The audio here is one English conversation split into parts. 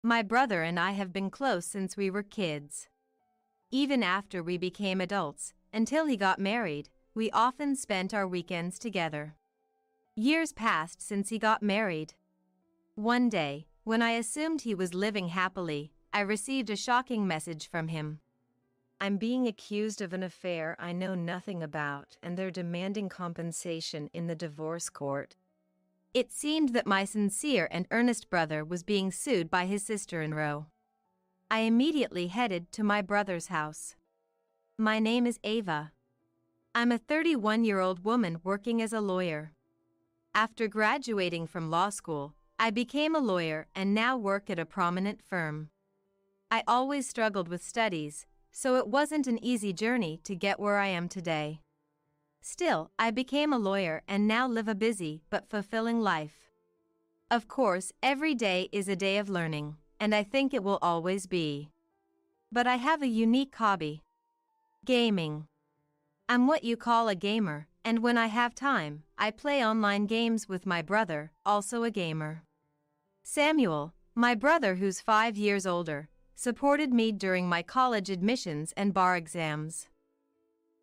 My brother and I have been close since we were kids. Even after we became adults, until he got married, we often spent our weekends together. Years passed since he got married. One day, when I assumed he was living happily, I received a shocking message from him. I'm being accused of an affair I know nothing about, and they're demanding compensation in the divorce court. It seemed that my sincere and earnest brother was being sued by his sister-in-law. I immediately headed to my brother's house. My name is Ava. I'm a 31-year-old woman working as a lawyer. After graduating from law school, I became a lawyer and now work at a prominent firm. I always struggled with studies, so it wasn't an easy journey to get where I am today. Still, I became a lawyer and now live a busy but fulfilling life. Of course, every day is a day of learning, and I think it will always be. But I have a unique hobby. Gaming. I'm what you call a gamer, and when I have time, I play online games with my brother, also a gamer. Samuel, my brother who's 5 years older, supported me during my college admissions and bar exams.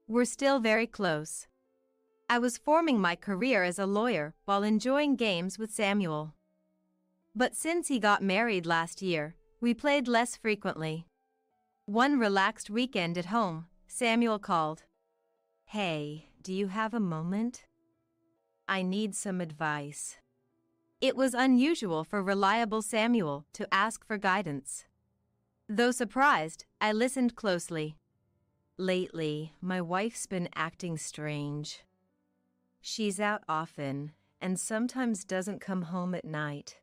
We're still very close. I was forming my career as a lawyer while enjoying games with Samuel. But since he got married last year, we played less frequently. One relaxed weekend at home, Samuel called. Hey, do you have a moment? I need some advice. It was unusual for reliable Samuel to ask for guidance. Though surprised, I listened closely. Lately, my wife's been acting strange. She's out often, and sometimes doesn't come home at night.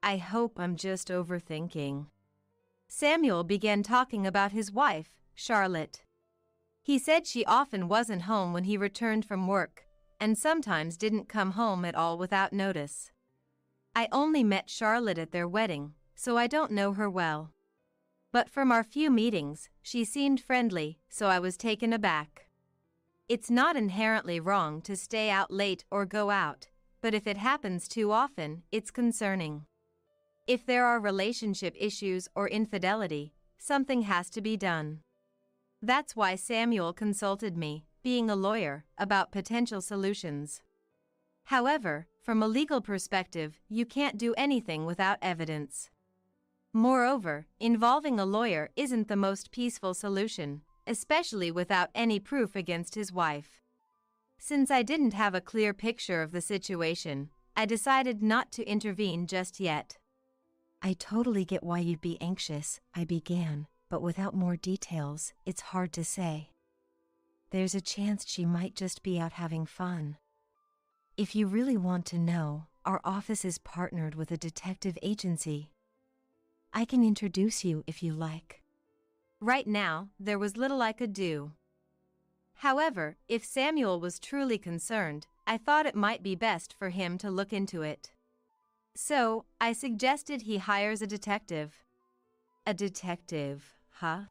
I hope I'm just overthinking. Samuel began talking about his wife, Charlotte. He said she often wasn't home when he returned from work, and sometimes didn't come home at all without notice. I only met Charlotte at their wedding, so I don't know her well. But from our few meetings, she seemed friendly, so I was taken aback. It's not inherently wrong to stay out late or go out, but if it happens too often, it's concerning. If there are relationship issues or infidelity, something has to be done. That's why Samuel consulted me, being a lawyer, about potential solutions. However, from a legal perspective, you can't do anything without evidence. Moreover, involving a lawyer isn't the most peaceful solution, especially without any proof against his wife. Since I didn't have a clear picture of the situation, I decided not to intervene just yet. I totally get why you'd be anxious, I began, but without more details, it's hard to say. There's a chance she might just be out having fun. If you really want to know, our office is partnered with a detective agency. I can introduce you if you like. Right now, there was little I could do. However, if Samuel was truly concerned, I thought it might be best for him to look into it. So, I suggested he hires a detective. A detective, huh?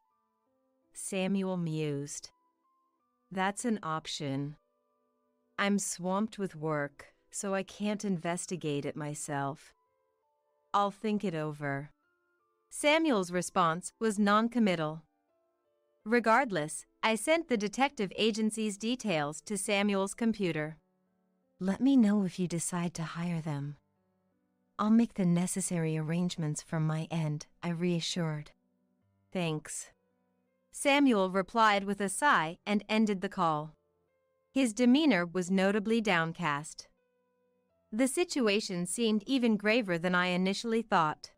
Samuel mused. That's an option. I'm swamped with work, so I can't investigate it myself. I'll think it over. Samuel's response was non-committal. Regardless, I sent the detective agency's details to Samuel's computer. Let me know if you decide to hire them. I'll make the necessary arrangements from my end, I reassured. Thanks. Samuel replied with a sigh and ended the call. His demeanor was notably downcast. The situation seemed even graver than I initially thought.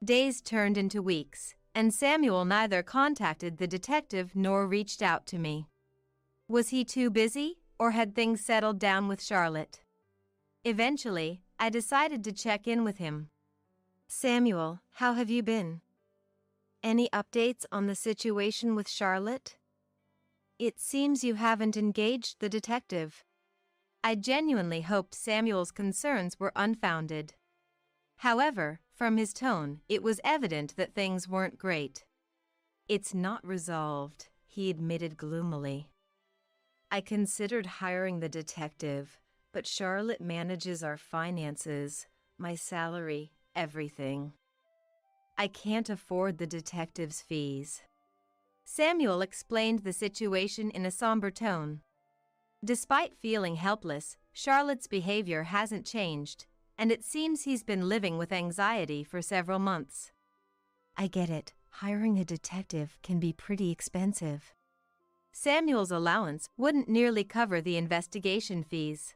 Days turned into weeks, and Samuel neither contacted the detective nor reached out to me. Was he too busy, or had things settled down with Charlotte? Eventually, I decided to check in with him. Samuel, how have you been? Any updates on the situation with Charlotte? It seems you haven't engaged the detective. I genuinely hoped Samuel's concerns were unfounded. However, from his tone, it was evident that things weren't great. It's not resolved, he admitted gloomily. I considered hiring the detective, but Charlotte manages our finances, my salary, everything. I can't afford the detective's fees." Samuel explained the situation in a somber tone. Despite feeling helpless, Charlotte's behavior hasn't changed, and it seems he's been living with anxiety for several months. "I get it. Hiring a detective can be pretty expensive." Samuel's allowance wouldn't nearly cover the investigation fees.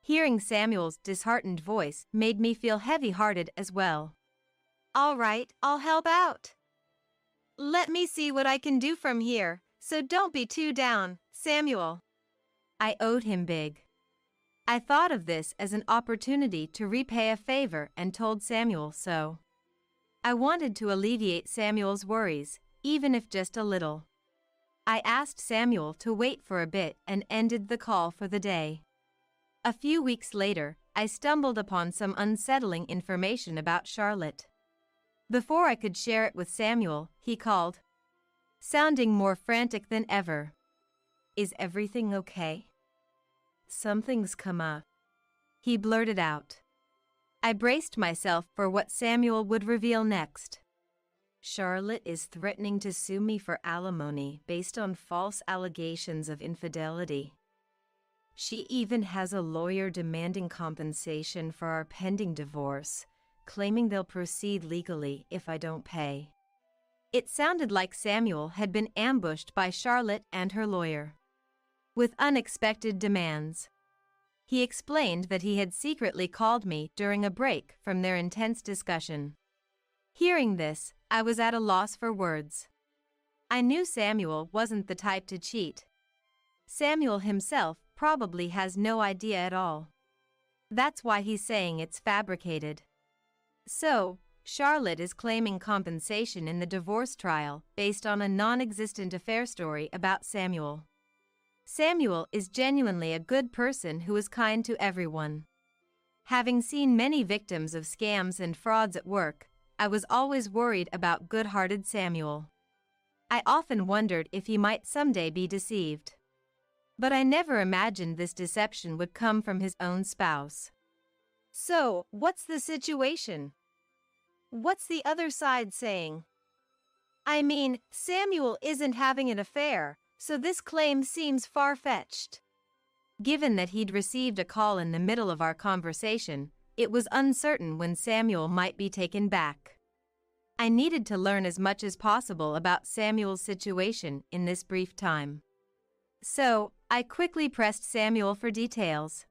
Hearing Samuel's disheartened voice made me feel heavy-hearted as well. "All right, I'll help out. Let me see what I can do from here, so don't be too down, Samuel." I owed him big. I thought of this as an opportunity to repay a favor and told Samuel so. I wanted to alleviate Samuel's worries, even if just a little. I asked Samuel to wait for a bit and ended the call for the day. A few weeks later, I stumbled upon some unsettling information about Charlotte. Before I could share it with Samuel, he called, sounding more frantic than ever. "Is everything okay? Something's come up," he blurted out. I braced myself for what Samuel would reveal next. "Charlotte is threatening to sue me for alimony based on false allegations of infidelity. She even has a lawyer demanding compensation for our pending divorce, claiming they'll proceed legally if I don't pay." It sounded like Samuel had been ambushed by Charlotte and her lawyer with unexpected demands. He explained that he had secretly called me during a break from their intense discussion. Hearing this, I was at a loss for words. I knew Samuel wasn't the type to cheat. Samuel himself probably has no idea at all. That's why he's saying it's fabricated. So, Charlotte is claiming compensation in the divorce trial based on a non-existent affair story about Samuel. Samuel is genuinely a good person who is kind to everyone. Having seen many victims of scams and frauds at work, I was always worried about good-hearted Samuel. I often wondered if he might someday be deceived. But I never imagined this deception would come from his own spouse. "So, what's the situation? What's the other side saying?" "I mean, Samuel isn't having an affair, so this claim seems far-fetched." Given that he'd received a call in the middle of our conversation, it was uncertain when Samuel might be taken back. I needed to learn as much as possible about Samuel's situation in this brief time. So, I quickly pressed Samuel for details.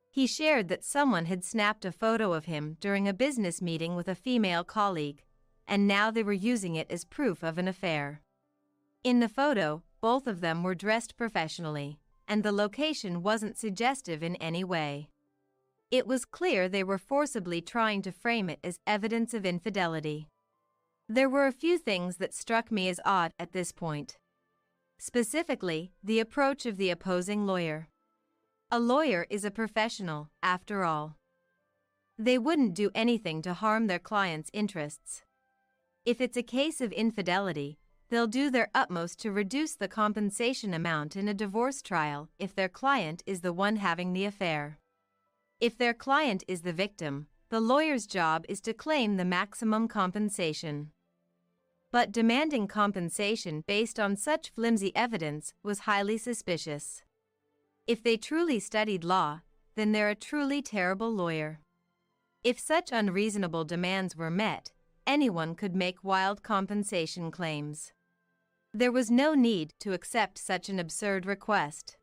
He shared that someone had snapped a photo of him during a business meeting with a female colleague, and now they were using it as proof of an affair. In the photo, both of them were dressed professionally, and the location wasn't suggestive in any way. It was clear they were forcibly trying to frame it as evidence of infidelity. There were a few things that struck me as odd at this point. Specifically, the approach of the opposing lawyer. A lawyer is a professional, after all. They wouldn't do anything to harm their client's interests. If it's a case of infidelity, they'll do their utmost to reduce the compensation amount in a divorce trial if their client is the one having the affair. If their client is the victim, the lawyer's job is to claim the maximum compensation. But demanding compensation based on such flimsy evidence was highly suspicious. If they truly studied law, then they're a truly terrible lawyer. If such unreasonable demands were met, anyone could make wild compensation claims. There was no need to accept such an absurd request.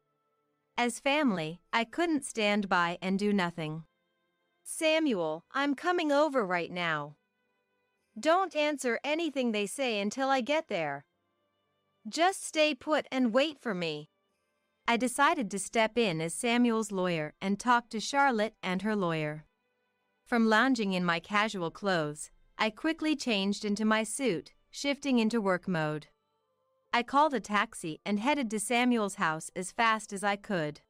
As family, I couldn't stand by and do nothing. "Samuel, I'm coming over right now. Don't answer anything they say until I get there. Just stay put and wait for me." I decided to step in as Samuel's lawyer and talk to Charlotte and her lawyer. From lounging in my casual clothes, I quickly changed into my suit, shifting into work mode. I called a taxi and headed to Samuel's house as fast as I could.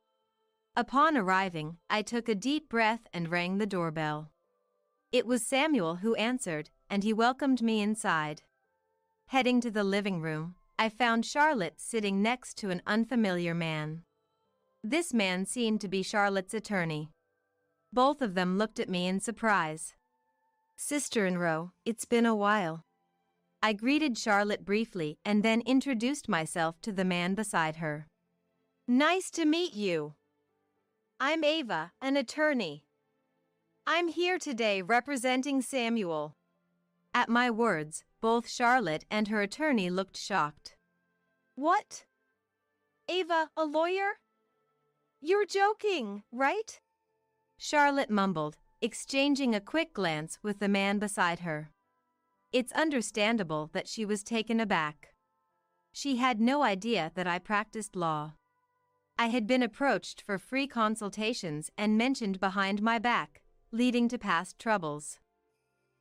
Upon arriving, I took a deep breath and rang the doorbell. It was Samuel who answered, and he welcomed me inside. Heading to the living room, I found Charlotte sitting next to an unfamiliar man. This man seemed to be Charlotte's attorney. Both of them looked at me in surprise. Sister-in-law, it's been a while. I greeted Charlotte briefly and then introduced myself to the man beside her. Nice to meet you. I'm Ava, an attorney. I'm here today representing Samuel. At my words, both Charlotte and her attorney looked shocked. What? Ava, a lawyer? You're joking, right? Charlotte mumbled, exchanging a quick glance with the man beside her. It's understandable that she was taken aback. She had no idea that I practiced law. I had been approached for free consultations and mentioned behind my back, leading to past troubles.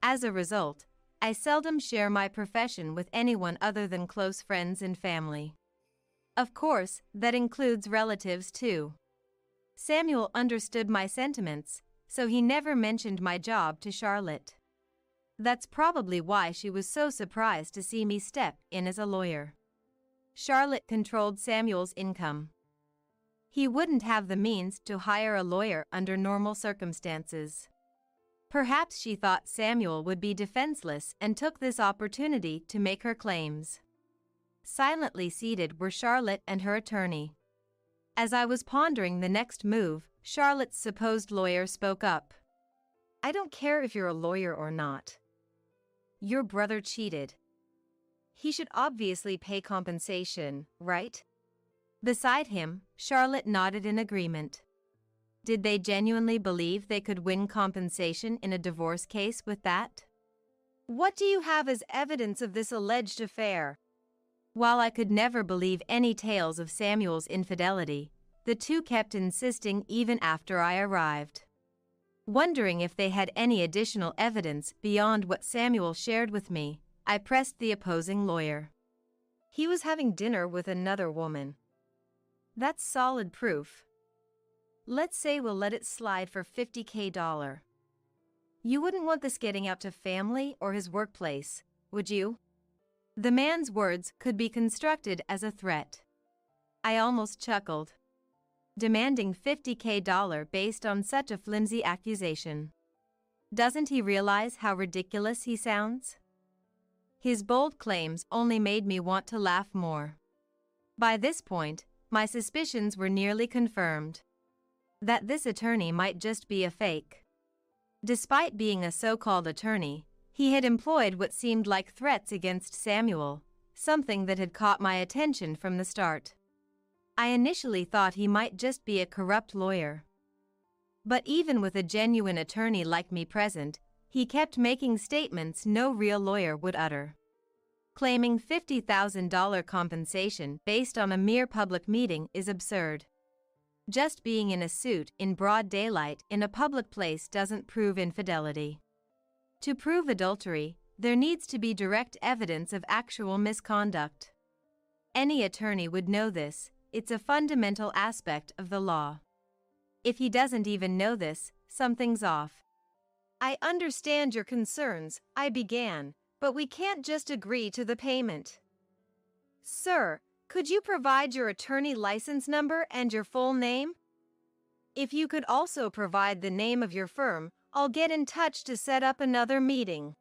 As a result, I seldom share my profession with anyone other than close friends and family. Of course, that includes relatives too. Samuel understood my sentiments, so he never mentioned my job to Charlotte. That's probably why she was so surprised to see me step in as a lawyer. Charlotte controlled Samuel's income. He wouldn't have the means to hire a lawyer under normal circumstances. Perhaps she thought Samuel would be defenseless and took this opportunity to make her claims. Silently seated were Charlotte and her attorney. As I was pondering the next move, Charlotte's supposed lawyer spoke up. I don't care if you're a lawyer or not. Your brother cheated. He should obviously pay compensation, right? Beside him, Charlotte nodded in agreement. Did they genuinely believe they could win compensation in a divorce case with that? What do you have as evidence of this alleged affair? While I could never believe any tales of Samuel's infidelity, the two kept insisting even after I arrived. Wondering if they had any additional evidence beyond what Samuel shared with me, I pressed the opposing lawyer. He was having dinner with another woman. That's solid proof. Let's say we'll let it slide for $50,000. You wouldn't want this getting out to family or his workplace, would you? The man's words could be construed as a threat. I almost chuckled. Demanding $50,000 based on such a flimsy accusation. Doesn't he realize how ridiculous he sounds? His bold claims only made me want to laugh more. By this point, my suspicions were nearly confirmed. That this attorney might just be a fake. Despite being a so-called attorney, he had employed what seemed like threats against Samuel, something that had caught my attention from the start. I initially thought he might just be a corrupt lawyer. But even with a genuine attorney like me present, he kept making statements no real lawyer would utter. Claiming $50,000 compensation based on a mere public meeting is absurd. Just being in a suit in broad daylight in a public place doesn't prove infidelity. To prove adultery, there needs to be direct evidence of actual misconduct. Any attorney would know this, it's a fundamental aspect of the law. If he doesn't even know this, something's off. I understand your concerns, I began, but we can't just agree to the payment. Sir, could you provide your attorney license number and your full name? If you could also provide the name of your firm, I'll get in touch to set up another meeting.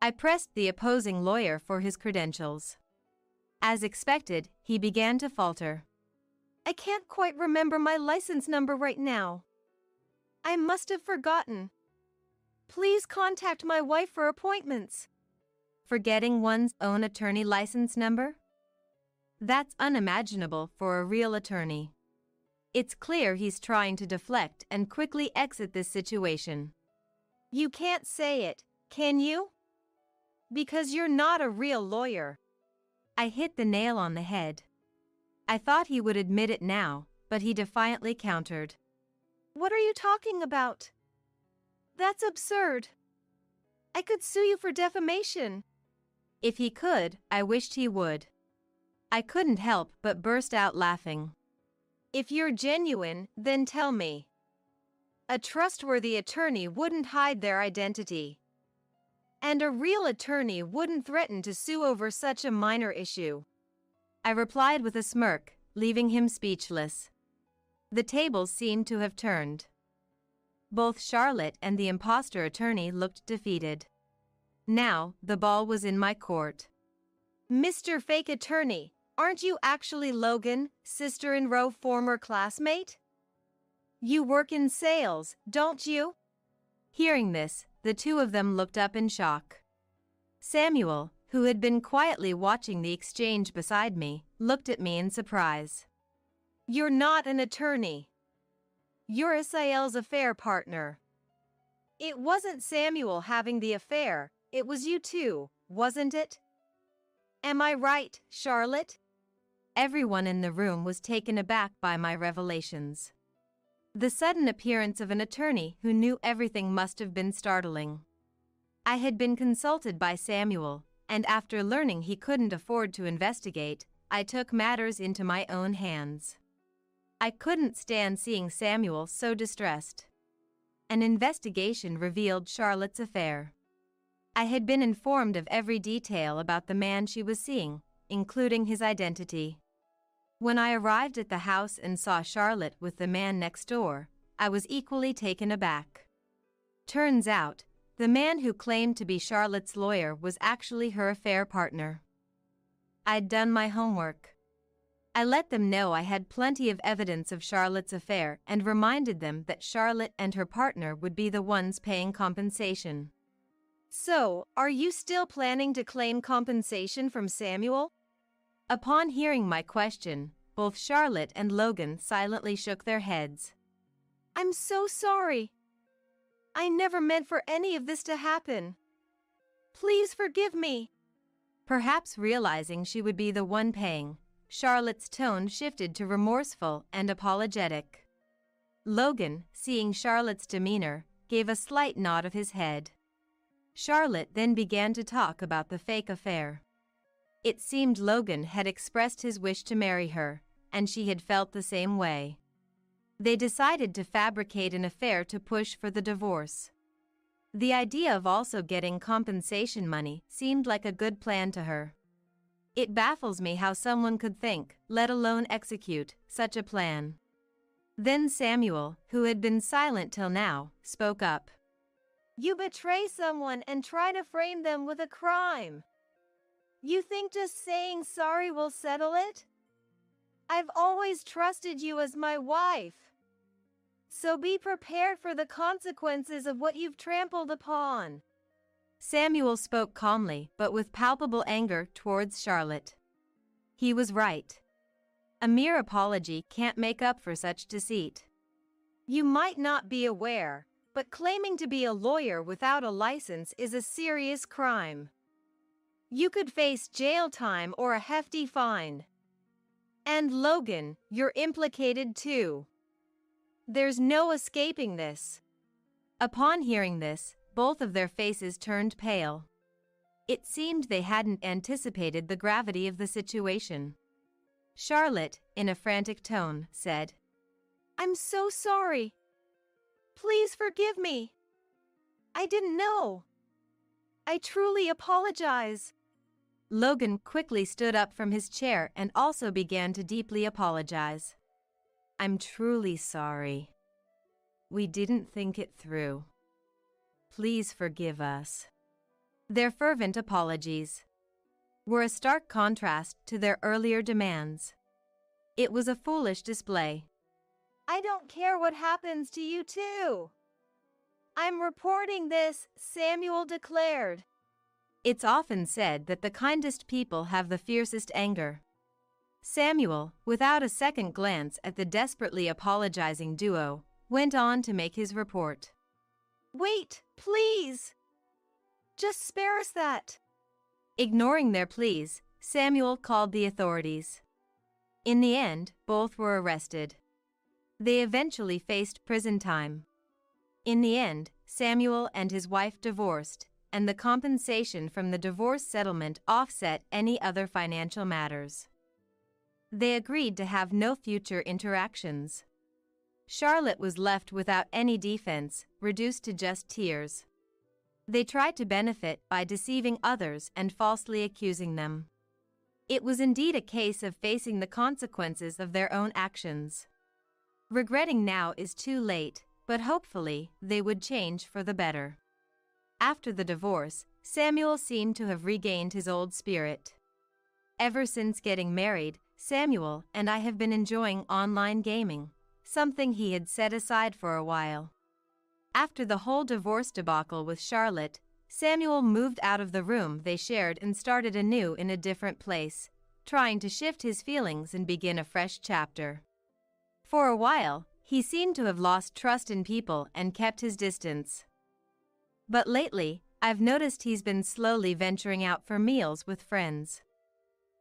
I pressed the opposing lawyer for his credentials. As expected, he began to falter. I can't quite remember my license number right now. I must have forgotten. Please contact my wife for appointments. Forgetting one's own attorney license number? That's unimaginable for a real attorney. It's clear he's trying to deflect and quickly exit this situation. You can't say it, can you? Because you're not a real lawyer. I hit the nail on the head. I thought he would admit it now, but he defiantly countered. What are you talking about? That's absurd. I could sue you for defamation. If he could, I wished he would. I couldn't help but burst out laughing. If you're genuine, then tell me. A trustworthy attorney wouldn't hide their identity. And a real attorney wouldn't threaten to sue over such a minor issue. I replied with a smirk, leaving him speechless. The tables seemed to have turned. Both Charlotte and the imposter attorney looked defeated. Now, the ball was in my court. "Mr. Fake Attorney, aren't you actually Logan, sister-in-law former classmate? You work in sales, don't you?" Hearing this, the two of them looked up in shock. Samuel, who had been quietly watching the exchange beside me, looked at me in surprise. "You're not an attorney. You're Isael's affair partner." "It wasn't Samuel having the affair, it was you two, wasn't it? Am I right, Charlotte?" Everyone in the room was taken aback by my revelations. The sudden appearance of an attorney who knew everything must have been startling. I had been consulted by Samuel, and after learning he couldn't afford to investigate, I took matters into my own hands. I couldn't stand seeing Samuel so distressed. An investigation revealed Charlotte's affair. I had been informed of every detail about the man she was seeing, including his identity. When I arrived at the house and saw Charlotte with the man next door, I was equally taken aback. Turns out, the man who claimed to be Charlotte's lawyer was actually her affair partner. I'd done my homework. I let them know I had plenty of evidence of Charlotte's affair and reminded them that Charlotte and her partner would be the ones paying compensation. "So, are you still planning to claim compensation from Samuel?" Upon hearing my question, both Charlotte and Logan silently shook their heads. "I'm so sorry. I never meant for any of this to happen. Please forgive me." Perhaps realizing she would be the one paying, Charlotte's tone shifted to remorseful and apologetic. Logan, seeing Charlotte's demeanor, gave a slight nod of his head. Charlotte then began to talk about the fake affair. It seemed Logan had expressed his wish to marry her, and she had felt the same way. They decided to fabricate an affair to push for the divorce. The idea of also getting compensation money seemed like a good plan to her. It baffles me how someone could think, let alone execute, such a plan. Then Samuel, who had been silent till now, spoke up. "You betray someone and try to frame them with a crime. You think just saying sorry will settle it? I've always trusted you as my wife. So be prepared for the consequences of what you've trampled upon." Samuel spoke calmly but with palpable anger towards Charlotte. He was right. A mere apology can't make up for such deceit. You might not be aware, but claiming to be a lawyer without a license is a serious crime. You could face jail time or a hefty fine. And Logan, you're implicated too. There's no escaping this. Upon hearing this, both of their faces turned pale. It seemed they hadn't anticipated the gravity of the situation. Charlotte, in a frantic tone, said, "I'm so sorry. Please forgive me. I didn't know. I truly apologize." Logan quickly stood up from his chair and also began to deeply apologize. "I'm truly sorry. We didn't think it through. Please forgive us." Their fervent apologies were a stark contrast to their earlier demands. It was a foolish display. "I don't care what happens to you too. I'm reporting this," Samuel declared. It's often said that the kindest people have the fiercest anger. Samuel, without a second glance at the desperately apologizing duo, went on to make his report. "Wait, please. Just spare us that." Ignoring their pleas, Samuel called the authorities. In the end, both were arrested. They eventually faced prison time. In the end, Samuel and his wife divorced, and the compensation from the divorce settlement offset any other financial matters. They agreed to have no future interactions. Charlotte was left without any defense, reduced to just tears. They tried to benefit by deceiving others and falsely accusing them. It was indeed a case of facing the consequences of their own actions. Regretting now is too late, but hopefully, they would change for the better. After the divorce, Samuel seemed to have regained his old spirit. Ever since getting married, Samuel and I have been enjoying online gaming, something he had set aside for a while. After the whole divorce debacle with Charlotte, Samuel moved out of the room they shared and started anew in a different place, trying to shift his feelings and begin a fresh chapter. For a while, he seemed to have lost trust in people and kept his distance. But lately, I've noticed he's been slowly venturing out for meals with friends.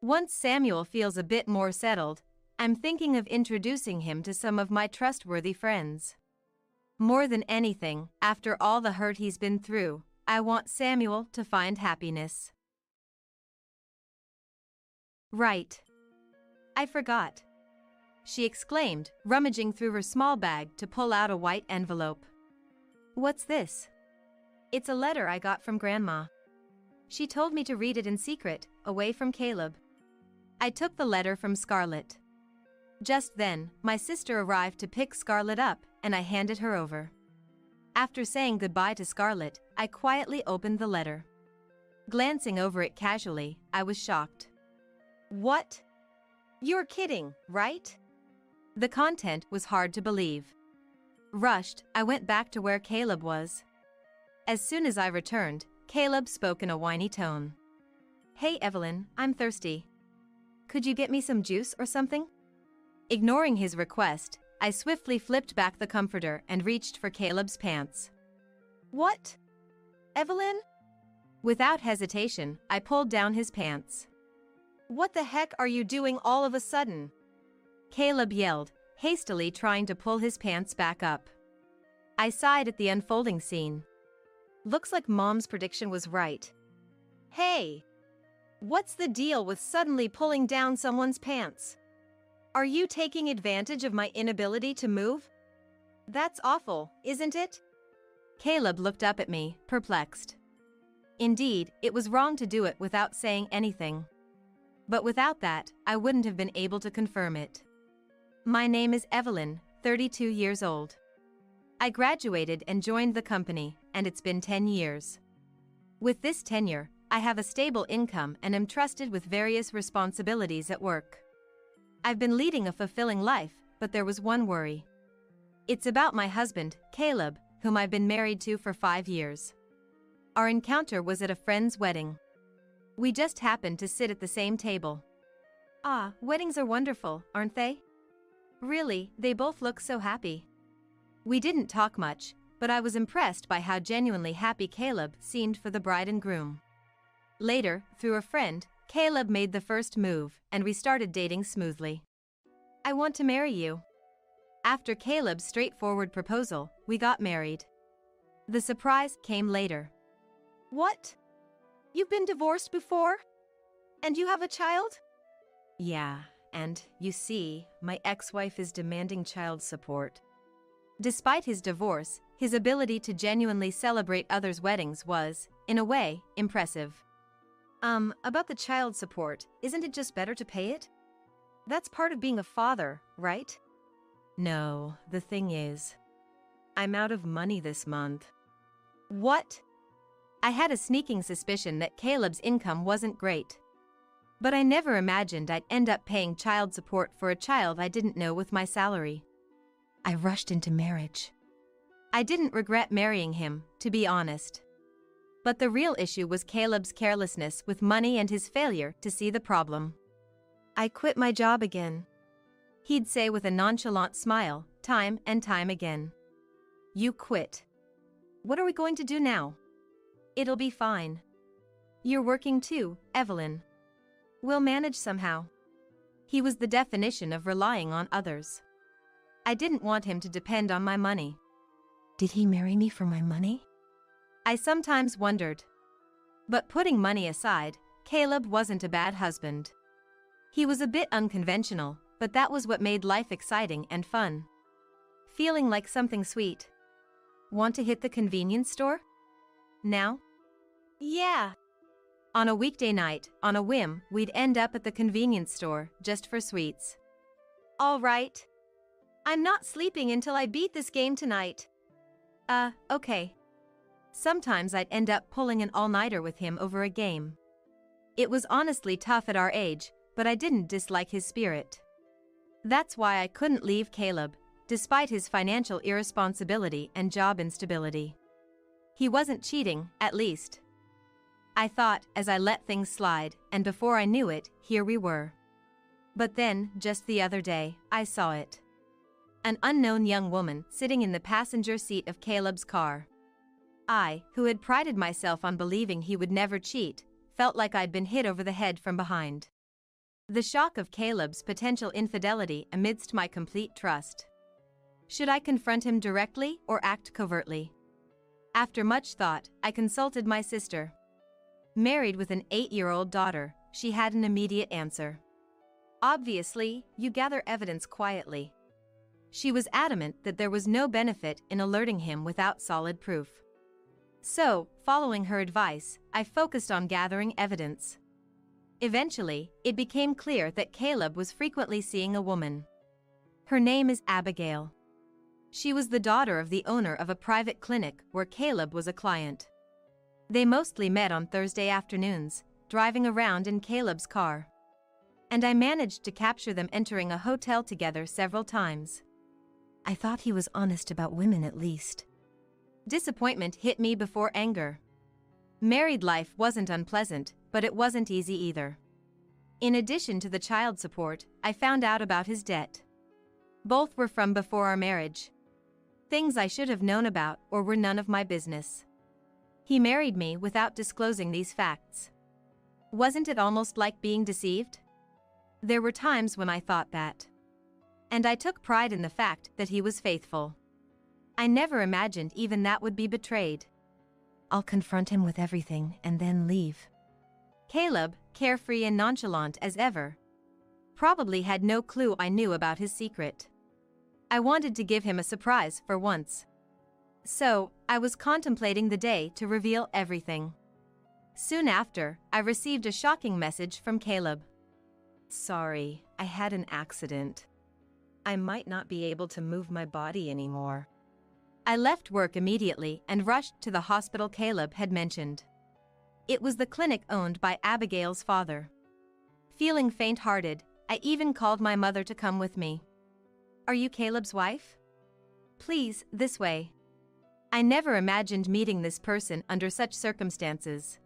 Once Samuel feels a bit more settled, I'm thinking of introducing him to some of my trustworthy friends. More than anything, after all the hurt he's been through, I want Samuel to find happiness. Right. I forgot, she exclaimed, rummaging through her small bag to pull out a white envelope. What's this? It's a letter I got from Grandma. She told me to read it in secret, away from Caleb. I took the letter from Scarlett. Just then, my sister arrived to pick Scarlett up, and I handed her over. After saying goodbye to Scarlett, I quietly opened the letter. Glancing over it casually, I was shocked. What? You're kidding, right? The content was hard to believe. Rushed, I went back to where Caleb was. As soon as I returned, Caleb spoke in a whiny tone. Hey Evelyn, I'm thirsty. Could you get me some juice or something? Ignoring his request, I swiftly flipped back the comforter and reached for Caleb's pants. What? Evelyn? Without hesitation, I pulled down his pants. What the heck are you doing all of a sudden? Caleb yelled, hastily trying to pull his pants back up. I sighed at the unfolding scene. Looks like Mom's prediction was right. Hey! What's the deal with suddenly pulling down someone's pants? Are you taking advantage of my inability to move? That's awful, isn't it? Caleb looked up at me, perplexed. Indeed, it was wrong to do it without saying anything. But without that, I wouldn't have been able to confirm it. My name is Evelyn, 32 years old. I graduated and joined the company, and it's been 10 years. With this tenure, I have a stable income and am trusted with various responsibilities at work. I've been leading a fulfilling life, but there was one worry. It's about my husband, Caleb, whom I've been married to for 5 years. Our encounter was at a friend's wedding. We just happened to sit at the same table. Ah, weddings are wonderful, aren't they? Really, they both look so happy. We didn't talk much, but I was impressed by how genuinely happy Caleb seemed for the bride and groom. Later, through a friend, Caleb made the first move, and we started dating smoothly. I want to marry you. After Caleb's straightforward proposal, we got married. The surprise came later. What? You've been divorced before? And you have a child? Yeah, and, you see, my ex-wife is demanding child support. Despite his divorce, his ability to genuinely celebrate others' weddings was, in a way, impressive. About the child support, isn't it just better to pay it? That's part of being a father, right? No, the thing is, I'm out of money this month. What? I had a sneaking suspicion that Caleb's income wasn't great. But I never imagined I'd end up paying child support for a child I didn't know with my salary. I rushed into marriage. I didn't regret marrying him, to be honest. But the real issue was Caleb's carelessness with money and his failure to see the problem. I quit my job again, he'd say with a nonchalant smile, time and time again. You quit. What are we going to do now? It'll be fine. You're working too, Evelyn. We'll manage somehow. He was the definition of relying on others. I didn't want him to depend on my money. Did he marry me for my money? I sometimes wondered. But putting money aside, Caleb wasn't a bad husband. He was a bit unconventional, but that was what made life exciting and fun. Feeling like something sweet. Want to hit the convenience store? Now? Yeah. On a weekday night, on a whim, we'd end up at the convenience store, just for sweets. All right. I'm not sleeping until I beat this game tonight. Okay. Sometimes I'd end up pulling an all-nighter with him over a game. It was honestly tough at our age, but I didn't dislike his spirit. That's why I couldn't leave Caleb, despite his financial irresponsibility and job instability. He wasn't cheating, at least. I thought, as I let things slide, and before I knew it, here we were. But then, just the other day, I saw it. An unknown young woman sitting in the passenger seat of Caleb's car. I, who had prided myself on believing he would never cheat, felt like I'd been hit over the head from behind. The shock of Caleb's potential infidelity amidst my complete trust. Should I confront him directly or act covertly? After much thought, I consulted my sister. Married with an 8-year-old daughter, she had an immediate answer. Obviously, you gather evidence quietly. She was adamant that there was no benefit in alerting him without solid proof. So, following her advice, I focused on gathering evidence. Eventually, it became clear that Caleb was frequently seeing a woman. Her name is Abigail. She was the daughter of the owner of a private clinic where Caleb was a client. They mostly met on Thursday afternoons, driving around in Caleb's car. And I managed to capture them entering a hotel together several times. I thought he was honest about women at least. Disappointment hit me before anger. Married life wasn't unpleasant, but it wasn't easy either. In addition to the child support, I found out about his debt. Both were from before our marriage. Things I should have known about or were none of my business. He married me without disclosing these facts. Wasn't it almost like being deceived? There were times when I thought that. And I took pride in the fact that he was faithful. I never imagined even that would be betrayed. I'll confront him with everything and then leave. Caleb, carefree and nonchalant as ever, probably had no clue I knew about his secret. I wanted to give him a surprise for once. So, I was contemplating the day to reveal everything. Soon after, I received a shocking message from Caleb. Sorry, I had an accident. I might not be able to move my body anymore. I left work immediately and rushed to the hospital Caleb had mentioned. It was the clinic owned by Abigail's father. Feeling faint-hearted, I even called my mother to come with me. Are you Caleb's wife? Please, this way. I never imagined meeting this person under such circumstances.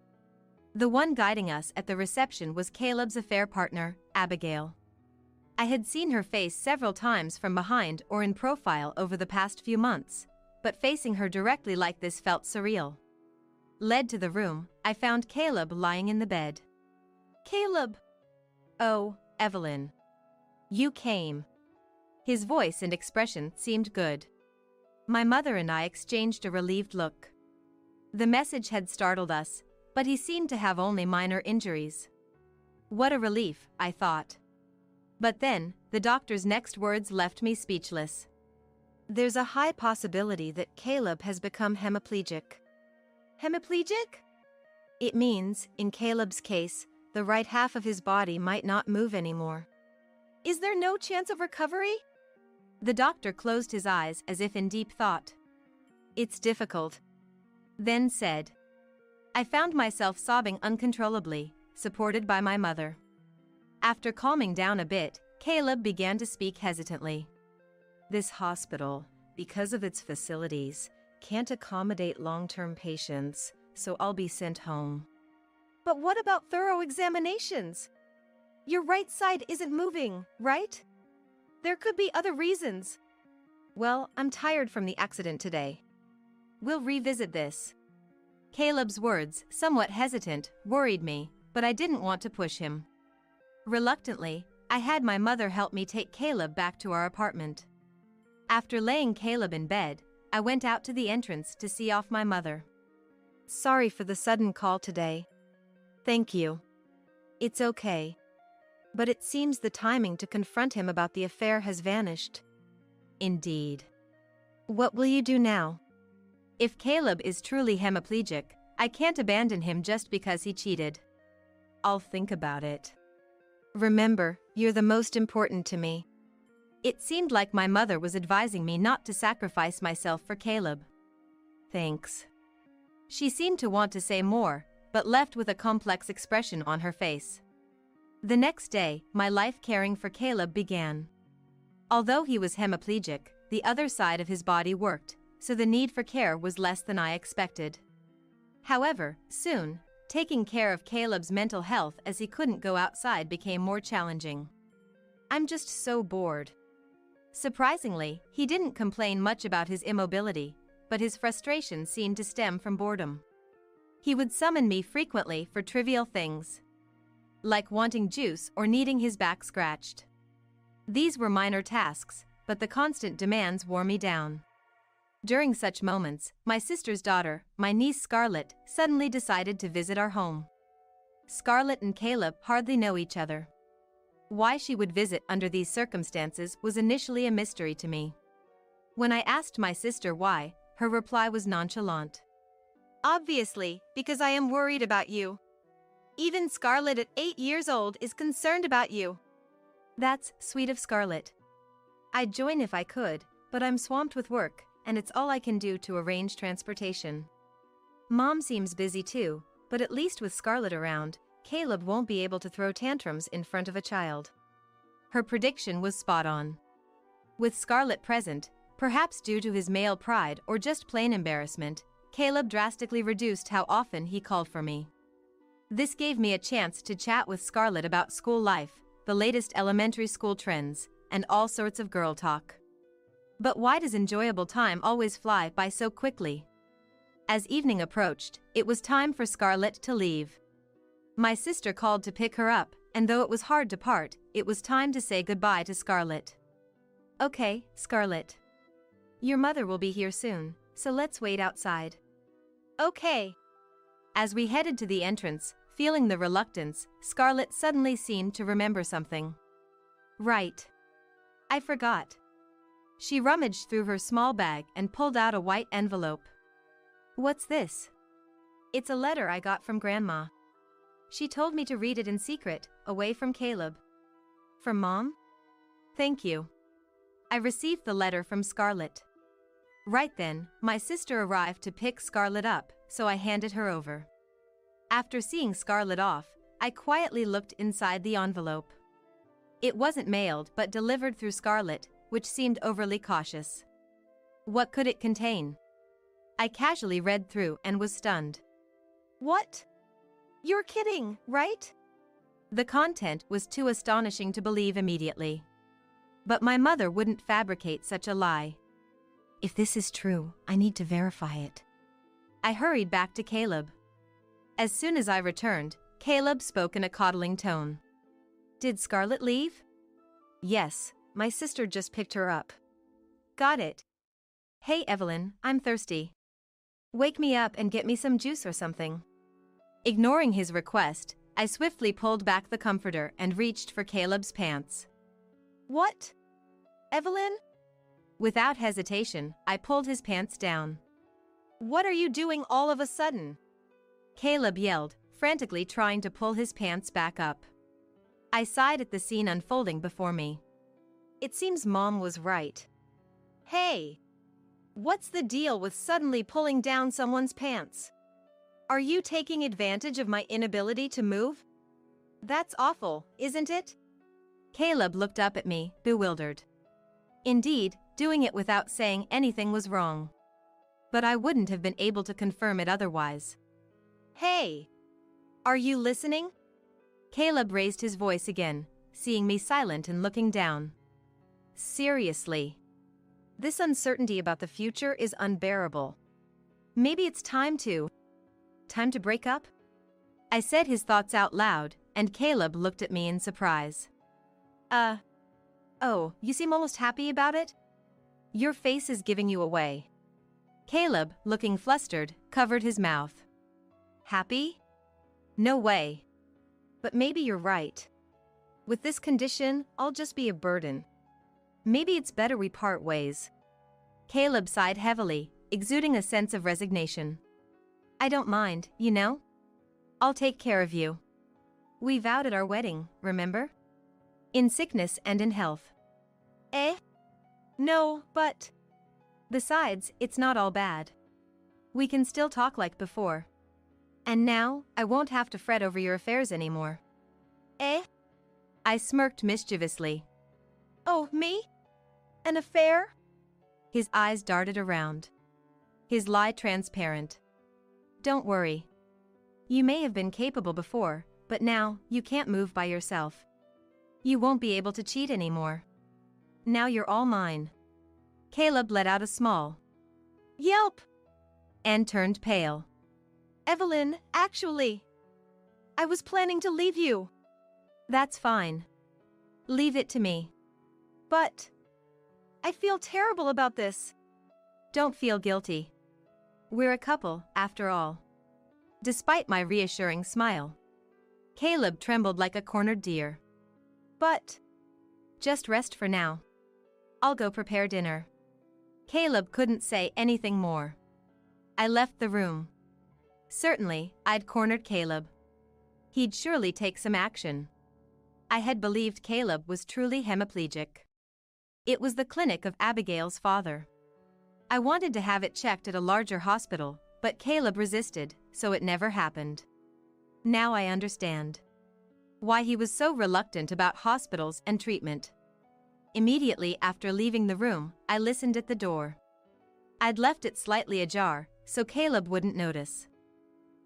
The one guiding us at the reception was Caleb's affair partner, Abigail. I had seen her face several times from behind or in profile over the past few months, but facing her directly like this felt surreal. Led to the room, I found Caleb lying in the bed. Caleb! Oh, Evelyn. You came. His voice and expression seemed good. My mother and I exchanged a relieved look. The message had startled us, but he seemed to have only minor injuries. What a relief, I thought. But then, the doctor's next words left me speechless. There's a high possibility that Caleb has become hemiplegic. Hemiplegic? It means, in Caleb's case, the right half of his body might not move anymore. Is there no chance of recovery? The doctor closed his eyes as if in deep thought. It's difficult. Then said. I found myself sobbing uncontrollably, supported by my mother. After calming down a bit, Caleb began to speak hesitantly. This hospital, because of its facilities, can't accommodate long-term patients, so I'll be sent home. But what about thorough examinations? Your right side isn't moving, right? There could be other reasons. Well, I'm tired from the accident today. We'll revisit this. Caleb's words, somewhat hesitant, worried me, but I didn't want to push him. Reluctantly, I had my mother help me take Caleb back to our apartment. After laying Caleb in bed, I went out to the entrance to see off my mother. Sorry for the sudden call today. Thank you. It's okay. But it seems the timing to confront him about the affair has vanished. Indeed. What will you do now? If Caleb is truly hemiplegic, I can't abandon him just because he cheated. I'll think about it. Remember, you're the most important to me. It seemed like my mother was advising me not to sacrifice myself for Caleb. Thanks. She seemed to want to say more, but left with a complex expression on her face. The next day, my life caring for Caleb began. Although he was hemiplegic, the other side of his body worked, so the need for care was less than I expected. However, soon, taking care of Caleb's mental health as he couldn't go outside became more challenging. I'm just so bored. Surprisingly, he didn't complain much about his immobility, but his frustration seemed to stem from boredom. He would summon me frequently for trivial things, like wanting juice or needing his back scratched. These were minor tasks, but the constant demands wore me down. During such moments, my sister's daughter, my niece Scarlett, suddenly decided to visit our home. Scarlett and Caleb hardly know each other. Why she would visit under these circumstances was initially a mystery to me. When I asked my sister why, her reply was nonchalant. Obviously, because I am worried about you. Even Scarlett at 8 years old is concerned about you. That's sweet of Scarlett. I'd join if I could, but I'm swamped with work, and it's all I can do to arrange transportation. Mom seems busy too, but at least with Scarlett around, Caleb won't be able to throw tantrums in front of a child. Her prediction was spot on. With Scarlett present, perhaps due to his male pride or just plain embarrassment, Caleb drastically reduced how often he called for me. This gave me a chance to chat with Scarlett about school life, the latest elementary school trends, and all sorts of girl talk. But why does enjoyable time always fly by so quickly? As evening approached, it was time for Scarlett to leave. My sister called to pick her up, and though it was hard to part, it was time to say goodbye to Scarlett. Okay, Scarlett. Your mother will be here soon, so let's wait outside. Okay. As we headed to the entrance, feeling the reluctance, Scarlett suddenly seemed to remember something. Right. I forgot. She rummaged through her small bag and pulled out a white envelope. What's this? It's a letter I got from Grandma. She told me to read it in secret, away from Caleb. From Mom? Thank you. I received the letter from Scarlett. Right then, my sister arrived to pick Scarlett up, so I handed her over. After seeing Scarlett off, I quietly looked inside the envelope. It wasn't mailed but delivered through Scarlett, which seemed overly cautious. What could it contain? I casually read through and was stunned. What? You're kidding, right? The content was too astonishing to believe immediately. But my mother wouldn't fabricate such a lie. If this is true, I need to verify it. I hurried back to Caleb. As soon as I returned, Caleb spoke in a coddling tone. Did Scarlett leave? Yes, my sister just picked her up. Got it. Hey Evelyn, I'm thirsty. Wake me up and get me some juice or something. Ignoring his request, I swiftly pulled back the comforter and reached for Caleb's pants. What? Evelyn? Without hesitation, I pulled his pants down. What are you doing all of a sudden? Caleb yelled, frantically trying to pull his pants back up. I sighed at the scene unfolding before me. It seems Mom was right. Hey! What's the deal with suddenly pulling down someone's pants? Are you taking advantage of my inability to move? That's awful, isn't it? Caleb looked up at me, bewildered. Indeed, doing it without saying anything was wrong. But I wouldn't have been able to confirm it otherwise. Hey! Are you listening? Caleb raised his voice again, seeing me silent and looking down. Seriously. This uncertainty about the future is unbearable. Maybe it's time to break up? I said his thoughts out loud, and Caleb looked at me in surprise. Oh, you seem almost happy about it? Your face is giving you away. Caleb, looking flustered, covered his mouth. Happy? No way. But maybe you're right. With this condition, I'll just be a burden. Maybe it's better we part ways. Caleb sighed heavily, exuding a sense of resignation. I don't mind, you know? I'll take care of you. We vowed at our wedding, remember? In sickness and in health. Eh? No, but... Besides, it's not all bad. We can still talk like before. And now, I won't have to fret over your affairs anymore. Eh? I smirked mischievously. Oh, me? An affair? His eyes darted around. His lie transparent. Don't worry. You may have been capable before, but now, you can't move by yourself. You won't be able to cheat anymore. Now you're all mine. Caleb let out a small yelp and turned pale. Evelyn, actually, I was planning to leave you. That's fine. Leave it to me. But I feel terrible about this. Don't feel guilty. We're a couple, after all. Despite my reassuring smile, Caleb trembled like a cornered deer. But just rest for now. I'll go prepare dinner. Caleb couldn't say anything more. I left the room. Certainly, I'd cornered Caleb. He'd surely take some action. I had believed Caleb was truly hemiplegic. It was the clinic of Abigail's father. I wanted to have it checked at a larger hospital, but Caleb resisted, so it never happened. Now I understand why he was so reluctant about hospitals and treatment. Immediately after leaving the room, I listened at the door. I'd left it slightly ajar, so Caleb wouldn't notice.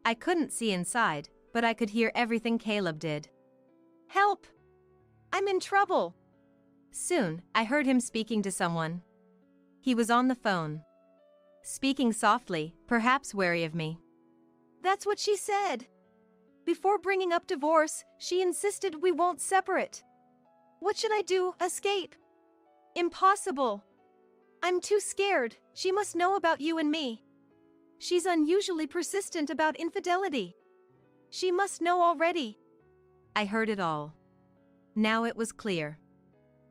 I couldn't see inside, but I could hear everything Caleb did. Help! I'm in trouble. Soon, I heard him speaking to someone. He was on the phone. Speaking softly, perhaps wary of me. That's what she said. Before bringing up divorce, she insisted we won't separate. What should I do? Escape? Impossible. I'm too scared. She must know about you and me. She's unusually persistent about infidelity. She must know already. I heard it all. Now it was clear.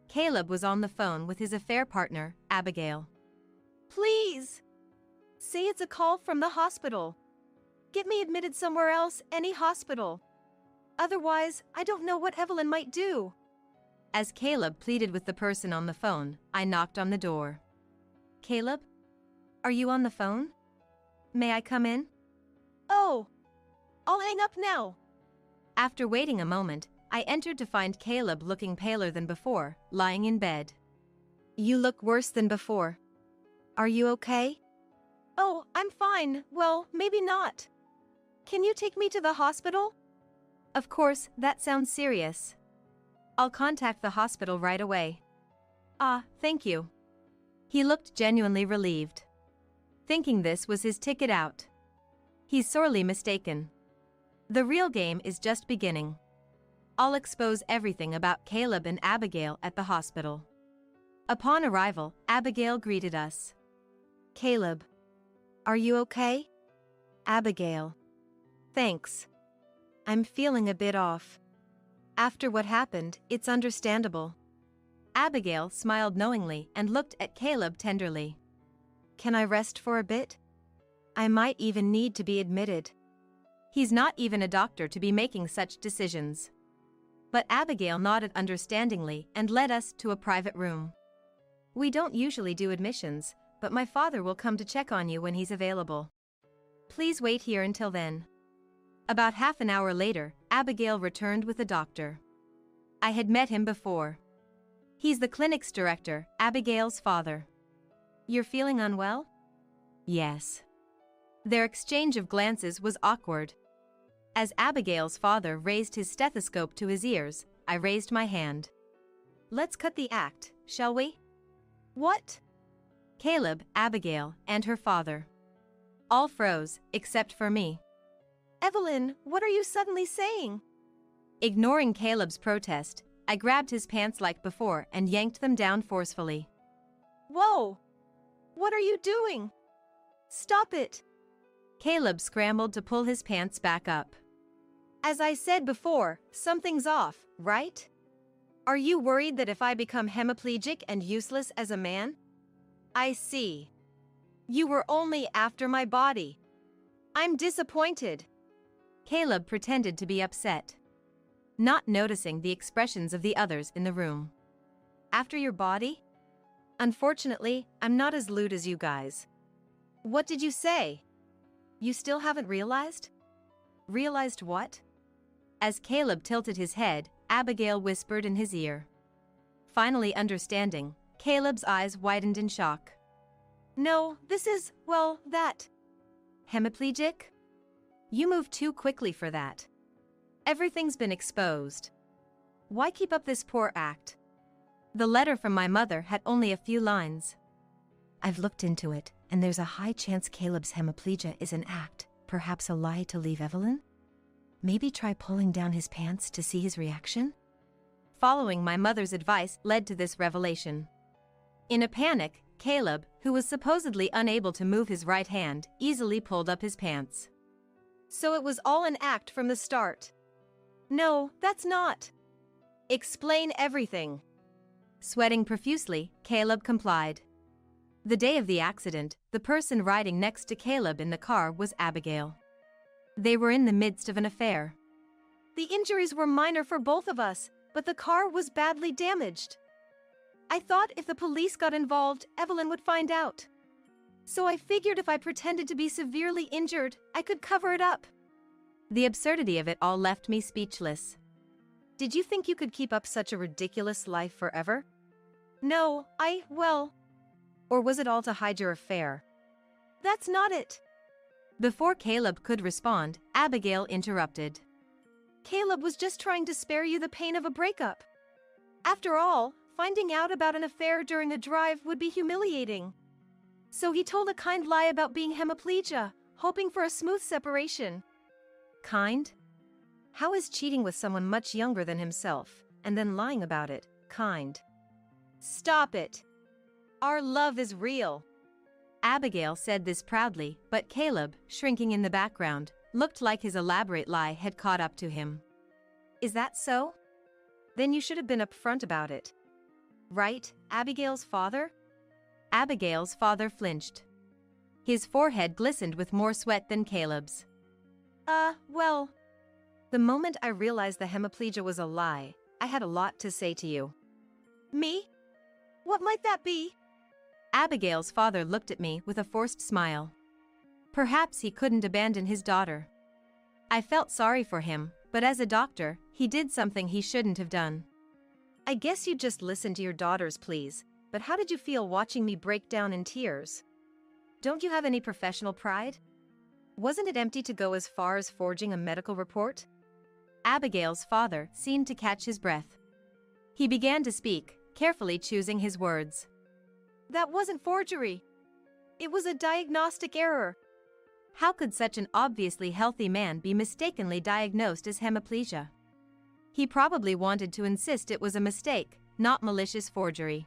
Caleb was on the phone with his affair partner, Abigail. Please. Say it's a call from the hospital. Get me admitted somewhere else, any hospital. Otherwise, I don't know what Evelyn might do. As Caleb pleaded with the person on the phone, I knocked on the door. Caleb? Are you on the phone? May I come in? Oh. I'll hang up now. After waiting a moment, I entered to find Caleb looking paler than before, lying in bed. You look worse than before. Are you okay? Oh, I'm fine. Well, maybe not. Can you take me to the hospital? Of course, that sounds serious. I'll contact the hospital right away. Ah, thank you. He looked genuinely relieved. Thinking this was his ticket out. He's sorely mistaken. The real game is just beginning. I'll expose everything about Caleb and Abigail at the hospital. Upon arrival, Abigail greeted us. Caleb. Are you okay? Abigail. Thanks. I'm feeling a bit off. After what happened, it's understandable. Abigail smiled knowingly and looked at Caleb tenderly. Can I rest for a bit? I might even need to be admitted. He's not even a doctor to be making such decisions. But Abigail nodded understandingly and led us to a private room. We don't usually do admissions, but my father will come to check on you when he's available. Please wait here until then. About half an hour later, Abigail returned with a doctor. I had met him before. He's the clinic's director, Abigail's father. You're feeling unwell? Yes. Their exchange of glances was awkward. As Abigail's father raised his stethoscope to his ears, I raised my hand. Let's cut the act, shall we? What? Caleb, Abigail, and her father. All froze, except for me. Evelyn, what are you suddenly saying? Ignoring Caleb's protest, I grabbed his pants like before and yanked them down forcefully. Whoa! What are you doing? Stop it! Caleb scrambled to pull his pants back up. As I said before, something's off, right? Are you worried that if I become hemiplegic and useless as a man? I see. You were only after my body. I'm disappointed. Caleb pretended to be upset, not noticing the expressions of the others in the room. After your body? Unfortunately, I'm not as lewd as you guys. What did you say? You still haven't realized? Realized what? As Caleb tilted his head, Abigail whispered in his ear. Finally understanding, Caleb's eyes widened in shock. No, this is, well, that. Hemiplegic? You move too quickly for that. Everything's been exposed. Why keep up this poor act? The letter from my mother had only a few lines. I've looked into it, and there's a high chance Caleb's hemiplegia is an act, perhaps a lie to leave Evelyn? Maybe try pulling down his pants to see his reaction? Following my mother's advice led to this revelation. In a panic, Caleb, who was supposedly unable to move his right hand, easily pulled up his pants. So it was all an act from the start. No, that's not. Explain everything. Sweating profusely, Caleb complied. The day of the accident, the person riding next to Caleb in the car was Abigail. They were in the midst of an affair. The injuries were minor for both of us, but the car was badly damaged. I thought if the police got involved, Evelyn would find out. So I figured if I pretended to be severely injured, I could cover it up. The absurdity of it all left me speechless. Did you think you could keep up such a ridiculous life forever? No, well. Or was it all to hide your affair? That's not it. Before Caleb could respond, Abigail interrupted. Caleb was just trying to spare you the pain of a breakup. After all, finding out about an affair during a drive would be humiliating. So he told a kind lie about being hemiplegia, hoping for a smooth separation. Kind? How is cheating with someone much younger than himself, and then lying about it, kind? Stop it. Our love is real. Abigail said this proudly, but Caleb, shrinking in the background, looked like his elaborate lie had caught up to him. Is that so? Then you should have been upfront about it. Right, Abigail's father? Abigail's father flinched. His forehead glistened with more sweat than Caleb's. Well. The moment I realized the hemiplegia was a lie, I had a lot to say to you. Me? What might that be? Abigail's father looked at me with a forced smile. Perhaps he couldn't abandon his daughter. I felt sorry for him, but as a doctor, he did something he shouldn't have done. I guess you just listen to your daughters, please, but how did you feel watching me break down in tears? Don't you have any professional pride? Wasn't it empty to go as far as forging a medical report? Abigail's father seemed to catch his breath. He began to speak, carefully choosing his words. That wasn't forgery. It was a diagnostic error. How could such an obviously healthy man be mistakenly diagnosed as hemiplegia? He probably wanted to insist it was a mistake, not malicious forgery.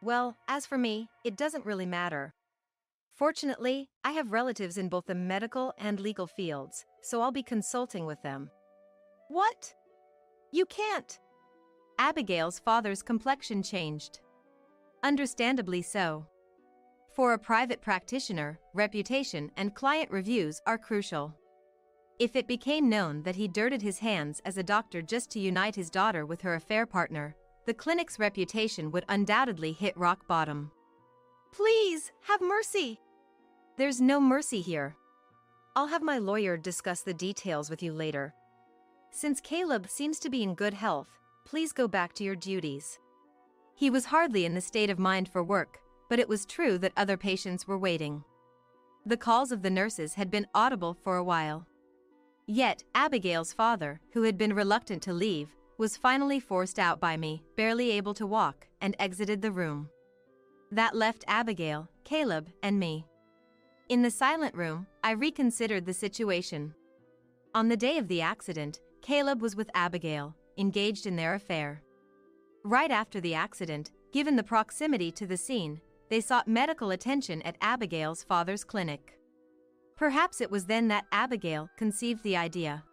Well, as for me, it doesn't really matter. Fortunately, I have relatives in both the medical and legal fields, so I'll be consulting with them. What? You can't. Abigail's father's complexion changed. Understandably so. For a private practitioner, reputation and client reviews are crucial. If it became known that he dirtied his hands as a doctor just to unite his daughter with her affair partner, the clinic's reputation would undoubtedly hit rock bottom. Please, have mercy. There's no mercy here. I'll have my lawyer discuss the details with you later. Since Caleb seems to be in good health, please go back to your duties. He was hardly in the state of mind for work, but it was true that other patients were waiting. The calls of the nurses had been audible for a while. Yet, Abigail's father, who had been reluctant to leave, was finally forced out by me, barely able to walk, and exited the room. That left Abigail, Caleb, and me. In the silent room, I reconsidered the situation. On the day of the accident, Caleb was with Abigail, engaged in their affair. Right after the accident, given the proximity to the scene, they sought medical attention at Abigail's father's clinic. Perhaps it was then that Abigail conceived the idea.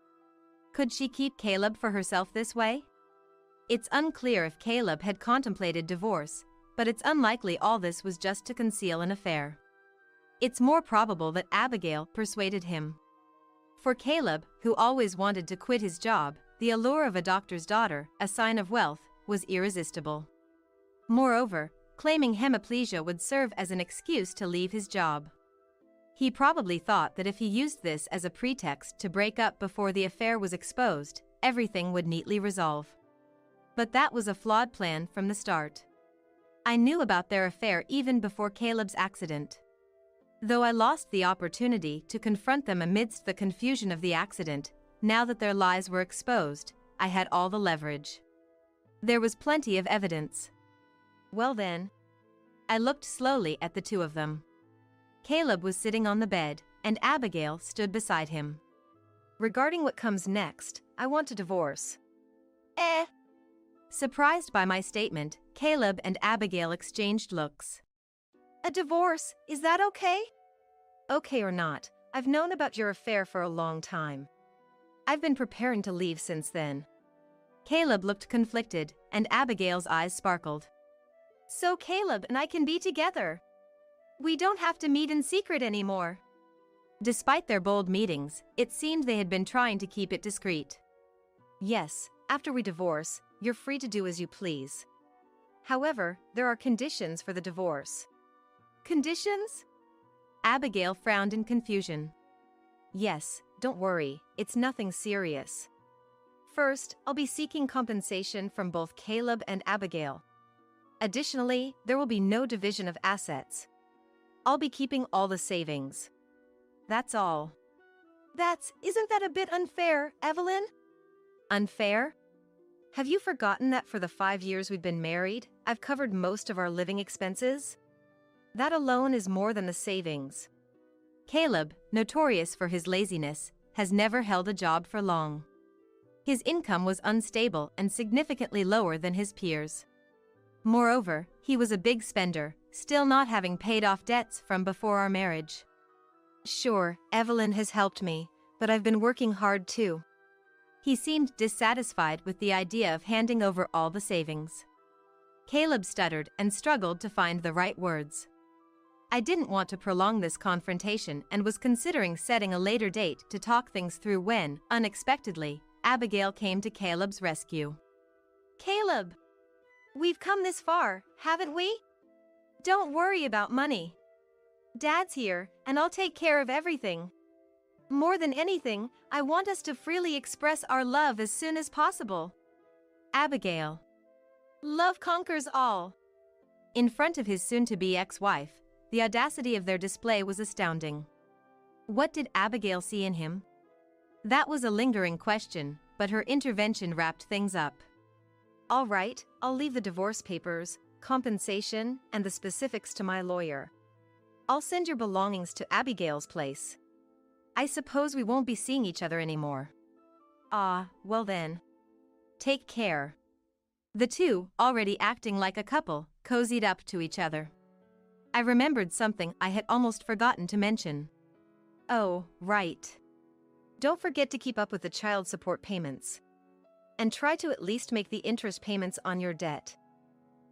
Could she keep Caleb for herself this way? It's unclear if Caleb had contemplated divorce, but it's unlikely all this was just to conceal an affair. It's more probable that Abigail persuaded him. For Caleb, who always wanted to quit his job, the allure of a doctor's daughter, a sign of wealth, was irresistible. Moreover, claiming hemiplegia would serve as an excuse to leave his job. He probably thought that if he used this as a pretext to break up before the affair was exposed, everything would neatly resolve. But that was a flawed plan from the start. I knew about their affair even before Caleb's accident. Though I lost the opportunity to confront them amidst the confusion of the accident, now that their lies were exposed, I had all the leverage. There was plenty of evidence. Well then, I looked slowly at the two of them. Caleb was sitting on the bed, and Abigail stood beside him. Regarding what comes next, I want a divorce. Surprised by my statement, Caleb and Abigail exchanged looks. A divorce, is that okay? Okay or not, I've known about your affair for a long time. I've been preparing to leave since then. Caleb looked conflicted, and Abigail's eyes sparkled. So Caleb and I can be together. We don't have to meet in secret anymore. Despite their bold meetings, it seemed they had been trying to keep it discreet. Yes, after we divorce, you're free to do as you please. However, there are conditions for the divorce. Conditions? Abigail frowned in confusion. Yes, don't worry, it's nothing serious. First, I'll be seeking compensation from both Caleb and Abigail. Additionally, there will be no division of assets. I'll be keeping all the savings. That's all. Isn't that a bit unfair, Evelyn? Unfair? Have you forgotten that for the 5 years we've been married, I've covered most of our living expenses? That alone is more than the savings. Caleb, notorious for his laziness, has never held a job for long. His income was unstable and significantly lower than his peers. Moreover, he was a big spender, still not having paid off debts from before our marriage. Sure, Evelyn has helped me, but I've been working hard too. He seemed dissatisfied with the idea of handing over all the savings. Caleb stuttered and struggled to find the right words. I didn't want to prolong this confrontation and was considering setting a later date to talk things through when, unexpectedly, Abigail came to Caleb's rescue. Caleb! We've come this far, haven't we? Don't worry about money. Dad's here, and I'll take care of everything. More than anything, I want us to freely express our love as soon as possible. Abigail. Love conquers all. In front of his soon-to-be ex-wife, the audacity of their display was astounding. What did Abigail see in him? That was a lingering question, but her intervention wrapped things up. All right, I'll leave the divorce papers, compensation, and the specifics to my lawyer. I'll send your belongings to Abigail's place. I suppose we won't be seeing each other anymore. Well then. Take care. The two, already acting like a couple, cozied up to each other. I remembered something I had almost forgotten to mention. Oh, right. Don't forget to keep up with the child support payments. And try to at least make the interest payments on your debt.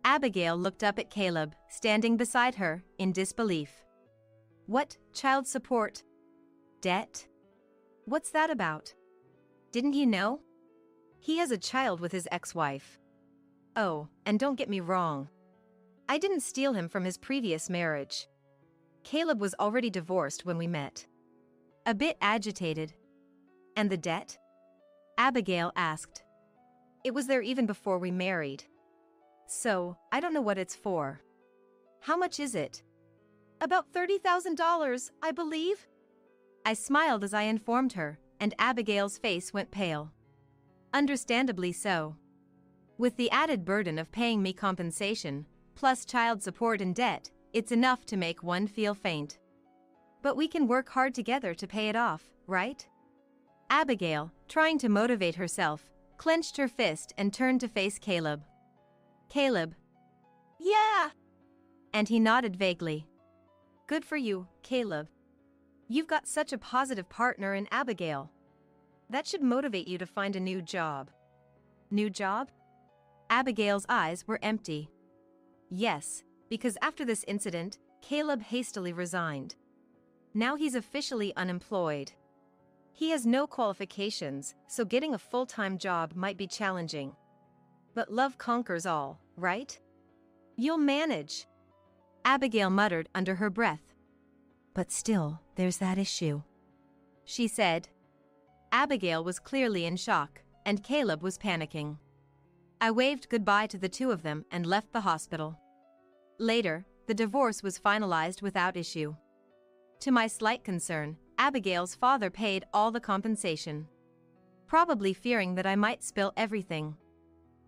Abigail looked up at Caleb, standing beside her, in disbelief. What, child support? Debt? What's that about? Didn't you know? He has a child with his ex-wife. Oh, and don't get me wrong. I didn't steal him from his previous marriage. Caleb was already divorced when we met. A bit agitated. And the debt? Abigail asked. It was there even before we married. So, I don't know what it's for. How much is it? About $30,000, I believe. I smiled as I informed her, and Abigail's face went pale. Understandably so. With the added burden of paying me compensation, plus child support and debt, it's enough to make one feel faint. But we can work hard together to pay it off, right? Abigail, trying to motivate herself, clenched her fist and turned to face Caleb. Caleb. Yeah! And he nodded vaguely. Good for you, Caleb. You've got such a positive partner in Abigail. That should motivate you to find a new job. New job? Abigail's eyes were empty. Yes, because after this incident, Caleb hastily resigned. Now he's officially unemployed. He has no qualifications, so getting a full-time job might be challenging. But love conquers all, right? You'll manage. Abigail muttered under her breath. But still, there's that issue," she said. Abigail was clearly in shock, and Caleb was panicking. I waved goodbye to the two of them and left the hospital. Later, the divorce was finalized without issue. To my slight concern, Abigail's father paid all the compensation, probably fearing that I might spill everything.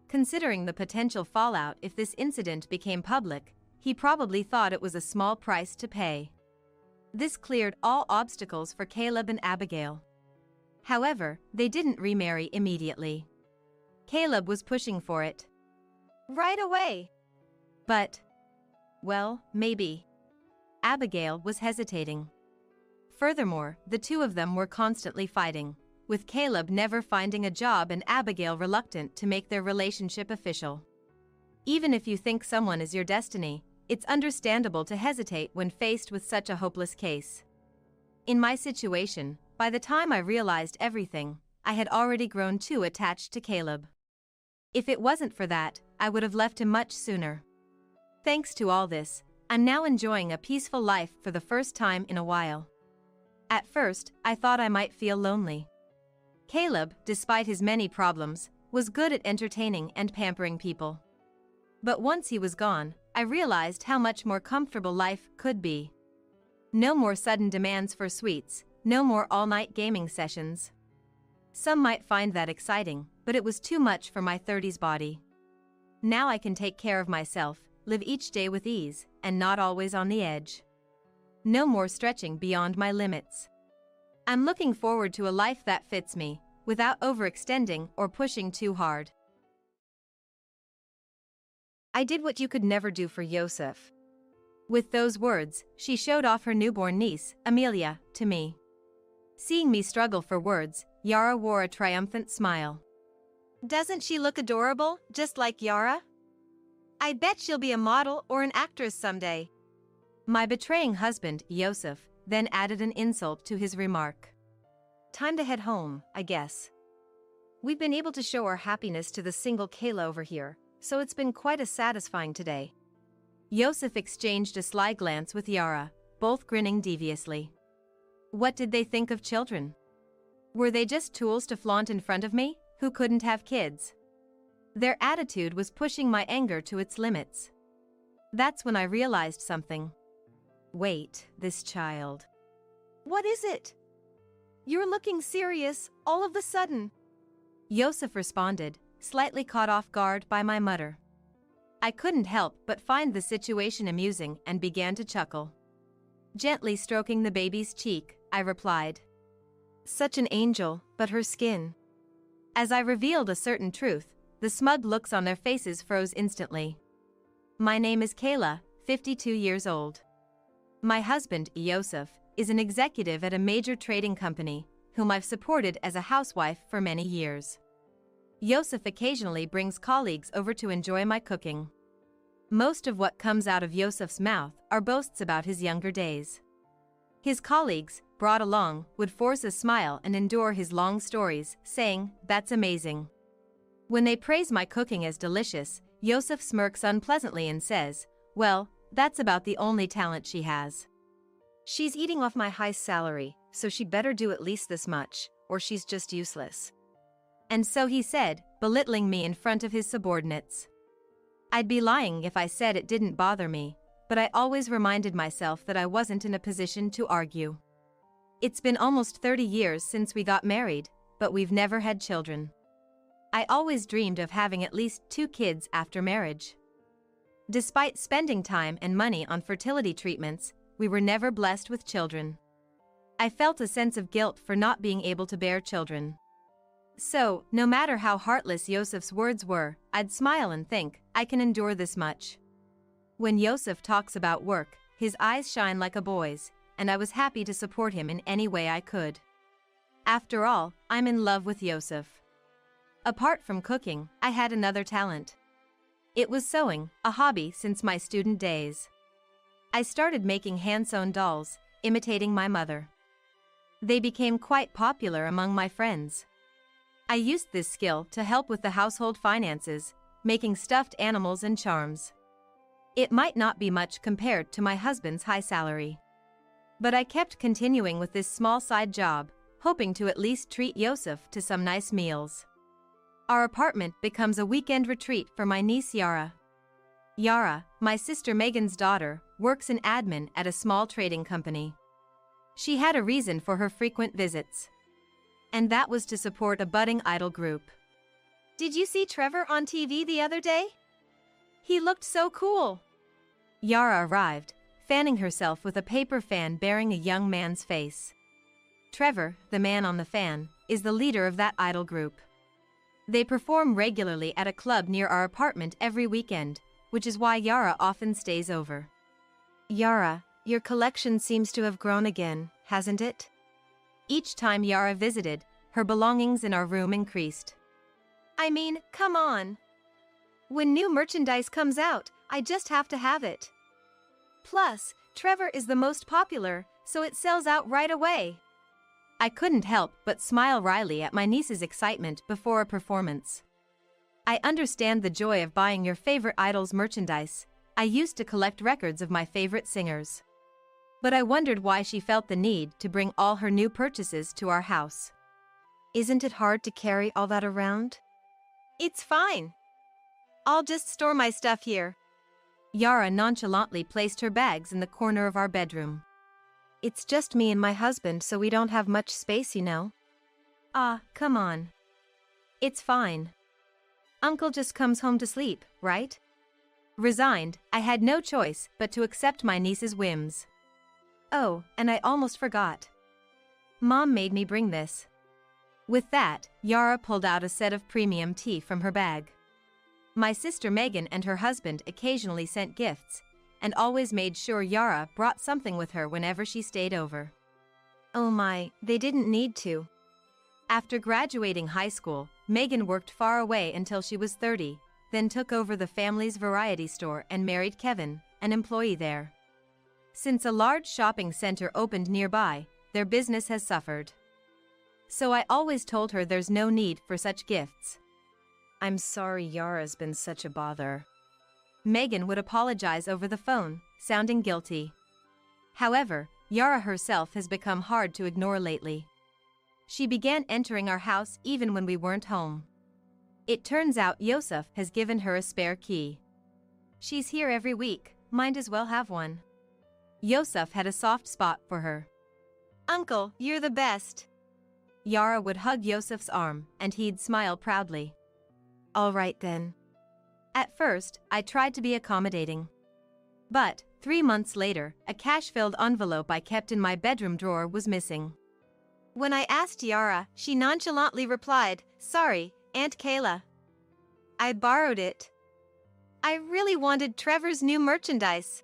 Considering the potential fallout if this incident became public, he probably thought it was a small price to pay. This cleared all obstacles for Caleb and Abigail. However, they didn't remarry immediately. Caleb was pushing for it Right away. but, well, maybe. Abigail was hesitating. Furthermore, the two of them were constantly fighting, with Caleb never finding a job and Abigail reluctant to make their relationship official. Even if you think someone is your destiny, it's understandable to hesitate when faced with such a hopeless case. In my situation, by the time I realized everything, I had already grown too attached to Caleb. If it wasn't for that, I would have left him much sooner. Thanks to all this, I'm now enjoying a peaceful life for the first time in a while. At first, I thought I might feel lonely. Caleb, despite his many problems, was good at entertaining and pampering people. But once he was gone, I realized how much more comfortable life could be. No more sudden demands for sweets, no more all-night gaming sessions. Some might find that exciting, but it was too much for my 30s body. Now I can take care of myself, live each day with ease, and not always on the edge. No more stretching beyond my limits. I'm looking forward to a life that fits me, without overextending or pushing too hard. I did what you could never do for Yosef. With those words, she showed off her newborn niece, Amelia, to me. Seeing me struggle for words, Yara wore a triumphant smile. Doesn't she look adorable, just like Yara? I bet she'll be a model or an actress someday. My betraying husband, Yosef, then added an insult to his remark. Time to head home, I guess. We've been able to show our happiness to the single Kayla over here, so it's been quite a satisfying today. Yosef exchanged a sly glance with Yara, both grinning deviously. What did they think of children? Were they just tools to flaunt in front of me, who couldn't have kids? Their attitude was pushing my anger to its limits. That's when I realized something. Wait, this child. What is it? You're looking serious, all of a sudden. Yosef responded, slightly caught off guard by my mutter. I couldn't help but find the situation amusing and began to chuckle. Gently stroking the baby's cheek, I replied. Such an angel, but her skin. As I revealed a certain truth, the smug looks on their faces froze instantly. My name is Kayla, 52 years old. My husband, Yosef, is an executive at a major trading company, whom I've supported as a housewife for many years. Yosef occasionally brings colleagues over to enjoy my cooking. Most of what comes out of Yosef's mouth are boasts about his younger days. His colleagues, brought along, would force a smile and endure his long stories, saying, "That's amazing." When they praise my cooking as delicious, Yosef smirks unpleasantly and says, "Well, that's about the only talent she has." She's eating off my high salary, so she better do at least this much, or she's just useless. And so he said, belittling me in front of his subordinates. I'd be lying if I said it didn't bother me, but I always reminded myself that I wasn't in a position to argue. It's been almost 30 years since we got married, but we've never had children. I always dreamed of having at least 2 kids after marriage. Despite spending time and money on fertility treatments, we were never blessed with children. I felt a sense of guilt for not being able to bear children. So, no matter how heartless Yosef's words were, I'd smile and think, I can endure this much. When Yosef talks about work, his eyes shine like a boy's, and I was happy to support him in any way I could. After all, I'm in love with Yosef. Apart from cooking, I had another talent. It was sewing, a hobby since my student days. I started making hand-sewn dolls, imitating my mother. They became quite popular among my friends. I used this skill to help with the household finances, making stuffed animals and charms. It might not be much compared to my husband's high salary. But I kept continuing with this small side job, hoping to at least treat Yosef to some nice meals. Our apartment becomes a weekend retreat for my niece Yara. Yara, my sister Megan's daughter, works in admin at a small trading company. She had a reason for her frequent visits. And that was to support a budding idol group. Did you see Trevor on TV the other day? He looked so cool. Yara arrived, fanning herself with a paper fan bearing a young man's face. Trevor, the man on the fan, is the leader of that idol group. They perform regularly at a club near our apartment every weekend, which is why Yara often stays over. Yara, your collection seems to have grown again, hasn't it? Each time Yara visited, her belongings in our room increased. I mean, come on. When new merchandise comes out, I just have to have it. Plus, Trevor is the most popular, so it sells out right away. I couldn't help but smile wryly at my niece's excitement before a performance. I understand the joy of buying your favorite idol's merchandise. I used to collect records of my favorite singers. But I wondered why she felt the need to bring all her new purchases to our house. Isn't it hard to carry all that around? It's fine. I'll just store my stuff here. Yara nonchalantly placed her bags in the corner of our bedroom. It's just me and my husband, so we don't have much space, you know. Ah, come on. It's fine. Uncle just comes home to sleep, right? Resigned, I had no choice but to accept my niece's whims. Oh, and I almost forgot. Mom made me bring this. With that, Yara pulled out a set of premium tea from her bag. My sister Megan and her husband occasionally sent gifts, and always made sure Yara brought something with her whenever she stayed over. Oh my, they didn't need to. After graduating high school, Megan worked far away until she was 30, then took over the family's variety store and married Kevin, an employee there. Since a large shopping center opened nearby, their business has suffered. So I always told her there's no need for such gifts. I'm sorry Yara's been such a bother. Megan would apologize over the phone, sounding guilty. However, Yara herself has become hard to ignore lately. She began entering our house even when we weren't home. It turns out Yosef has given her a spare key. She's here every week, might as well have one. Yosef had a soft spot for her. Uncle, you're the best. Yara would hug Yosef's arm, and he'd smile proudly. All right then. At first, I tried to be accommodating. But, 3 months later, a cash-filled envelope I kept in my bedroom drawer was missing. When I asked Yara, she nonchalantly replied, "Sorry, Aunt Kayla. I borrowed it. I really wanted Trevor's new merchandise."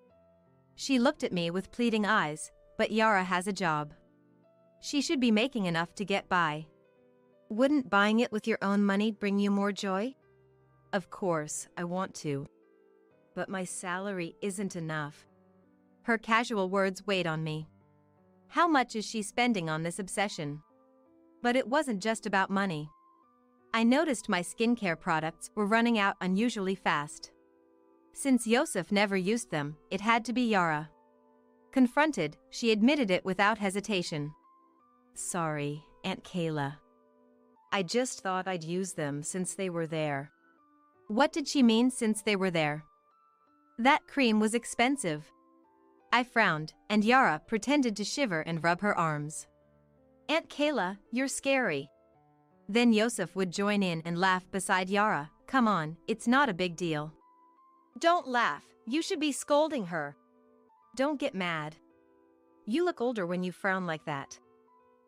She looked at me with pleading eyes, but Yara has a job. She should be making enough to get by. Wouldn't buying it with your own money bring you more joy? Of course, I want to. But my salary isn't enough. Her casual words weighed on me. How much is she spending on this obsession? But it wasn't just about money. I noticed my skincare products were running out unusually fast. Since Yosef never used them, it had to be Yara. Confronted, she admitted it without hesitation. Sorry, Aunt Kayla. I just thought I'd use them since they were there. What did she mean since they were there? That cream was expensive. I frowned, and Yara pretended to shiver and rub her arms. Aunt Kayla, you're scary. Then Yosef would join in and laugh beside Yara. Come on, it's not a big deal. Don't laugh, you should be scolding her. Don't get mad. You look older when you frown like that.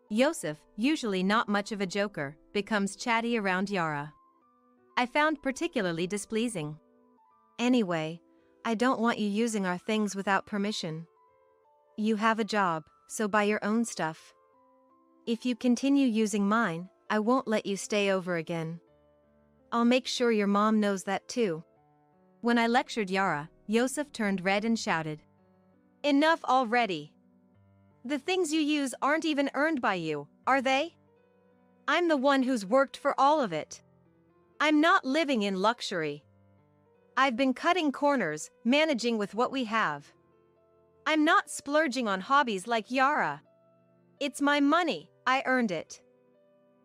Yosef, usually not much of a joker, becomes chatty around Yara. I found particularly displeasing. Anyway, I don't want you using our things without permission. You have a job, so buy your own stuff. If you continue using mine, I won't let you stay over again. I'll make sure your mom knows that too. When I lectured Yara, Yosef turned red and shouted. Enough already. The things you use aren't even earned by you, are they? I'm the one who's worked for all of it. I'm not living in luxury. I've been cutting corners, managing with what we have. I'm not splurging on hobbies like Yara. It's my money, I earned it.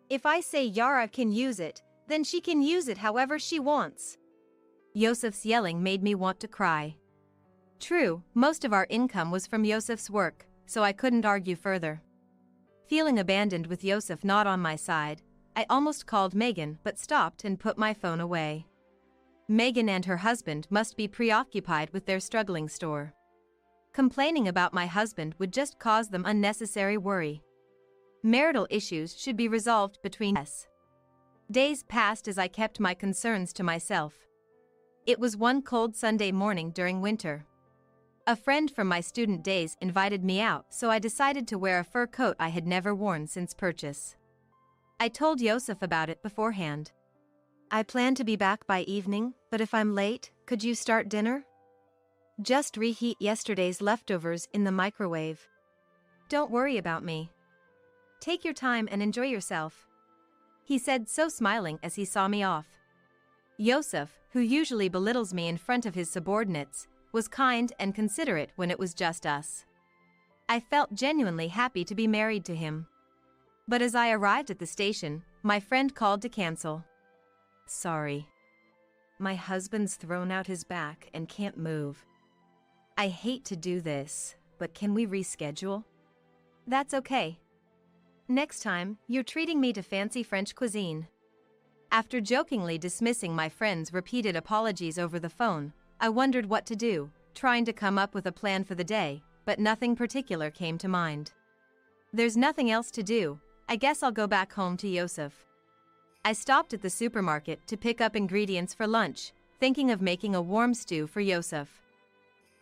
If I say Yara can use it, then she can use it however she wants. Yosef's yelling made me want to cry. True, most of our income was from Yosef's work, so I couldn't argue further. Feeling abandoned with Yosef not on my side, I almost called Megan but stopped and put my phone away. Megan and her husband must be preoccupied with their struggling store. Complaining about my husband would just cause them unnecessary worry. Marital issues should be resolved between us. Days passed as I kept my concerns to myself. It was one cold Sunday morning during winter. A friend from my student days invited me out, so I decided to wear a fur coat I had never worn since purchase. I told Yosef about it beforehand. I plan to be back by evening, but if I'm late, could you start dinner? Just reheat yesterday's leftovers in the microwave. Don't worry about me. Take your time and enjoy yourself, he said, so smiling as he saw me off. Yosef, who usually belittles me in front of his subordinates, was kind and considerate when it was just us. I felt genuinely happy to be married to him. But as I arrived at the station, my friend called to cancel. Sorry. My husband's thrown out his back and can't move. I hate to do this, but can we reschedule? That's okay. Next time, you're treating me to fancy French cuisine. After jokingly dismissing my friend's repeated apologies over the phone, I wondered what to do, trying to come up with a plan for the day, but nothing particular came to mind. There's nothing else to do, I guess I'll go back home to Yosef. I stopped at the supermarket to pick up ingredients for lunch, thinking of making a warm stew for Yosef.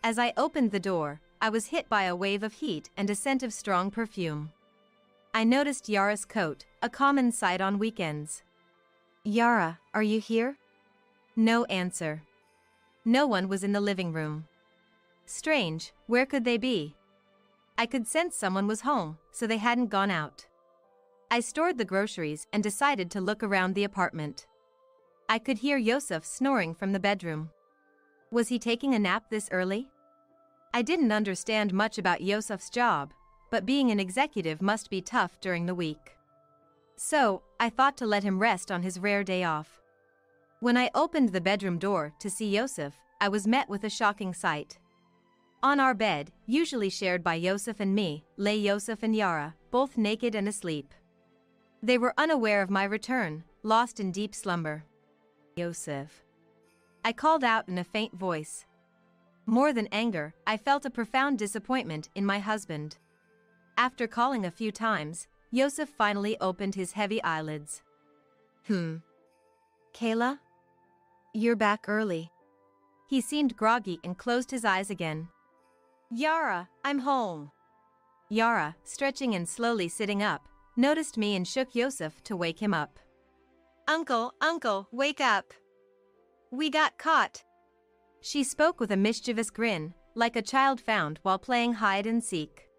As I opened the door, I was hit by a wave of heat and a scent of strong perfume. I noticed Yara's coat, a common sight on weekends. Yara, are you here? No answer. No one was in the living room. Strange, where could they be? I could sense someone was home, so they hadn't gone out. I stored the groceries and decided to look around the apartment. I could hear Yosef snoring from the bedroom. Was he taking a nap this early? I didn't understand much about Yosef's job, but being an executive must be tough during the week. So, I thought to let him rest on his rare day off. When I opened the bedroom door to see Yosef, I was met with a shocking sight. On our bed, usually shared by Yosef and me, lay Yosef and Yara, both naked and asleep. They were unaware of my return, lost in deep slumber. Yosef. I called out in a faint voice. More than anger, I felt a profound disappointment in my husband. After calling a few times, Yosef finally opened his heavy eyelids. Kayla? You're back early. He seemed groggy and closed his eyes again. Yara, I'm home. Yara, stretching and slowly sitting up, noticed me and shook Yosef to wake him up. Uncle, wake up. We got caught. She spoke with a mischievous grin, like a child found while playing hide and seek.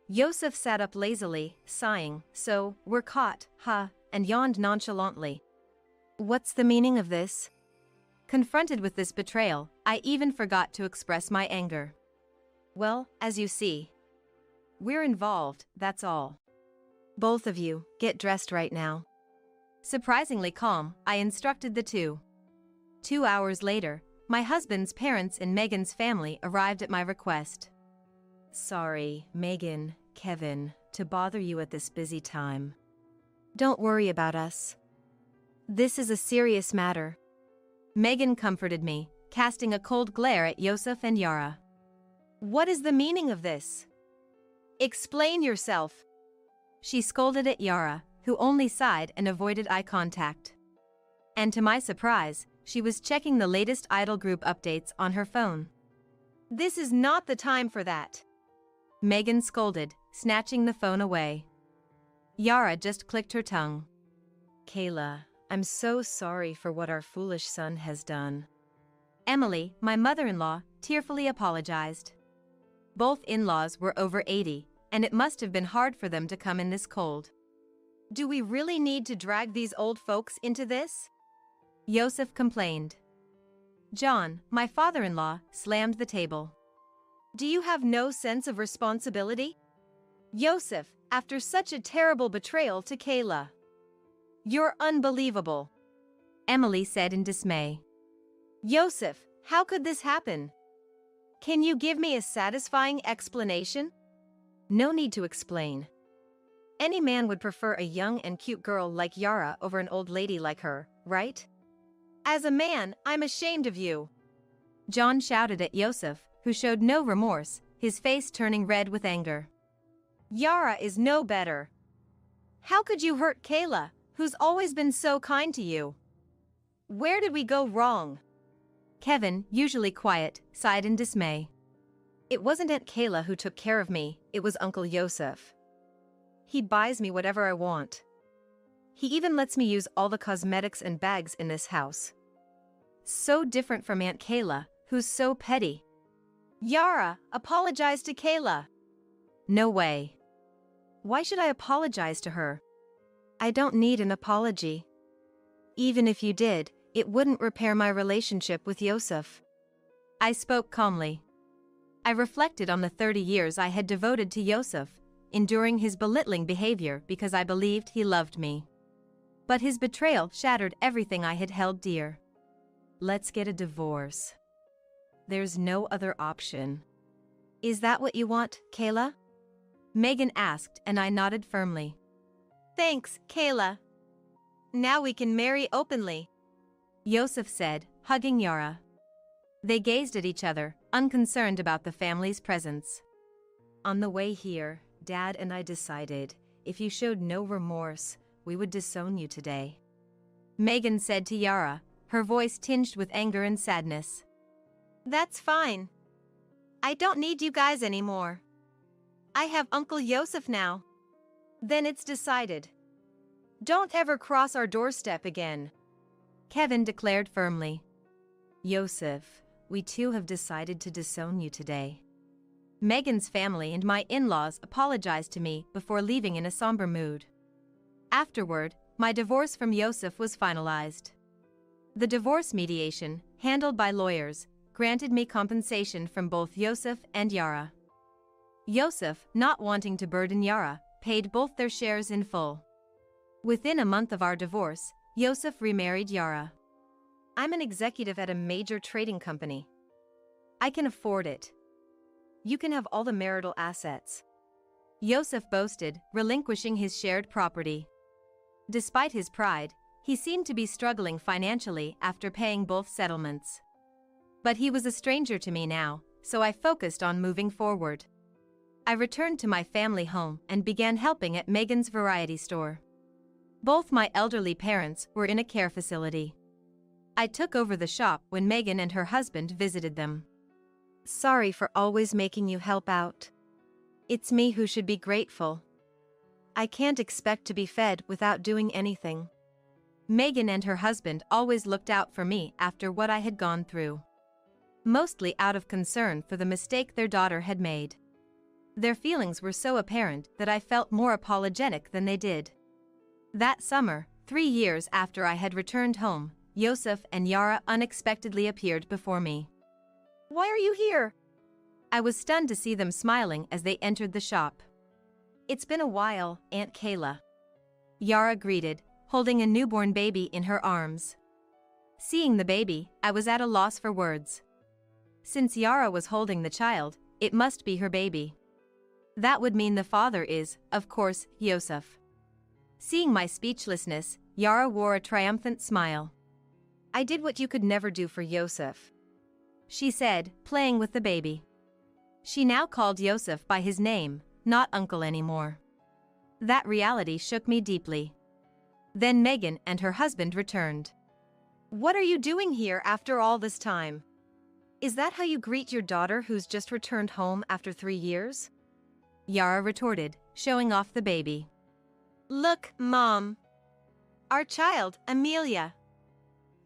Yosef sat up lazily, sighing, "So, we're caught, huh?" and yawned nonchalantly. What's the meaning of this? Confronted with this betrayal, I even forgot to express my anger. Well, as you see, we're involved, that's all. Both of you, get dressed right now. Surprisingly calm, I instructed the two. 2 hours later, my husband's parents and Megan's family arrived at my request. Sorry, Megan, Kevin, to bother you at this busy time. Don't worry about us. This is a serious matter. Megan comforted me, casting a cold glare at Yosef and Yara. What is the meaning of this? Explain yourself. She scolded at Yara, who only sighed and avoided eye contact. And to my surprise, she was checking the latest idol group updates on her phone. This is not the time for that. Megan scolded, snatching the phone away. Yara just clicked her tongue. Kayla, I'm so sorry for what our foolish son has done. Emily, my mother-in-law, tearfully apologized. Both in-laws were over 80, and it must have been hard for them to come in this cold. Do we really need to drag these old folks into this? Yosef complained. John, my father-in-law, slammed the table. Do you have no sense of responsibility? Yosef, after such a terrible betrayal to Kayla. You're unbelievable, Emily said in dismay. Yosef, how could this happen? Can you give me a satisfying explanation? No need to explain. Any man would prefer a young and cute girl like Yara over an old lady like her, right? As a man, I'm ashamed of you, John shouted at Yosef, who showed no remorse, his face turning red with anger. Yara is no better. How could you hurt Kayla, who's always been so kind to you? Where did we go wrong? Kevin, usually quiet, sighed in dismay. It wasn't Aunt Kayla who took care of me, it was Uncle Yosef. He buys me whatever I want. He even lets me use all the cosmetics and bags in this house. So different from Aunt Kayla, who's so petty. Yara, apologize to Kayla. No way. Why should I apologize to her? I don't need an apology. Even if you did, it wouldn't repair my relationship with Yosef. I spoke calmly. I reflected on the 30 years I had devoted to Yosef, enduring his belittling behavior because I believed he loved me. But his betrayal shattered everything I had held dear. Let's get a divorce. There's no other option. Is that what you want, Kayla? Megan asked, and I nodded firmly. Thanks, Kayla. Now we can marry openly, Yosef said, hugging Yara. They gazed at each other, unconcerned about the family's presence. On the way here, Dad and I decided, if you showed no remorse, we would disown you today. Megan said to Yara, her voice tinged with anger and sadness. That's fine. I don't need you guys anymore. I have Uncle Yosef now. Then it's decided. Don't ever cross our doorstep again, Kevin declared firmly. Yosef, we too have decided to disown you today. Megan's family and my in-laws apologized to me before leaving in a somber mood. Afterward, my divorce from Yosef was finalized. The divorce mediation, handled by lawyers, granted me compensation from both Yosef and Yara. Yosef, not wanting to burden Yara, paid both their shares in full. Within a month of our divorce, Yosef remarried Yara. I'm an executive at a major trading company. I can afford it. You can have all the marital assets, Yosef boasted, relinquishing his shared property. Despite his pride, he seemed to be struggling financially after paying both settlements. But he was a stranger to me now, so I focused on moving forward. I returned to my family home and began helping at Megan's variety store. Both my elderly parents were in a care facility. I took over the shop when Megan and her husband visited them. Sorry for always making you help out. It's me who should be grateful. I can't expect to be fed without doing anything. Megan and her husband always looked out for me after what I had gone through. Mostly out of concern for the mistake their daughter had made. Their feelings were so apparent that I felt more apologetic than they did. That summer, 3 years after I had returned home, Yosef and Yara unexpectedly appeared before me. Why are you here? I was stunned to see them smiling as they entered the shop. It's been a while, Aunt Kayla, Yara greeted, holding a newborn baby in her arms. Seeing the baby, I was at a loss for words. Since Yara was holding the child, it must be her baby. That would mean the father is, of course, Yosef. Seeing my speechlessness, Yara wore a triumphant smile. I did what you could never do for Yosef, she said, playing with the baby. She now called Yosef by his name, not uncle anymore. That reality shook me deeply. Then Megan and her husband returned. What are you doing here after all this time? Is that how you greet your daughter who's just returned home after 3 years? Yara retorted, showing off the baby. Look, Mom. Our child, Amelia.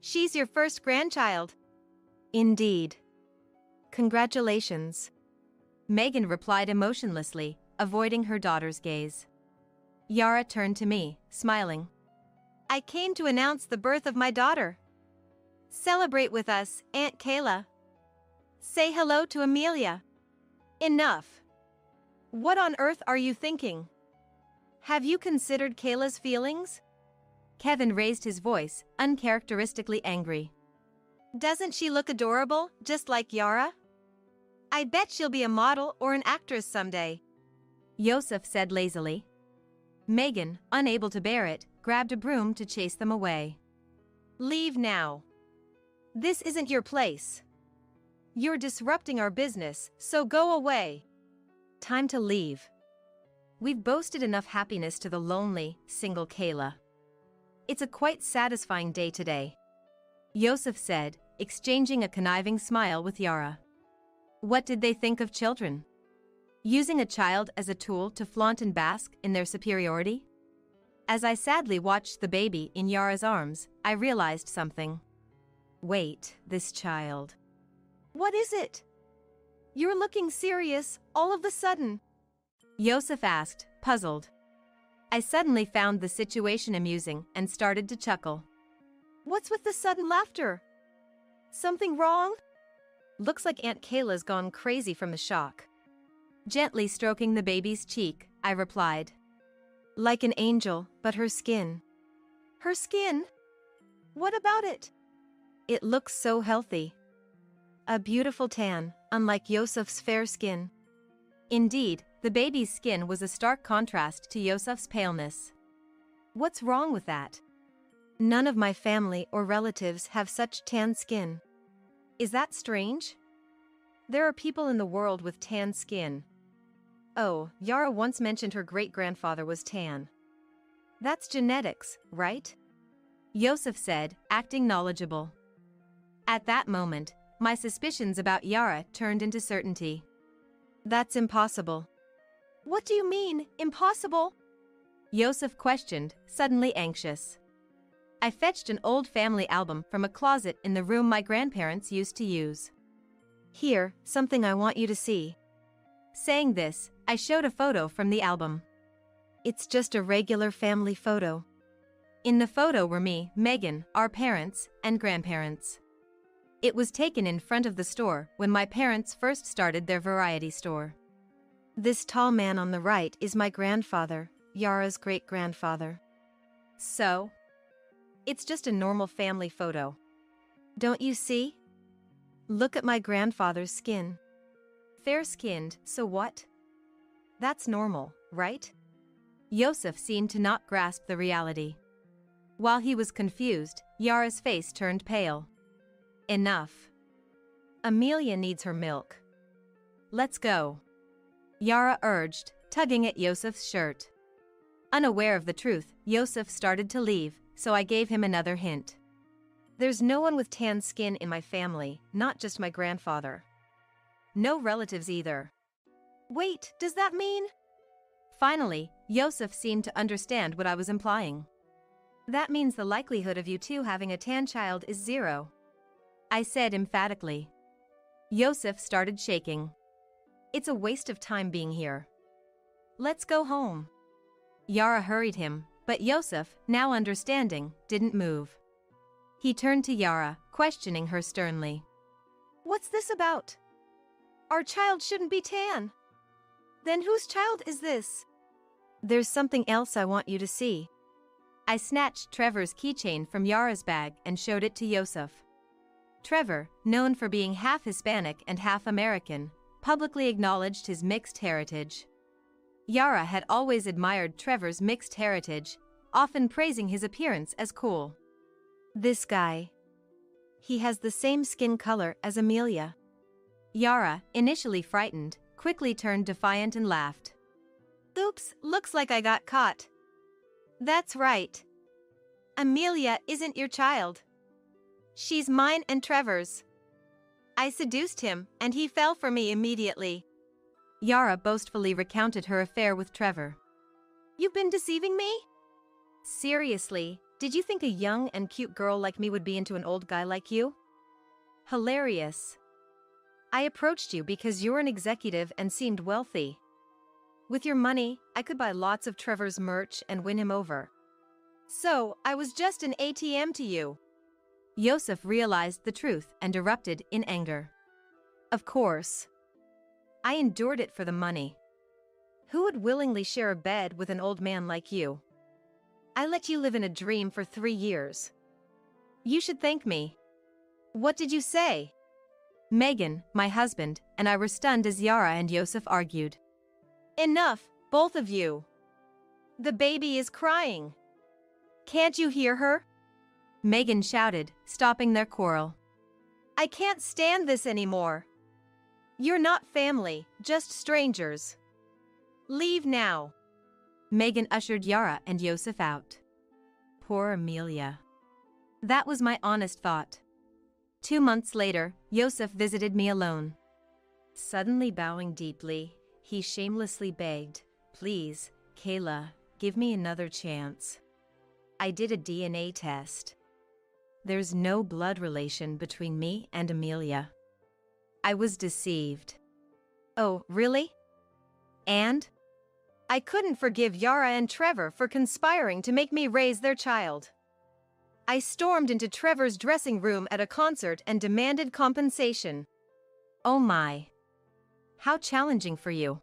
She's your first grandchild. Indeed. Congratulations. Megan replied emotionlessly, avoiding her daughter's gaze. Yara turned to me, smiling. I came to announce the birth of my daughter. Celebrate with us, Aunt Kayla. Say hello to Amelia. Enough. What on earth are you thinking? Have you considered Kayla's feelings? Kevin raised his voice, uncharacteristically angry. Doesn't she look adorable, just like Yara? I bet she'll be a model or an actress someday. Yosef said lazily. Megan, unable to bear it, grabbed a broom to chase them away. Leave now. This isn't your place. You're disrupting our business, so go away. Time to leave. We've boasted enough happiness to the lonely, single Kayla. It's a quite satisfying day today, Yosef said, exchanging a conniving smile with Yara. What did they think of children? Using a child as a tool to flaunt and bask in their superiority? As I sadly watched the baby in Yara's arms, I realized something. Wait, this child. What is it? You're looking serious, all of a sudden. Yosef asked, puzzled. I suddenly found the situation amusing and started to chuckle. What's with the sudden laughter? Something wrong? Looks like Aunt Kayla's gone crazy from the shock. Gently stroking the baby's cheek, I replied. Like an angel, but her skin. Her skin? What about it? It looks so healthy. A beautiful tan, unlike Yosef's fair skin. Indeed, the baby's skin was a stark contrast to Yosef's paleness. What's wrong with that? None of my family or relatives have such tan skin. Is that strange? There are people in the world with tan skin. Oh, Yara once mentioned her great-grandfather was tan. That's genetics, right? Yosef said, acting knowledgeable. At that moment, my suspicions about Yara turned into certainty. That's impossible. What do you mean, impossible? Yosef questioned, suddenly anxious. I fetched an old family album from a closet in the room my grandparents used to use. Here, something I want you to see. Saying this, I showed a photo from the album. It's just a regular family photo. In the photo were me, Megan, our parents, and grandparents. It was taken in front of the store when my parents first started their variety store. This tall man on the right is my grandfather, Yara's great-grandfather. So? It's just a normal family photo. Don't you see? Look at my grandfather's skin. Fair-skinned, so what? That's normal, right? Yosef seemed to not grasp the reality. While he was confused, Yara's face turned pale. Enough. Amelia needs her milk. Let's go. Yara urged, tugging at Yosef's shirt. Unaware of the truth, Yosef started to leave, so I gave him another hint. There's no one with tan skin in my family, not just my grandfather. No relatives either. Wait, does that mean? Finally, Yosef seemed to understand what I was implying. That means the likelihood of you two having a tan child is 0. I said emphatically. Yosef started shaking. It's a waste of time being here. Let's go home. Yara hurried him, but Yosef, now understanding, didn't move. He turned to Yara, questioning her sternly. What's this about? Our child shouldn't be tan. Then whose child is this? There's something else I want you to see. I snatched Trevor's keychain from Yara's bag and showed it to Yosef. Trevor, known for being half Hispanic and half American, publicly acknowledged his mixed heritage. Yara had always admired Trevor's mixed heritage, often praising his appearance as cool. This guy. He has the same skin color as Amelia. Yara, initially frightened, quickly turned defiant and laughed. Oops, looks like I got caught. That's right. Amelia isn't your child. She's mine and Trevor's. I seduced him, and he fell for me immediately. Yara boastfully recounted her affair with Trevor. You've been deceiving me? Seriously, did you think a young and cute girl like me would be into an old guy like you? Hilarious. I approached you because you're an executive and seemed wealthy. With your money, I could buy lots of Trevor's merch and win him over. So, I was just an ATM to you. Yosef realized the truth and erupted in anger. Of course. I endured it for the money. Who would willingly share a bed with an old man like you? I let you live in a dream for 3 years. You should thank me. What did you say? Megan, my husband, and I were stunned as Yara and Yosef argued. Enough, both of you. The baby is crying. Can't you hear her? Megan shouted, stopping their quarrel. I can't stand this anymore. You're not family, just strangers. Leave now. Megan ushered Yara and Yosef out. Poor Amelia. That was my honest thought. 2 months later, Yosef visited me alone. Suddenly bowing deeply, he shamelessly begged, "Please, Kayla, give me another chance. I did a DNA test. There's no blood relation between me and Amelia. I was deceived." Oh, really? And? I couldn't forgive Yara and Trevor for conspiring to make me raise their child. I stormed into Trevor's dressing room at a concert and demanded compensation. Oh my. How challenging for you.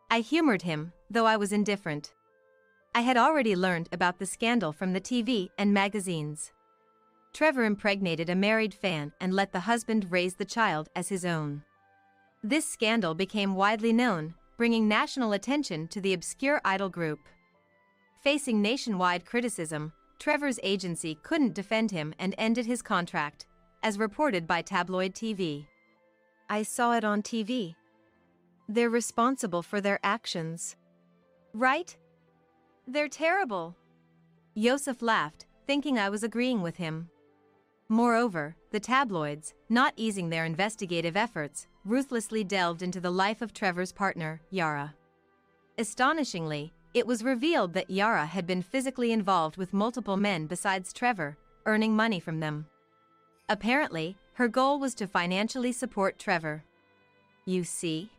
I humored him, though I was indifferent. I had already learned about the scandal from the TV and magazines. Trevor impregnated a married fan and let the husband raise the child as his own. This scandal became widely known, bringing national attention to the obscure idol group. Facing nationwide criticism, Trevor's agency couldn't defend him and ended his contract, as reported by tabloid TV. I saw it on TV. They're responsible for their actions. Right? They're terrible. Yosef laughed, thinking I was agreeing with him. Moreover, the tabloids, not easing their investigative efforts, ruthlessly delved into the life of Trevor's partner, Yara. Astonishingly, it was revealed that Yara had been physically involved with multiple men besides Trevor, earning money from them. Apparently, her goal was to financially support Trevor. You see?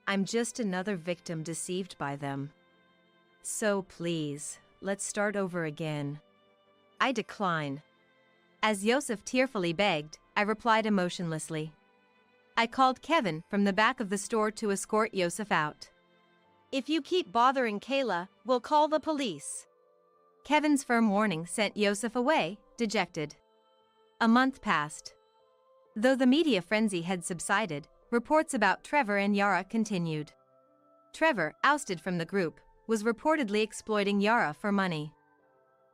I'm just another victim deceived by them. So please, let's start over again. I decline. As Yosef tearfully begged, I replied emotionlessly. I called Kevin from the back of the store to escort Yosef out. If you keep bothering Kayla, we'll call the police. Kevin's firm warning sent Yosef away, dejected. A month passed. Though the media frenzy had subsided, reports about Trevor and Yara continued. Trevor, ousted from the group, was reportedly exploiting Yara for money.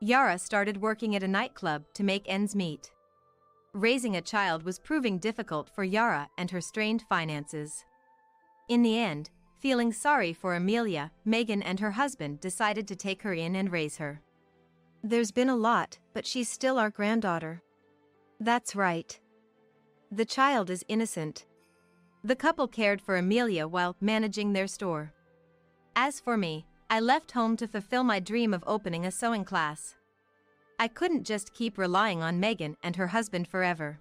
Yara started working at a nightclub to make ends meet. Raising a child was proving difficult for Yara and her strained finances. In the end, feeling sorry for Amelia, Megan and her husband decided to take her in and raise her. There's been a lot, but she's still our granddaughter. That's right. The child is innocent. The couple cared for Amelia while managing their store. As for me, I left home to fulfill my dream of opening a sewing class. I couldn't just keep relying on Megan and her husband forever.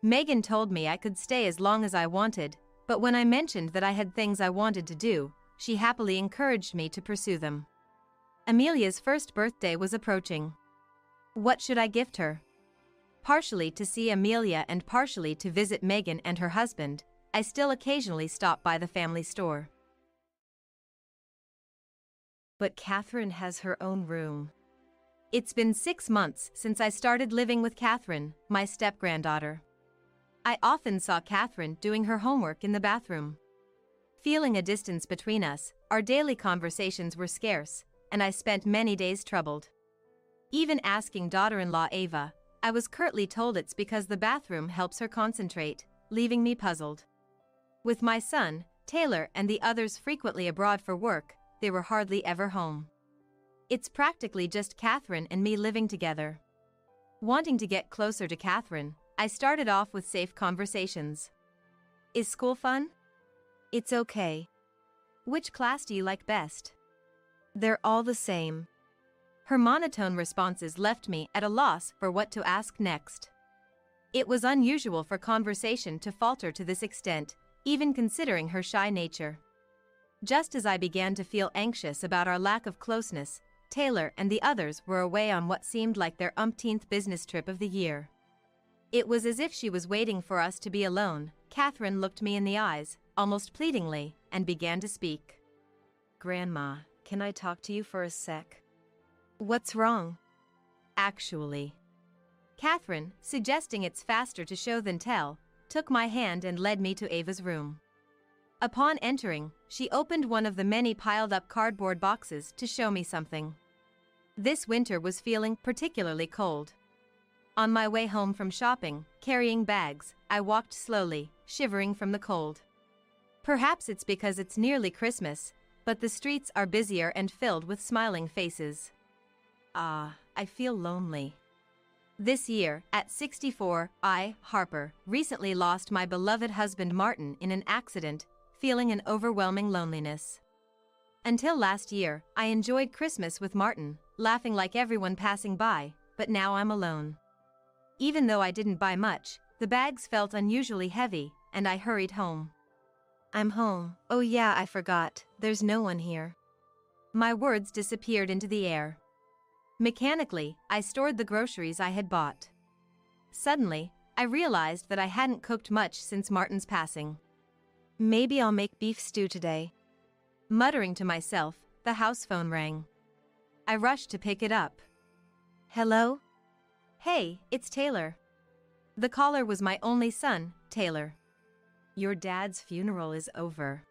Megan told me I could stay as long as I wanted, but when I mentioned that I had things I wanted to do, she happily encouraged me to pursue them. Amelia's first birthday was approaching. What should I gift her? Partially to see Amelia and partially to visit Megan and her husband, I still occasionally stop by the family store. But Catherine has her own room. It's been 6 months since I started living with Catherine, my step-granddaughter. I often saw Catherine doing her homework in the bathroom. Feeling a distance between us, our daily conversations were scarce, and I spent many days troubled. Even asking daughter-in-law Ava, I was curtly told it's because the bathroom helps her concentrate, leaving me puzzled. With my son, Taylor, and the others frequently abroad for work, they were hardly ever home. It's practically just Catherine and me living together. Wanting to get closer to Catherine, I started off with safe conversations. Is school fun? It's okay. Which class do you like best? They're all the same. Her monotone responses left me at a loss for what to ask next. It was unusual for conversation to falter to this extent, even considering her shy nature. Just as I began to feel anxious about our lack of closeness, Taylor and the others were away on what seemed like their umpteenth business trip of the year. It was as if she was waiting for us to be alone. Catherine looked me in the eyes, almost pleadingly, and began to speak. "Grandma, can I talk to you for a sec?" What's wrong? Actually. Catherine, suggesting it's faster to show than tell, took my hand and led me to Ava's room. Upon entering, she opened one of the many piled-up cardboard boxes to show me something. This winter was feeling particularly cold. On my way home from shopping, carrying bags, I walked slowly, shivering from the cold. Perhaps it's because it's nearly Christmas, but the streets are busier and filled with smiling faces. I feel lonely. This year, at 64, I, Harper, recently lost my beloved husband Martin in an accident, feeling an overwhelming loneliness. Until last year, I enjoyed Christmas with Martin, laughing like everyone passing by, but now I'm alone. Even though I didn't buy much, the bags felt unusually heavy, and I hurried home. I'm home. Oh yeah, I forgot. There's no one here. My words disappeared into the air. Mechanically, I stored the groceries I had bought. Suddenly, I realized that I hadn't cooked much since Martin's passing. Maybe I'll make beef stew today. Muttering to myself, the house phone rang. I rushed to pick it up. Hello? Hey, it's Taylor. The caller was my only son, Taylor. Your dad's funeral is over.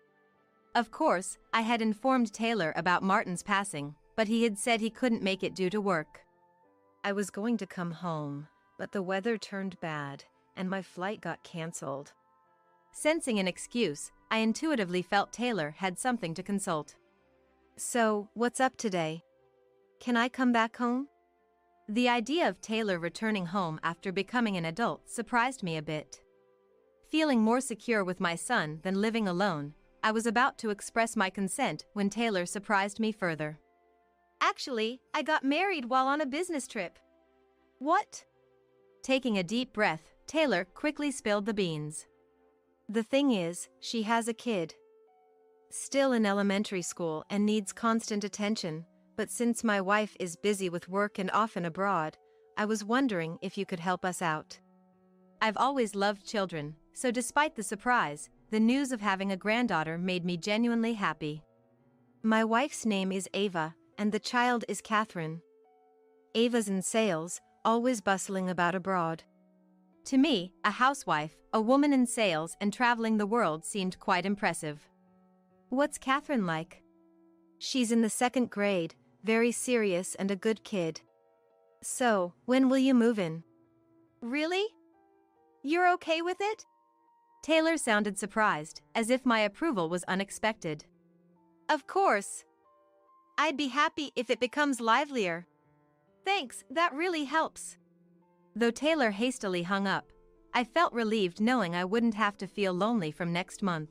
Of course, I had informed Taylor about Martin's passing, but he had said he couldn't make it due to work. I was going to come home, but the weather turned bad, and my flight got canceled. Sensing an excuse, I intuitively felt Taylor had something to consult. So, what's up today? Can I come back home? The idea of Taylor returning home after becoming an adult surprised me a bit. Feeling more secure with my son than living alone, I was about to express my consent when Taylor surprised me further. Actually, I got married while on a business trip. What? Taking a deep breath, Taylor quickly spilled the beans. The thing is, she has a kid. Still in elementary school and needs constant attention, but since my wife is busy with work and often abroad, I was wondering if you could help us out. I've always loved children, so despite the surprise, the news of having a granddaughter made me genuinely happy. My wife's name is Ava, and the child is Catherine. Ava's in sales, always bustling about abroad. To me, a housewife, a woman in sales and traveling the world seemed quite impressive. What's Catherine like? She's in the 2nd grade, very serious and a good kid. So, when will you move in? Really? You're okay with it? Taylor sounded surprised, as if my approval was unexpected. Of course. I'd be happy if it becomes livelier. Thanks, that really helps. Though Taylor hastily hung up, I felt relieved knowing I wouldn't have to feel lonely from next month.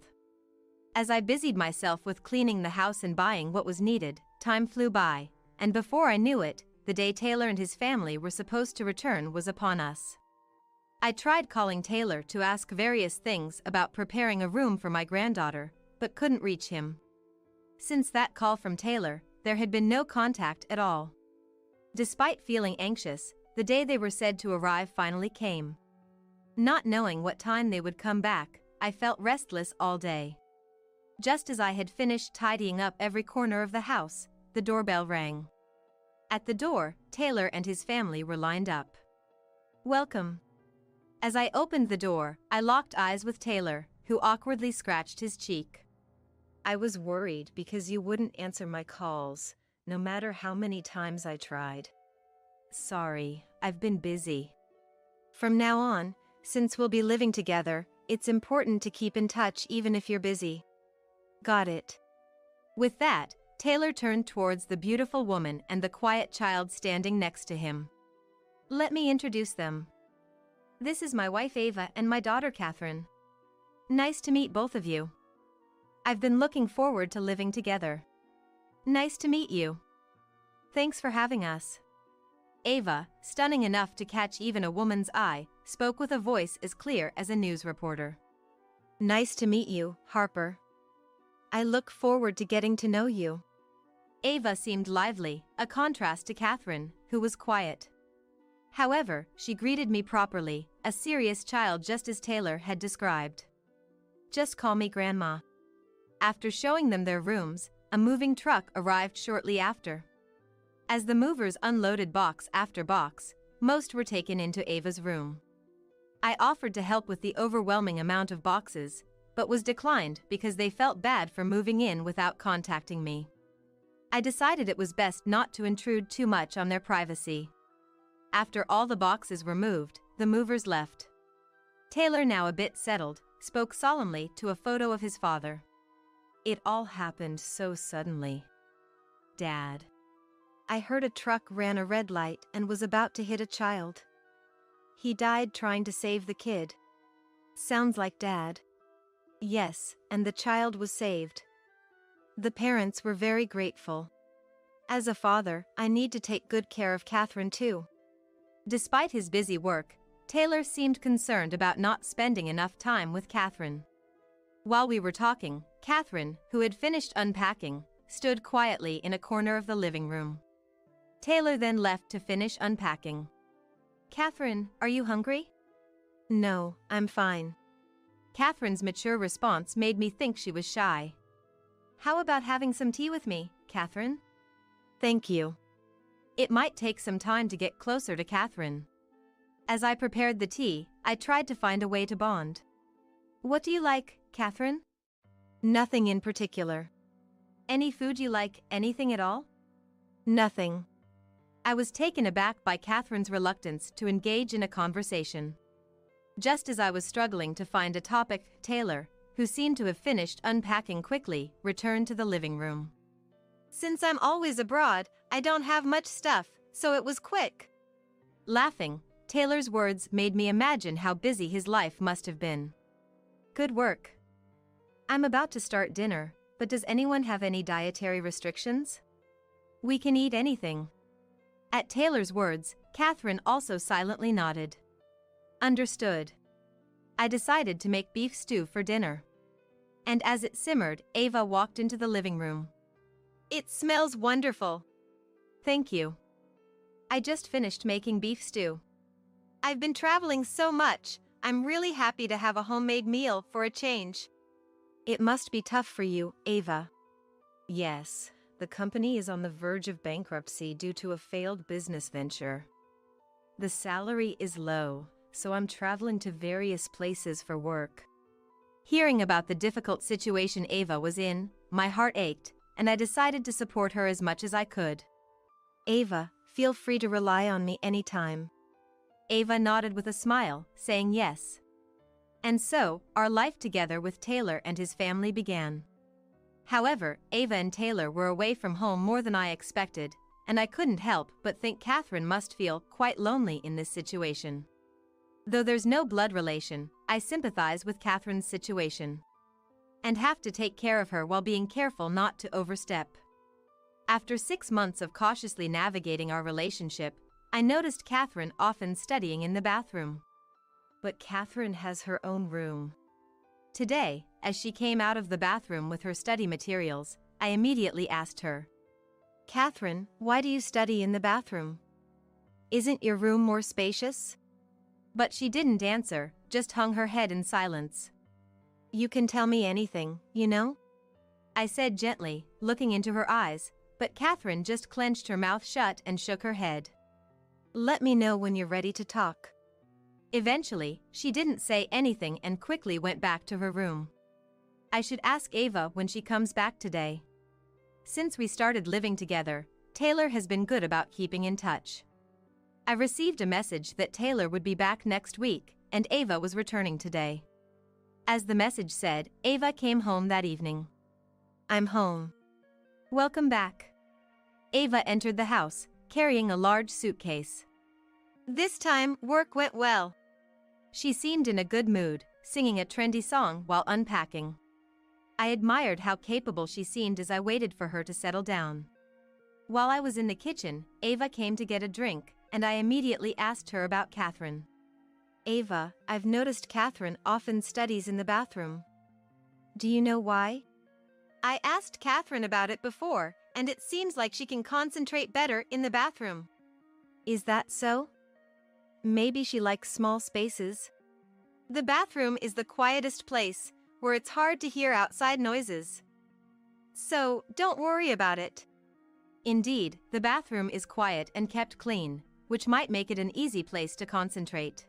As I busied myself with cleaning the house and buying what was needed, time flew by, and before I knew it, the day Taylor and his family were supposed to return was upon us. I tried calling Taylor to ask various things about preparing a room for my granddaughter, but couldn't reach him. Since that call from Taylor, there had been no contact at all. Despite feeling anxious, the day they were said to arrive finally came. Not knowing what time they would come back, I felt restless all day. Just as I had finished tidying up every corner of the house, the doorbell rang. At the door, Taylor and his family were lined up. Welcome. As I opened the door, I locked eyes with Taylor, who awkwardly scratched his cheek. I was worried because you wouldn't answer my calls, no matter how many times I tried. Sorry, I've been busy. From now on, since we'll be living together, it's important to keep in touch even if you're busy. Got it. With that, Taylor turned towards the beautiful woman and the quiet child standing next to him. Let me introduce them. This is my wife Ava and my daughter Catherine. Nice to meet both of you. I've been looking forward to living together. Nice to meet you. Thanks for having us. Ava, stunning enough to catch even a woman's eye, spoke with a voice as clear as a news reporter. Nice to meet you, Harper. I look forward to getting to know you. Ava seemed lively, a contrast to Catherine, who was quiet. However, she greeted me properly, a serious child just as Taylor had described. Just call me Grandma. After showing them their rooms, a moving truck arrived shortly after. As the movers unloaded box after box, most were taken into Ava's room. I offered to help with the overwhelming amount of boxes, but was declined because they felt bad for moving in without contacting me. I decided it was best not to intrude too much on their privacy. After all the boxes were moved, the movers left. Taylor, now a bit settled, spoke solemnly to a photo of his father. It all happened so suddenly. Dad. I heard a truck ran a red light and was about to hit a child. He died trying to save the kid. Sounds like Dad. Yes, and the child was saved. The parents were very grateful. As a father, I need to take good care of Catherine too. Despite his busy work, Taylor seemed concerned about not spending enough time with Catherine. While we were talking, Catherine, who had finished unpacking, stood quietly in a corner of the living room. Taylor then left to finish unpacking. Catherine, are you hungry? No, I'm fine. Catherine's mature response made me think she was shy. How about having some tea with me, Catherine? Thank you. It might take some time to get closer to Catherine. As I prepared the tea, I tried to find a way to bond. What do you like, Catherine? Nothing in particular. Any food you like, anything at all? Nothing. I was taken aback by Catherine's reluctance to engage in a conversation. Just as I was struggling to find a topic, Taylor, who seemed to have finished unpacking quickly, returned to the living room. Since I'm always abroad, I don't have much stuff, so it was quick. Laughing, Taylor's words made me imagine how busy his life must have been. Good work. I'm about to start dinner, but does anyone have any dietary restrictions? We can eat anything. At Taylor's words, Catherine also silently nodded. Understood. I decided to make beef stew for dinner. And as it simmered, Ava walked into the living room. It smells wonderful. Thank you. I just finished making beef stew. I've been traveling so much, I'm really happy to have a homemade meal for a change. It must be tough for you, Ava. Yes, the company is on the verge of bankruptcy due to a failed business venture. The salary is low, so I'm traveling to various places for work. Hearing about the difficult situation Ava was in, my heart ached, and I decided to support her as much as I could. Ava, feel free to rely on me anytime. Ava nodded with a smile, saying yes. And so, our life together with Taylor and his family began. However, Ava and Taylor were away from home more than I expected, and I couldn't help but think Catherine must feel quite lonely in this situation. Though there's no blood relation, I sympathize with Catherine's situation. And have to take care of her while being careful not to overstep. After 6 months of cautiously navigating our relationship, I noticed Catherine often studying in the bathroom. But Catherine has her own room. Today, as she came out of the bathroom with her study materials, I immediately asked her, Catherine, why do you study in the bathroom? Isn't your room more spacious? But she didn't answer, just hung her head in silence. You can tell me anything, you know? I said gently, looking into her eyes, but Catherine just clenched her mouth shut and shook her head. Let me know when you're ready to talk. Eventually, she didn't say anything and quickly went back to her room. I should ask Ava when she comes back today. Since we started living together, Taylor has been good about keeping in touch. I received a message that Taylor would be back next week, and Ava was returning today. As the message said, Ava came home that evening. I'm home. Welcome back. Ava entered the house, carrying a large suitcase. This time, work went well. She seemed in a good mood, singing a trendy song while unpacking. I admired how capable she seemed as I waited for her to settle down. While I was in the kitchen, Ava came to get a drink, and I immediately asked her about Catherine. Ava, I've noticed Catherine often studies in the bathroom. Do you know why? I asked Catherine about it before, and it seems like she can concentrate better in the bathroom. Is that so? Maybe she likes small spaces. The bathroom is the quietest place. where it's hard to hear outside noises. So, don't worry about it. Indeed, the bathroom is quiet and kept clean, which might make it an easy place to concentrate.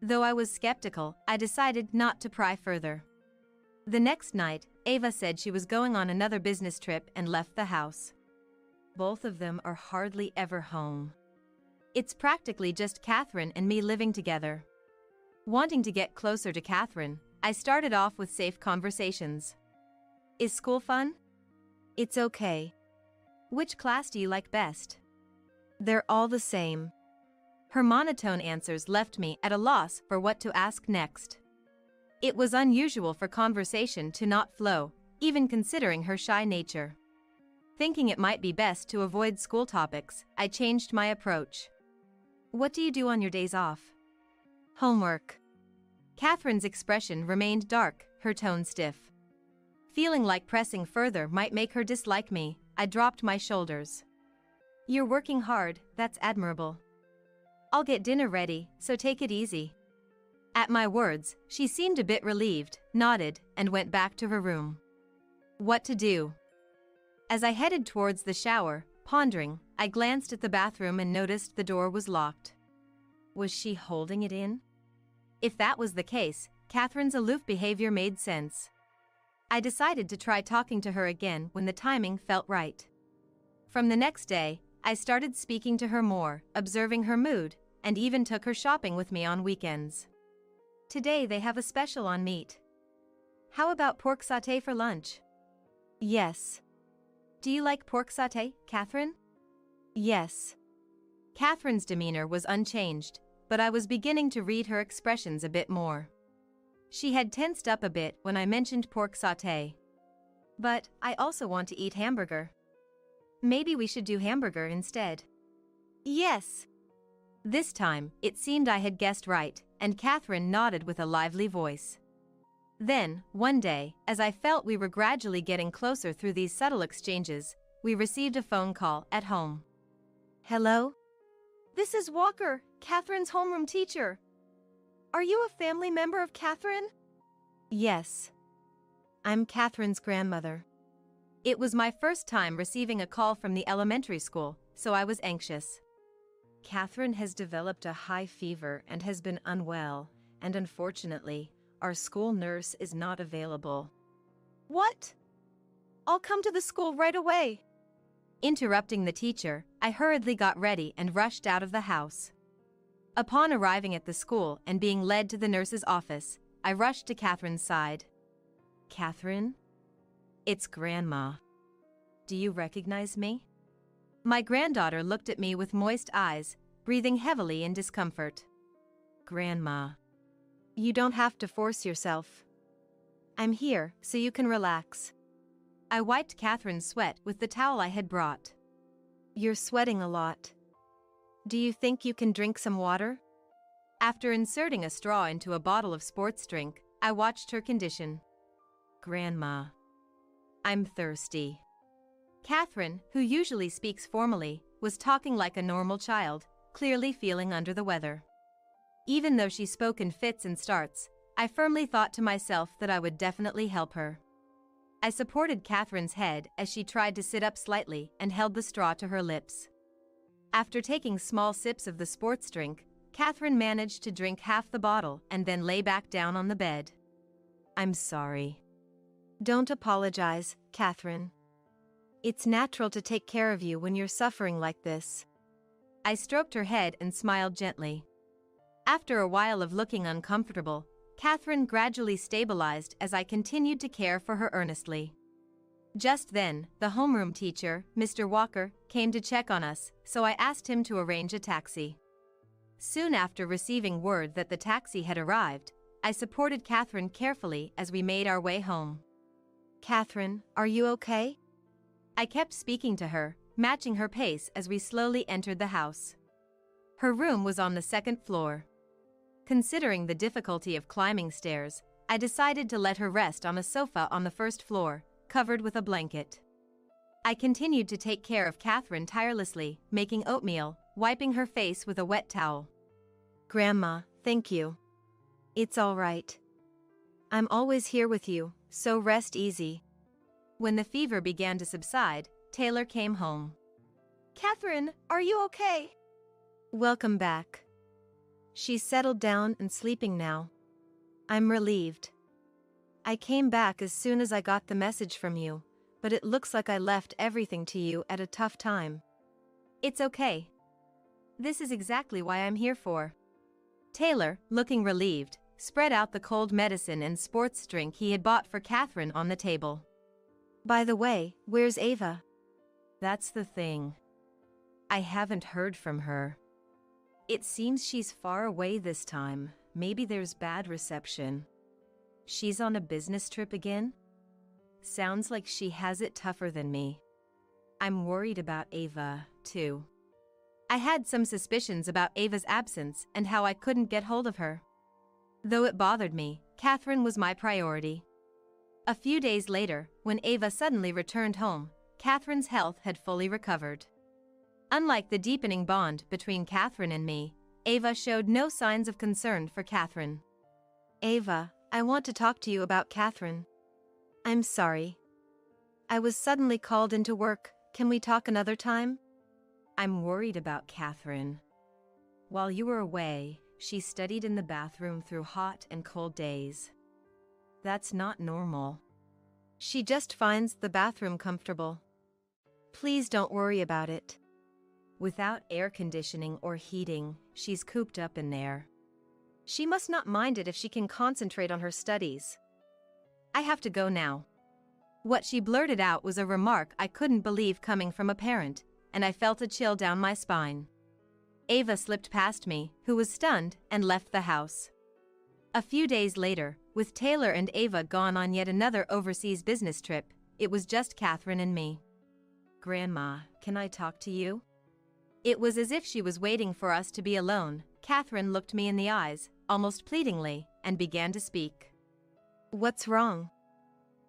Though I was skeptical, I decided not to pry further. The next night, Ava said she was going on another business trip and left the house. Both of them are hardly ever home. It's practically just Catherine and me living together. Wanting to get closer to Catherine, I started off with safe conversations. Is school fun? It's okay. Which class do you like best? They're all the same. Her monotone answers left me at a loss for what to ask next. It was unusual for conversation to not flow, even considering her shy nature. Thinking it might be best to avoid school topics, I changed my approach. What do you do on your days off? Homework. Catherine's expression remained dark, her tone stiff. Feeling like pressing further might make her dislike me, I dropped my shoulders. You're working hard, that's admirable. I'll get dinner ready, so take it easy. At my words, she seemed a bit relieved, nodded, and went back to her room. What to do? As I headed towards the shower, pondering, I glanced at the bathroom and noticed the door was locked. Was she holding it in? If that was the case, Catherine's aloof behavior made sense. I decided to try talking to her again when the timing felt right. From the next day, I started speaking to her more, observing her mood, and even took her shopping with me on weekends. Today they have a special on meat. How about pork sauté for lunch? Yes. Do you like pork sauté, Catherine? Yes. Catherine's demeanor was unchanged, but I was beginning to read her expressions a bit more. She had tensed up a bit when I mentioned pork sauté. But I also want to eat hamburger. Maybe we should do hamburger instead. Yes. This time, it seemed I had guessed right, and Catherine nodded with a lively voice. Then, one day, as I felt we were gradually getting closer through these subtle exchanges, we received a phone call at home. Hello? This is Walker, Catherine's homeroom teacher. Are you a family member of Catherine? Yes. I'm Catherine's grandmother. It was my first time receiving a call from the elementary school, so I was anxious. Catherine has developed a high fever and has been unwell, and unfortunately, our school nurse is not available. What? I'll come to the school right away. Interrupting the teacher, I hurriedly got ready and rushed out of the house. Upon arriving at the school and being led to the nurse's office, I rushed to Catherine's side. Catherine? It's Grandma. Do you recognize me? My granddaughter looked at me with moist eyes, breathing heavily in discomfort. Grandma. You don't have to force yourself. I'm here, so you can relax. I wiped Catherine's sweat with the towel I had brought. You're sweating a lot. Do you think you can drink some water? After inserting a straw into a bottle of sports drink, I watched her condition. Grandma. I'm thirsty. Catherine, who usually speaks formally, was talking like a normal child, clearly feeling under the weather. Even though she spoke in fits and starts, I firmly thought to myself that I would definitely help her. I supported Catherine's head as she tried to sit up slightly and held the straw to her lips. After taking small sips of the sports drink, Catherine managed to drink half the bottle and then lay back down on the bed. I'm sorry. Don't apologize, Catherine. It's natural to take care of you when you're suffering like this. I stroked her head and smiled gently. After a while of looking uncomfortable, Catherine gradually stabilized as I continued to care for her earnestly. Just then, the homeroom teacher, Mr. Walker, came to check on us, so I asked him to arrange a taxi. Soon after receiving word that the taxi had arrived, I supported Catherine carefully as we made our way home. Catherine, are you okay? I kept speaking to her, matching her pace as we slowly entered the house. Her room was on the second floor. Considering the difficulty of climbing stairs, I decided to let her rest on a sofa on the first floor, covered with a blanket. I continued to take care of Catherine tirelessly, making oatmeal, wiping her face with a wet towel. Grandma, thank you. It's all right. I'm always here with you, so rest easy. When the fever began to subside, Taylor came home. Catherine, are you okay? Welcome back. She's settled down and sleeping now. I'm relieved. I came back as soon as I got the message from you, but it looks like I left everything to you at a tough time. It's okay. This is exactly why I'm here for. Taylor, looking relieved, spread out the cold medicine and sports drink he had bought for Catherine on the table. By the way, where's Ava? That's the thing. I haven't heard from her. It seems she's far away this time. Maybe there's bad reception. She's on a business trip again? Sounds like she has it tougher than me. I'm worried about Ava, too. I had some suspicions about Ava's absence and how I couldn't get hold of her. Though it bothered me, Catherine was my priority. A few days later, when Ava suddenly returned home, Catherine's health had fully recovered. Unlike the deepening bond between Catherine and me, Ava showed no signs of concern for Catherine. Ava, I want to talk to you about Catherine. I'm sorry. I was suddenly called into work. Can we talk another time? I'm worried about Catherine. While you were away, she studied in the bathroom through hot and cold days. That's not normal. She just finds the bathroom comfortable. Please don't worry about it. Without air conditioning or heating, she's cooped up in there. She must not mind it if she can concentrate on her studies. I have to go now. What she blurted out was a remark I couldn't believe coming from a parent, and I felt a chill down my spine. Ava slipped past me, who was stunned, and left the house. A few days later, with Taylor and Ava gone on yet another overseas business trip, it was just Catherine and me. Grandma, can I talk to you? It was as if she was waiting for us to be alone. Catherine looked me in the eyes, almost pleadingly, and began to speak. What's wrong?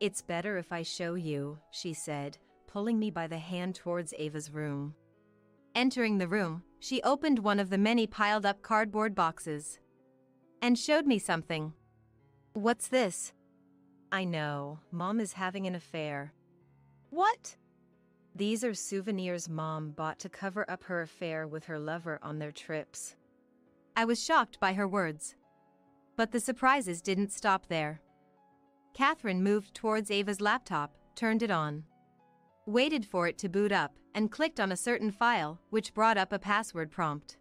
It's better if I show you, she said, pulling me by the hand towards Ava's room. Entering the room, she opened one of the many piled-up cardboard boxes and showed me something. What's this? I know, Mom is having an affair. What? These are souvenirs Mom bought to cover up her affair with her lover on their trips. I was shocked by her words. But the surprises didn't stop there. Catherine moved towards Ava's laptop, turned it on, waited for it to boot up, and clicked on a certain file, which brought up a password prompt.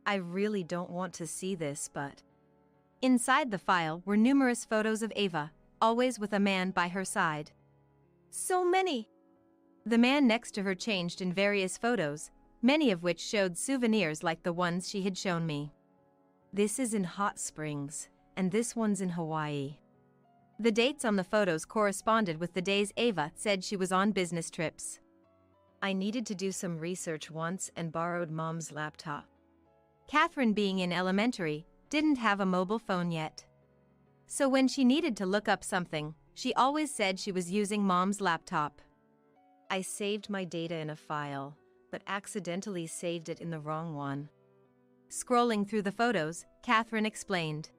I really don't want to see this, but... Inside the file were numerous photos of Ava, always with a man by her side. So many! The man next to her changed in various photos, many of which showed souvenirs like the ones she had shown me. This is in Hot Springs, and this one's in Hawaii. The dates on the photos corresponded with the days Ava said she was on business trips. I needed to do some research once and borrowed Mom's laptop. Catherine, being in elementary, didn't have a mobile phone yet. So when she needed to look up something, she always said she was using Mom's laptop. I saved my data in a file, but accidentally saved it in the wrong one. Scrolling through the photos, Catherine explained.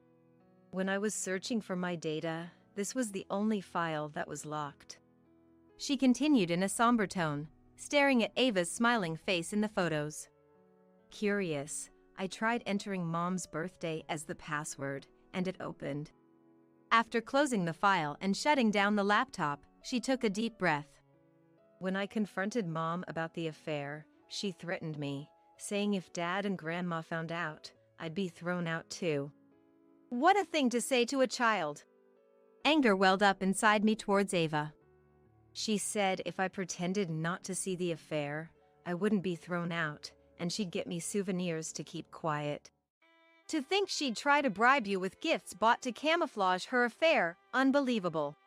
When I was searching for my data, this was the only file that was locked. She continued in a somber tone, staring at Ava's smiling face in the photos. Curious, I tried entering Mom's birthday as the password, and it opened. After closing the file and shutting down the laptop, she took a deep breath. When I confronted Mom about the affair, she threatened me, saying if Dad and Grandma found out, I'd be thrown out too. What a thing to say to a child! Anger welled up inside me towards Ava. She said if I pretended not to see the affair, I wouldn't be thrown out, and she'd get me souvenirs to keep quiet. To think she'd try to bribe you with gifts bought to camouflage her affair, unbelievable.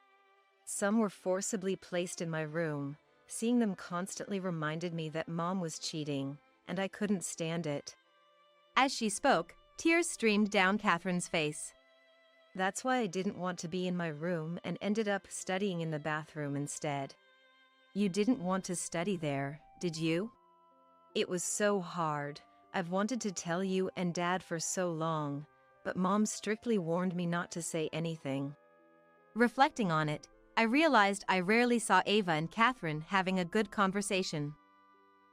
Some were forcibly placed in my room. Seeing them constantly reminded me that Mom was cheating, and I couldn't stand it. As she spoke, tears streamed down Catherine's face. That's why I didn't want to be in my room and ended up studying in the bathroom instead. You didn't want to study there, did you? It was so hard. I've wanted to tell you and Dad for so long, but Mom strictly warned me not to say anything. Reflecting on it, I realized I rarely saw Ava and Catherine having a good conversation.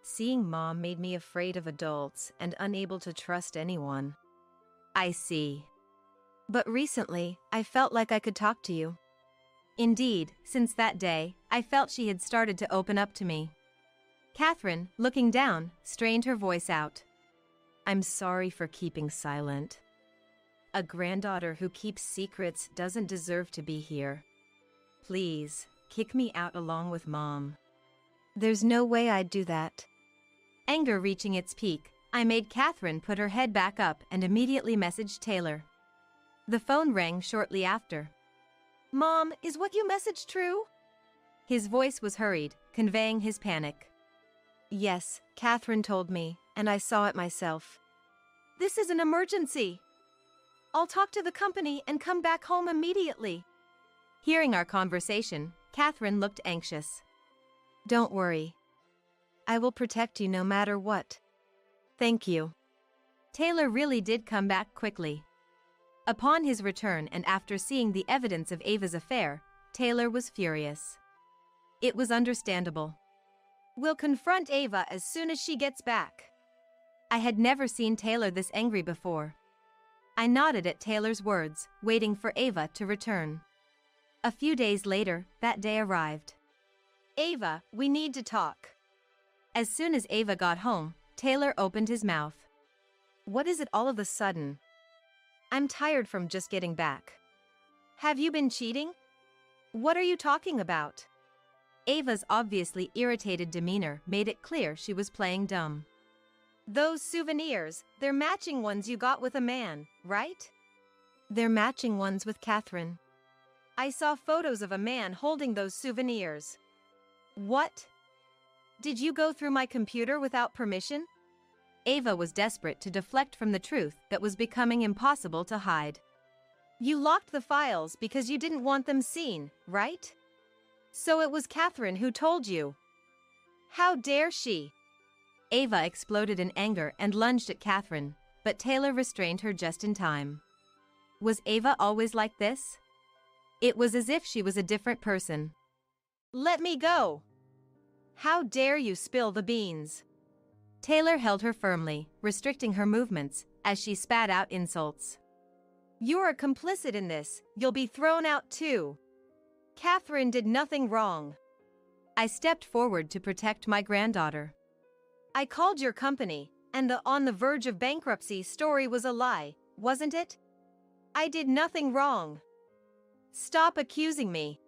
Seeing Mom made me afraid of adults and unable to trust anyone. I see. But recently, I felt like I could talk to you. Indeed, since that day, I felt she had started to open up to me. Catherine, looking down, strained her voice out. I'm sorry for keeping silent. A granddaughter who keeps secrets doesn't deserve to be here. Please, kick me out along with Mom. There's no way I'd do that. Anger reaching its peak, I made Catherine put her head back up and immediately messaged Taylor. The phone rang shortly after. Mom, is what you messaged true? His voice was hurried, conveying his panic. Yes, Catherine told me, and I saw it myself. This is an emergency. I'll talk to the company and come back home immediately. Hearing our conversation, Catherine looked anxious. Don't worry. I will protect you no matter what. Thank you. Taylor really did come back quickly. Upon his return and after seeing the evidence of Ava's affair, Taylor was furious. It was understandable. We'll confront Ava as soon as she gets back. I had never seen Taylor this angry before. I nodded at Taylor's words, waiting for Ava to return. A few days later, that day arrived. Ava, we need to talk. As soon as Ava got home, Taylor opened his mouth. What is it all of a sudden? I'm tired from just getting back. Have you been cheating? What are you talking about? Ava's obviously irritated demeanor made it clear she was playing dumb. Those souvenirs, they're matching ones you got with a man, right? They're matching ones with Catherine. I saw photos of a man holding those souvenirs. What? Did you go through my computer without permission? Ava was desperate to deflect from the truth that was becoming impossible to hide. You locked the files because you didn't want them seen, right? So it was Catherine who told you. How dare she? Ava exploded in anger and lunged at Catherine, but Taylor restrained her just in time. Was Ava always like this? It was as if she was a different person. Let me go! How dare you spill the beans? Taylor held her firmly, restricting her movements, as she spat out insults. You're complicit in this, you'll be thrown out too. Catherine did nothing wrong. I stepped forward to protect my granddaughter. I called your company, and the on the verge of bankruptcy story was a lie, wasn't it? I did nothing wrong. Stop accusing me.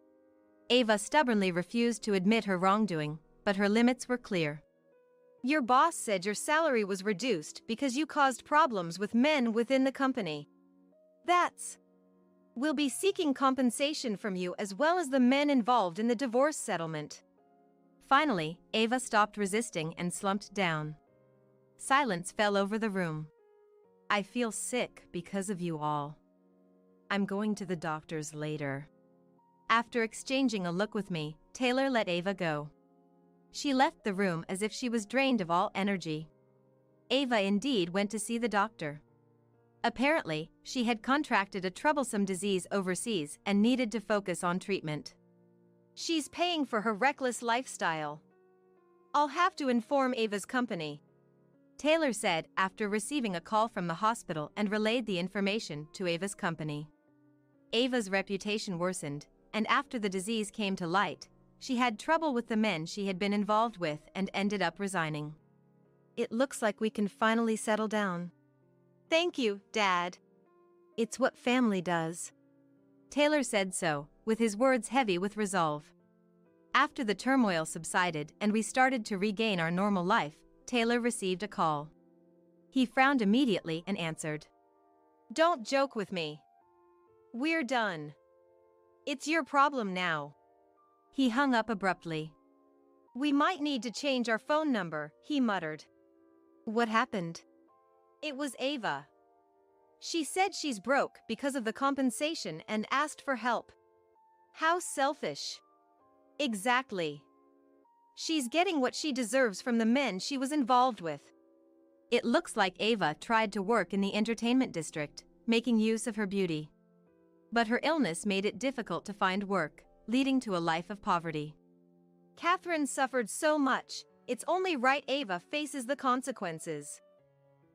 Ava stubbornly refused to admit her wrongdoing, but her limits were clear. Your boss said your salary was reduced because you caused problems with men within the company. We'll be seeking compensation from you as well as the men involved in the divorce settlement. Finally, Ava stopped resisting and slumped down. Silence fell over the room. I feel sick because of you all. I'm going to the doctor's later. After exchanging a look with me, Taylor let Ava go. She left the room as if she was drained of all energy. Ava indeed went to see the doctor. Apparently, she had contracted a troublesome disease overseas and needed to focus on treatment. She's paying for her reckless lifestyle. I'll have to inform Ava's company. Taylor said after receiving a call from the hospital and relayed the information to Ava's company. Ava's reputation worsened, and after the disease came to light, she had trouble with the men she had been involved with and ended up resigning. It looks like we can finally settle down. Thank you, Dad. It's what family does. Taylor said so, with his words heavy with resolve. After the turmoil subsided and we started to regain our normal life, Taylor received a call. He frowned immediately and answered. Don't joke with me. We're done. It's your problem now. He hung up abruptly. We might need to change our phone number, he muttered. What happened? It was Ava. She said she's broke because of the compensation and asked for help. How selfish. Exactly. She's getting what she deserves from the men she was involved with. It looks like Ava tried to work in the entertainment district, making use of her beauty. But her illness made it difficult to find work, leading to a life of poverty. Catherine suffered so much. It's only right Ava faces the consequences.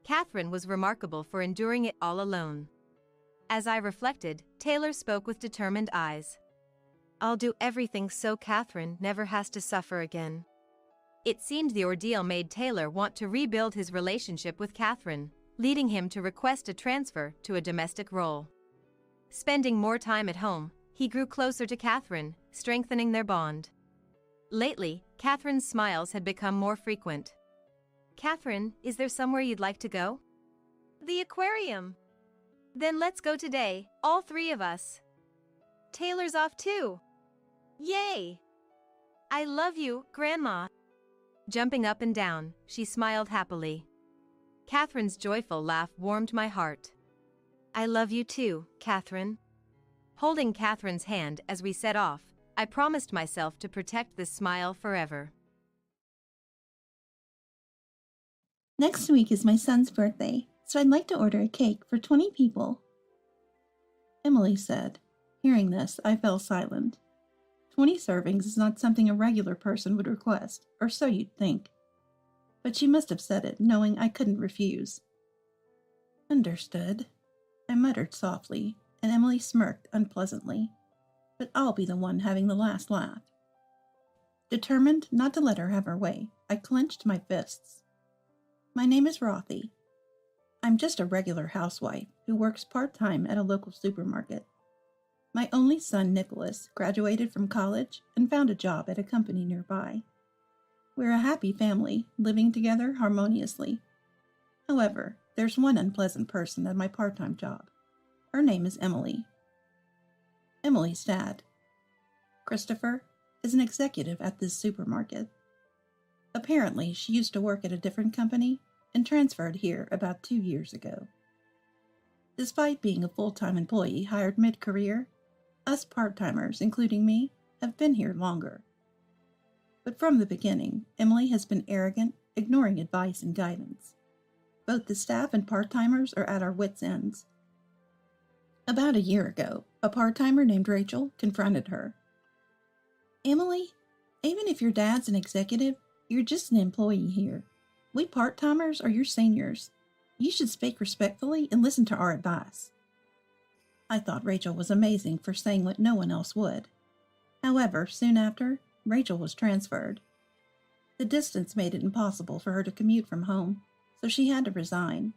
Catherine was remarkable for enduring it all alone. As I reflected, Taylor spoke with determined eyes. I'll do everything so Catherine never has to suffer again. It seemed the ordeal made Taylor want to rebuild his relationship with Catherine, leading him to request a transfer to a domestic role. Spending more time at home, he grew closer to Catherine, strengthening their bond. Lately, Catherine's smiles had become more frequent. Catherine, is there somewhere you'd like to go? The aquarium. Then let's go today, all three of us. Taylor's off too. Yay! I love you, Grandma. Jumping up and down, she smiled happily. Catherine's joyful laugh warmed my heart. I love you too, Catherine. Holding Catherine's hand as we set off, I promised myself to protect this smile forever. Next week is my son's birthday, so I'd like to order a cake for 20 people. Emily said. Hearing this, I fell silent. 20 servings is not something a regular person would request, or so you'd think. But she must have said it, knowing I couldn't refuse. Understood, I muttered softly, and Emily smirked unpleasantly. But I'll be the one having the last laugh. Determined not to let her have her way, I clenched my fists. My name is Rothy. I'm just a regular housewife who works part-time at a local supermarket. My only son, Nicholas, graduated from college and found a job at a company nearby. We're a happy family, living together harmoniously. However, there's one unpleasant person at my part-time job. Her name is Emily. Emily's dad, Christopher, is an executive at this supermarket. Apparently, she used to work at a different company and transferred here about 2 years ago. Despite being a full-time employee hired mid-career, us part-timers, including me, have been here longer. But from the beginning, Emily has been arrogant, ignoring advice and guidance. Both the staff and part-timers are at our wits' ends. About a year ago, a part-timer named Rachel confronted her. Emily, even if your dad's an executive, you're just an employee here. We part-timers are your seniors. You should speak respectfully and listen to our advice. I thought Rachel was amazing for saying what no one else would. However, soon after, Rachel was transferred. The distance made it impossible for her to commute from home, so she had to resign.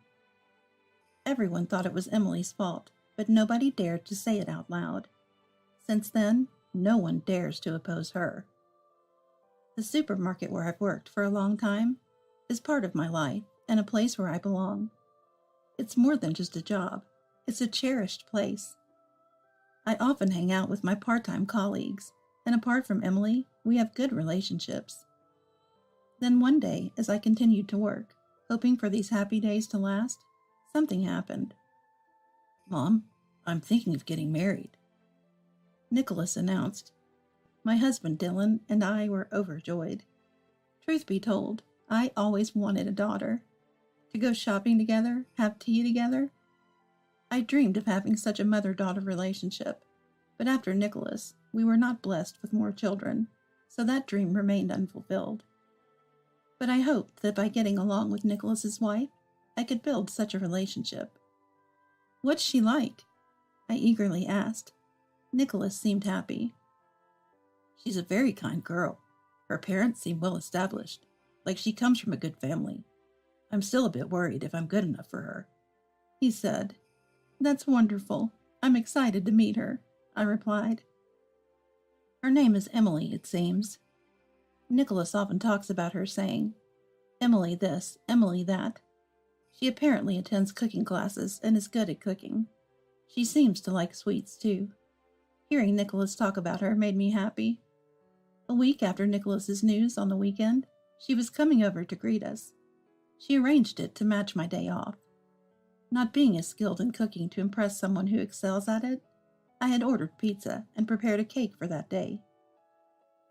Everyone thought it was Emily's fault, but nobody dared to say it out loud. Since then, no one dares to oppose her. The supermarket where I've worked for a long time is part of my life and a place where I belong. It's more than just a job. It's a cherished place. I often hang out with my part-time colleagues, and apart from Emily, we have good relationships. Then one day, as I continued to work, hoping for these happy days to last, something happened. Mom, I'm thinking of getting married, Nicholas announced. My husband Dylan and I were overjoyed. Truth be told, I always wanted a daughter. To go shopping together, have tea together. I dreamed of having such a mother-daughter relationship, but after Nicholas, we were not blessed with more children, so that dream remained unfulfilled. But I hoped that by getting along with Nicholas's wife, I could build such a relationship. What's she like? I eagerly asked. Nicholas seemed happy. She's a very kind girl. Her parents seem well established, like she comes from a good family. I'm still a bit worried if I'm good enough for her, he said. That's wonderful. I'm excited to meet her, I replied. Her name is Emily, it seems. Nicholas often talks about her saying, Emily this, Emily that. She apparently attends cooking classes and is good at cooking. She seems to like sweets, too. Hearing Nicholas talk about her made me happy. A week after Nicholas's news on the weekend, she was coming over to greet us. She arranged it to match my day off. Not being as skilled in cooking to impress someone who excels at it, I had ordered pizza and prepared a cake for that day.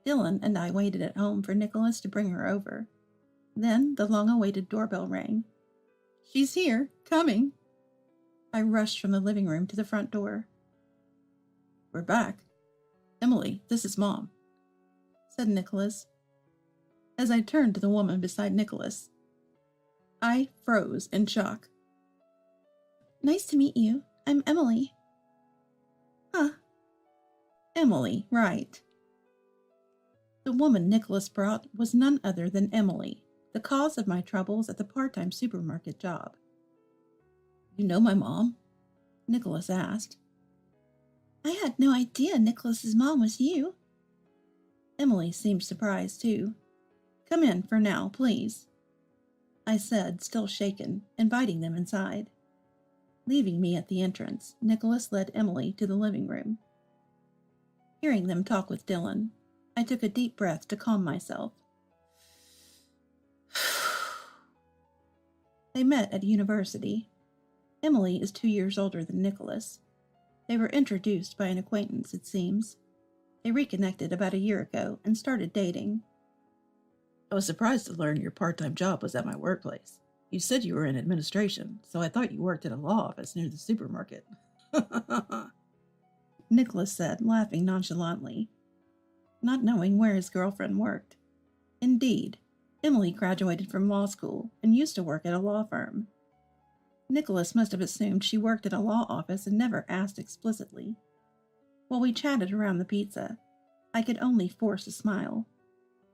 Dylan and I waited at home for Nicholas to bring her over. Then the long-awaited doorbell rang. She's here, coming. I rushed from the living room to the front door. We're back. Emily, this is Mom, said Nicholas. As I turned to the woman beside Nicholas, I froze in shock. Nice to meet you. I'm Emily. Huh. Emily, right. The woman Nicholas brought was none other than Emily, the cause of my troubles at the part-time supermarket job. You know my mom? Nicholas asked. I had no idea Nicholas's mom was you. Emily seemed surprised, too. Come in for now, please, I said, still shaken, inviting them inside. Leaving me at the entrance, Nicholas led Emily to the living room. Hearing them talk with Dylan, I took a deep breath to calm myself. They met at university. Emily is 2 years older than Nicholas. They were introduced by an acquaintance, it seems. They reconnected about a year ago and started dating. I was surprised to learn your part-time job was at my workplace. You said you were in administration, so I thought you worked at a law office near the supermarket. Nicholas said, laughing nonchalantly, not knowing where his girlfriend worked. Indeed, Emily graduated from law school and used to work at a law firm. Nicholas must have assumed she worked at a law office and never asked explicitly. While we chatted around the pizza, I could only force a smile.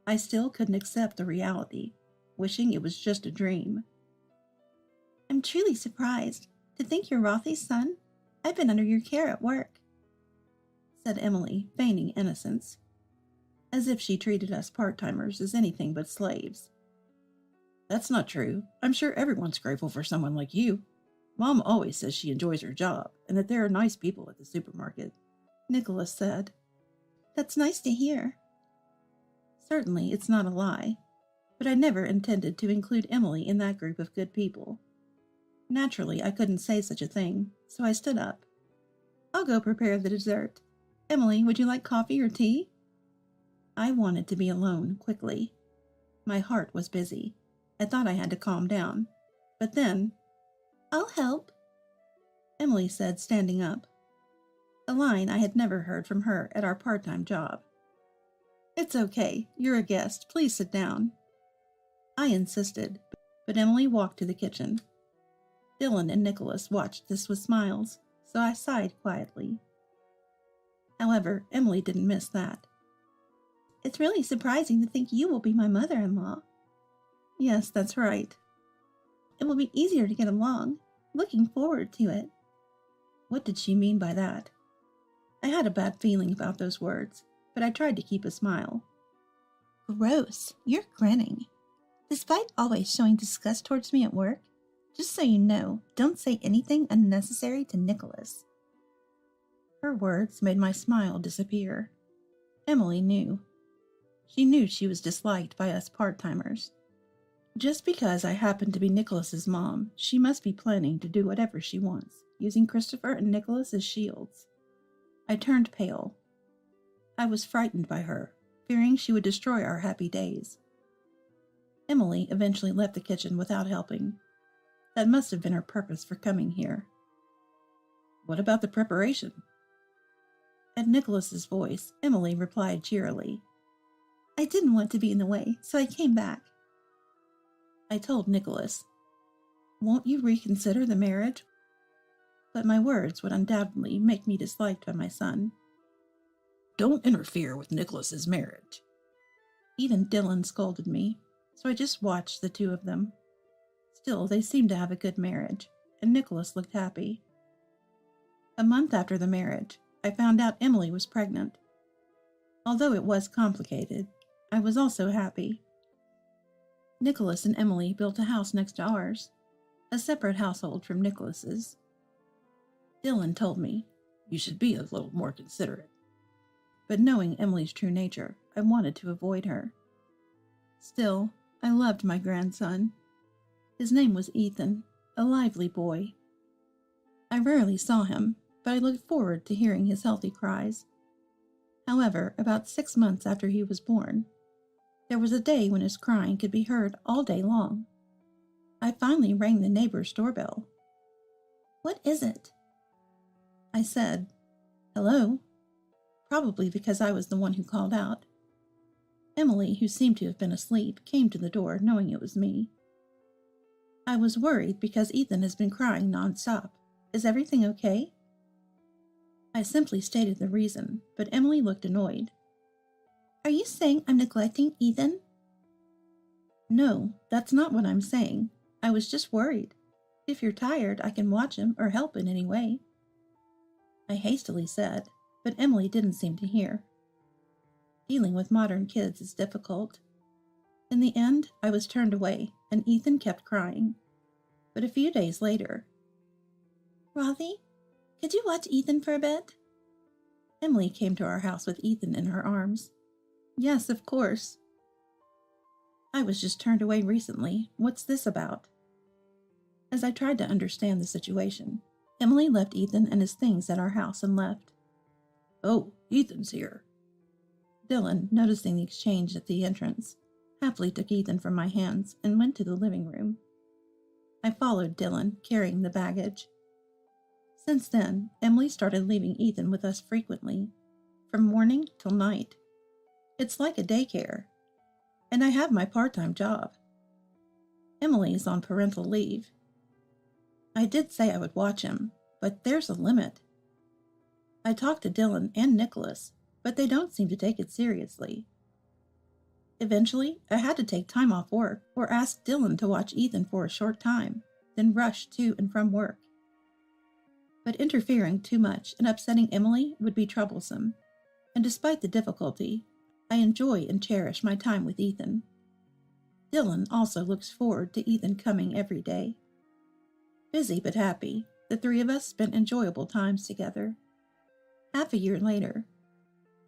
I still couldn't accept the reality, wishing it was just a dream. I'm truly surprised to think you're Rothy's son. I've been under your care at work, said Emily, feigning innocence, as if she treated us part-timers as anything but slaves. That's not true. I'm sure everyone's grateful for someone like you. Mom always says she enjoys her job and that there are nice people at the supermarket, Nicholas said. That's nice to hear. Certainly, it's not a lie, but I never intended to include Emily in that group of good people. Naturally, I couldn't say such a thing, so I stood up. I'll go prepare the dessert. Emily, would you like coffee or tea? I wanted to be alone quickly. My heart was busy. I thought I had to calm down. But then, I'll help, Emily said, standing up. A line I had never heard from her at our part-time job. It's okay. You're a guest. Please sit down. I insisted, but Emily walked to the kitchen. Dylan and Nicholas watched this with smiles, so I sighed quietly. However, Emily didn't miss that. It's really surprising to think you will be my mother-in-law. Yes, that's right. It will be easier to get along. Looking forward to it. What did she mean by that? I had a bad feeling about those words, but I tried to keep a smile. Gross, you're grinning. Despite always showing disgust towards me at work, just so you know, don't say anything unnecessary to Nicholas. Her words made my smile disappear. Emily knew. She knew she was disliked by us part-timers. Just because I happened to be Nicholas's mom, she must be planning to do whatever she wants, using Christopher and Nicholas as shields. I turned pale. I was frightened by her, fearing she would destroy our happy days. Emily eventually left the kitchen without helping. That must have been her purpose for coming here. What about the preparation? At Nicholas's voice, Emily replied cheerily. I didn't want to be in the way, so I came back. I told Nicholas, won't you reconsider the marriage? But my words would undoubtedly make me disliked by my son. Don't interfere with Nicholas's marriage. Even Dylan scolded me, so I just watched the two of them. Still, they seemed to have a good marriage, and Nicholas looked happy. A month after the marriage, I found out Emily was pregnant. Although it was complicated, I was also happy. Nicholas and Emily built a house next to ours, a separate household from Nicholas's. Dylan told me, you should be a little more considerate. But knowing Emily's true nature, I wanted to avoid her. Still, I loved my grandson. His name was Ethan, a lively boy. I rarely saw him, but I looked forward to hearing his healthy cries. However, about 6 months after he was born, there was a day when his crying could be heard all day long. I finally rang the neighbor's doorbell. What is it? I said, hello. probably because I was the one who called out. Emily, who seemed to have been asleep, came to the door knowing it was me. I was worried because Ethan has been crying nonstop. Is everything okay? I simply stated the reason, but Emily looked annoyed. Are you saying I'm neglecting Ethan? No, that's not what I'm saying. I was just worried. If you're tired, I can watch him or help in any way. I hastily said, but Emily didn't seem to hear. Dealing with modern kids is difficult. In the end, I was turned away, and Ethan kept crying. But a few days later, Rothy, could you watch Ethan for a bit? Emily came to our house with Ethan in her arms. Yes, of course. I was just turned away recently. What's this about? As I tried to understand the situation, Emily left Ethan and his things at our house and left. Oh, Ethan's here. Dylan, noticing the exchange at the entrance, happily took Ethan from my hands and went to the living room. I followed Dylan, carrying the baggage. Since then, Emily started leaving Ethan with us frequently, from morning till night. It's like a daycare. And I have my part-time job. Emily is on parental leave. I did say I would watch him, but there's a limit. I talked to Dylan and Nicholas, but they don't seem to take it seriously. Eventually, I had to take time off work or ask Dylan to watch Ethan for a short time, then rush to and from work. But interfering too much and upsetting Emily would be troublesome, and despite the difficulty, I enjoy and cherish my time with Ethan. Dylan also looks forward to Ethan coming every day. Busy but happy, the three of us spent enjoyable times together. Half a year later,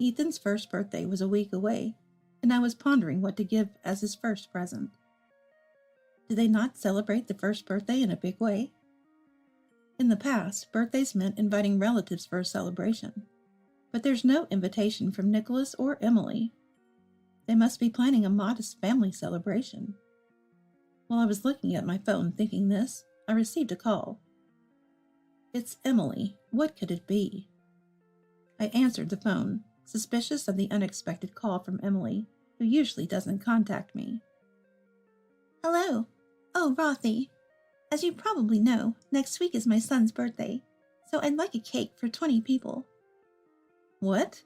Ethan's first birthday was a week away, and I was pondering what to give as his first present. Do they not celebrate the first birthday in a big way? In the past, birthdays meant inviting relatives for a celebration, but there's no invitation from Nicholas or Emily. They must be planning a modest family celebration. While I was looking at my phone thinking this, I received a call. It's Emily. What could it be? I answered the phone, suspicious of the unexpected call from Emily, who usually doesn't contact me. Hello. Oh, Rothy. As you probably know, next week is my son's birthday, so I'd like a cake for 20 people. What?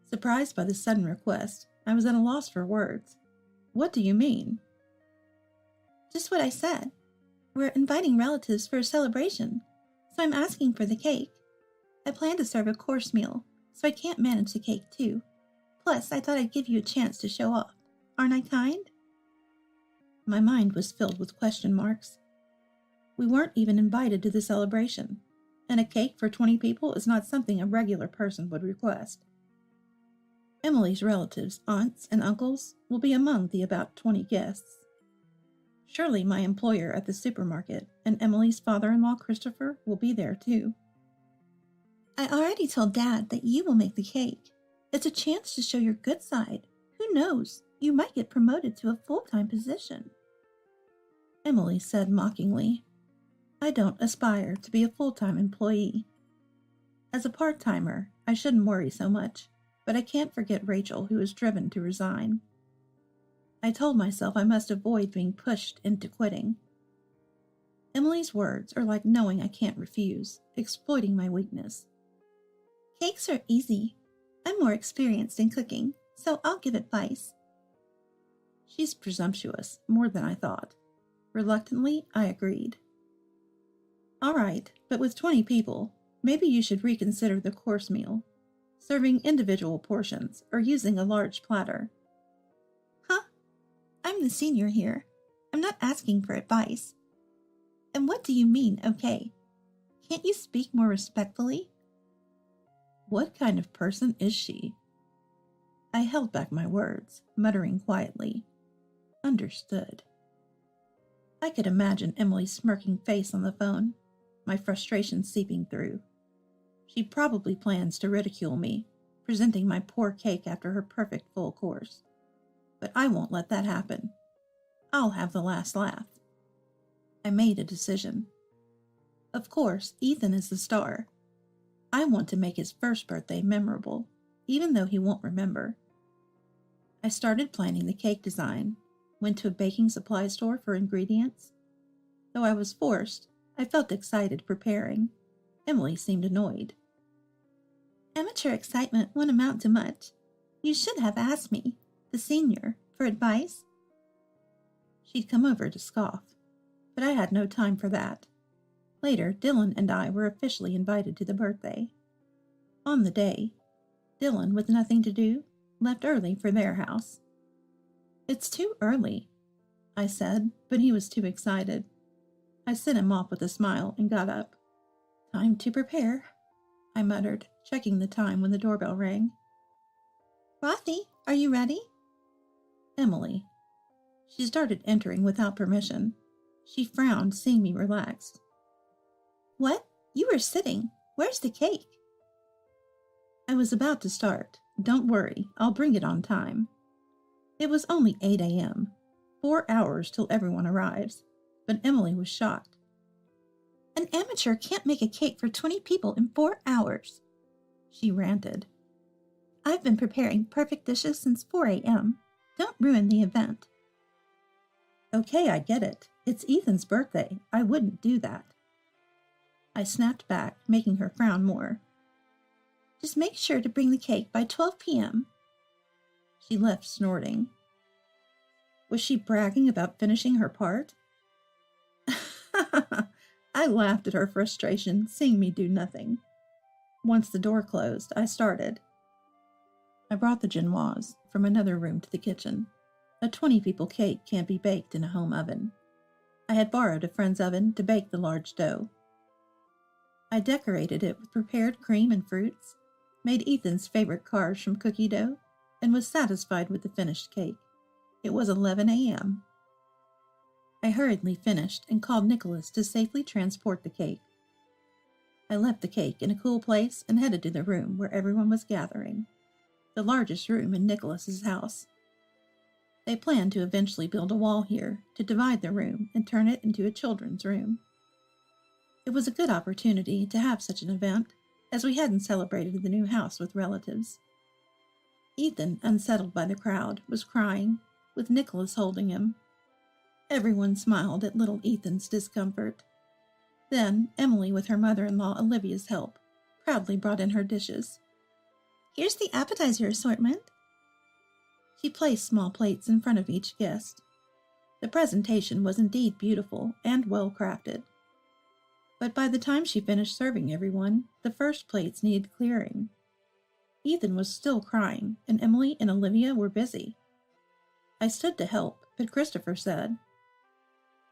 Surprised by the sudden request, I was at a loss for words. What do you mean? Just what I said. We're inviting relatives for a celebration, so I'm asking for the cake. I plan to serve a course meal, so I can't manage the cake too. Plus, I thought I'd give you a chance to show off. Aren't I kind? My mind was filled with question marks. We weren't even invited to the celebration, and a cake for 20 people is not something a regular person would request. Emily's relatives, aunts, and uncles will be among the about 20 guests. Surely my employer at the supermarket and Emily's father-in-law Christopher will be there too. I already told Dad that you will make the cake. It's a chance to show your good side. Who knows? You might get promoted to a full-time position. Emily said mockingly, I don't aspire to be a full-time employee. As a part-timer, I shouldn't worry so much, but I can't forget Rachel, who is driven to resign. I told myself I must avoid being pushed into quitting. Emily's words are like knowing I can't refuse, exploiting my weakness. Cakes are easy. I'm more experienced in cooking, so I'll give advice. She's presumptuous, more than I thought. Reluctantly, I agreed. All right, but with 20 people, maybe you should reconsider the course meal, serving individual portions or using a large platter. Huh? I'm the senior here. I'm not asking for advice. And what do you mean, okay? Can't you speak more respectfully? What kind of person is she? I held back my words, muttering quietly. Understood. I could imagine Emily's smirking face on the phone, my frustration seeping through. She probably plans to ridicule me, presenting my poor cake after her perfect full course. But I won't let that happen. I'll have the last laugh. I made a decision. Of course, Ethan is the star. I want to make his first birthday memorable, even though he won't remember. I started planning the cake design, went to a baking supply store for ingredients. Though I was forced, I felt excited preparing. Emily seemed annoyed. Amateur excitement won't amount to much. You should have asked me, the senior, for advice. She'd come over to scoff, but I had no time for that. Later, Dylan and I were officially invited to the birthday. On the day, Dylan, with nothing to do, left early for their house. "It's too early," I said, but he was too excited. I sent him off with a smile and got up. "Time to prepare," I muttered, checking the time when the doorbell rang. "Rothy, are you ready?" Emily. She started entering without permission. She frowned, seeing me relaxed. "What? You were sitting. Where's the cake?" I was about to start. "Don't worry, I'll bring it on time." It was only 8 a.m., 4 hours till everyone arrives, but Emily was shocked. "An amateur can't make a cake for 20 people in 4 hours," she ranted. "I've been preparing perfect dishes since 4 a.m. Don't ruin the event." "Okay, I get it. It's Ethan's birthday. I wouldn't do that." I snapped back, making her frown more. "Just make sure to bring the cake by 12 p.m. She left snorting. Was she bragging about finishing her part? I laughed at her frustration, seeing me do nothing. Once the door closed, I started. I brought the genoise from another room to the kitchen. A 20-people cake can't be baked in a home oven. I had borrowed a friend's oven to bake the large dough. I decorated it with prepared cream and fruits, made Ethan's favorite carbs from cookie dough, and was satisfied with the finished cake. It was 11 a.m. I hurriedly finished and called Nicholas to safely transport the cake. I left the cake in a cool place and headed to the room where everyone was gathering, the largest room in Nicholas's house. They planned to eventually build a wall here to divide the room and turn it into a children's room. It was a good opportunity to have such an event, as we hadn't celebrated the new house with relatives. Ethan, unsettled by the crowd, was crying, with Nicholas holding him. Everyone smiled at little Ethan's discomfort. Then Emily, with her mother-in-law Olivia's help, proudly brought in her dishes. "Here's the appetizer assortment." She placed small plates in front of each guest. The presentation was indeed beautiful and well-crafted. But by the time she finished serving everyone, the first plates needed clearing. Ethan was still crying, and Emily and Olivia were busy. I stood to help, but Christopher said,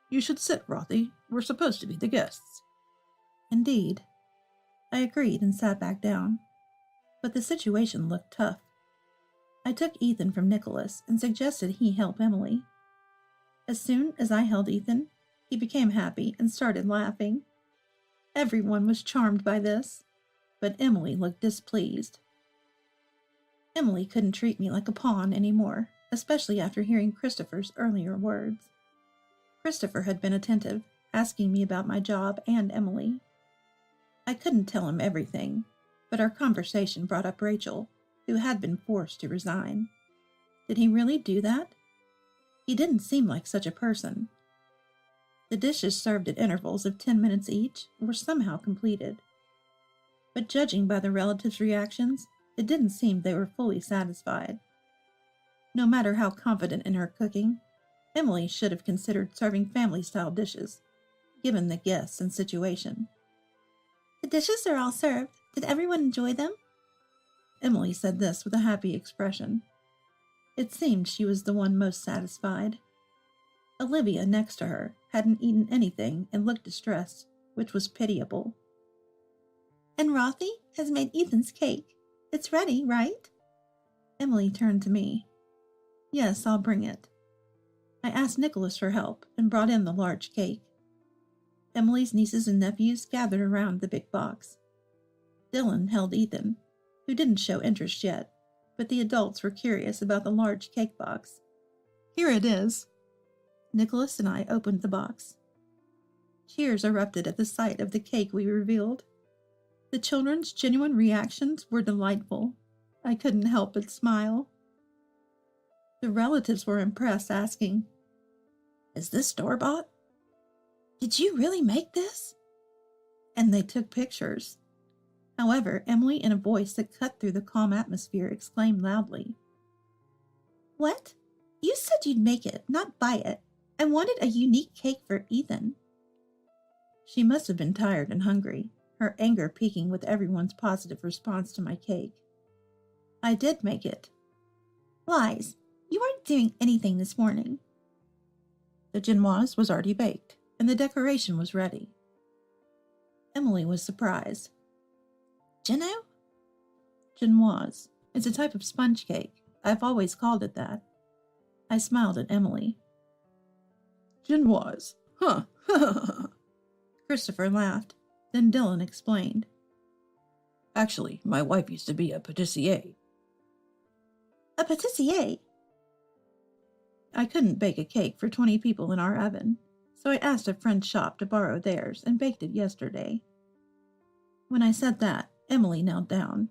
"You should sit, Rothy. We're supposed to be the guests." Indeed. I agreed and sat back down. But the situation looked tough. I took Ethan from Nicholas and suggested he help Emily. As soon as I held Ethan, he became happy and started laughing. Everyone was charmed by this, but Emily looked displeased. Emily couldn't treat me like a pawn anymore, especially after hearing Christopher's earlier words. Christopher had been attentive, asking me about my job and Emily. I couldn't tell him everything, but our conversation brought up Rachel, who had been forced to resign. Did he really do that? He didn't seem like such a person. The dishes served at intervals of 10 minutes each were somehow completed. But judging by the relatives' reactions, it didn't seem they were fully satisfied. No matter how confident in her cooking, Emily should have considered serving family-style dishes, given the guests and situation. "The dishes are all served. Did everyone enjoy them?" Emily said this with a happy expression. It seemed she was the one most satisfied. Olivia, next to her, hadn't eaten anything and looked distressed, which was pitiable. "And Rothy has made Ethan's cake. It's ready, right?" Emily turned to me. "Yes, I'll bring it." I asked Nicholas for help and brought in the large cake. Emily's nieces and nephews gathered around the big box. Dylan held Ethan, who didn't show interest yet, but the adults were curious about the large cake box. "Here it is." Nicholas and I opened the box. Cheers erupted at the sight of the cake we revealed. The children's genuine reactions were delightful. I couldn't help but smile. The relatives were impressed, asking, "Is this store-bought? Did you really make this?" And they took pictures. However, Emily, in a voice that cut through the calm atmosphere, exclaimed loudly, "What? You said you'd make it, not buy it. I wanted a unique cake for Ethan." She must have been tired and hungry, her anger peaking with everyone's positive response to my cake. I did make it. "Lies. You weren't doing anything this morning." The genoise was already baked, and the decoration was ready. Emily was surprised. "Geno?" "Genoise. It's a type of sponge cake. I've always called it that." I smiled at Emily. "Genoise? Huh." Christopher laughed. Then Dylan explained. "Actually, my wife used to be a pâtissier." "A pâtissier?" I couldn't bake a cake for 20 people in our oven, so I asked a friend's shop to borrow theirs and baked it yesterday. When I said that, Emily knelt down.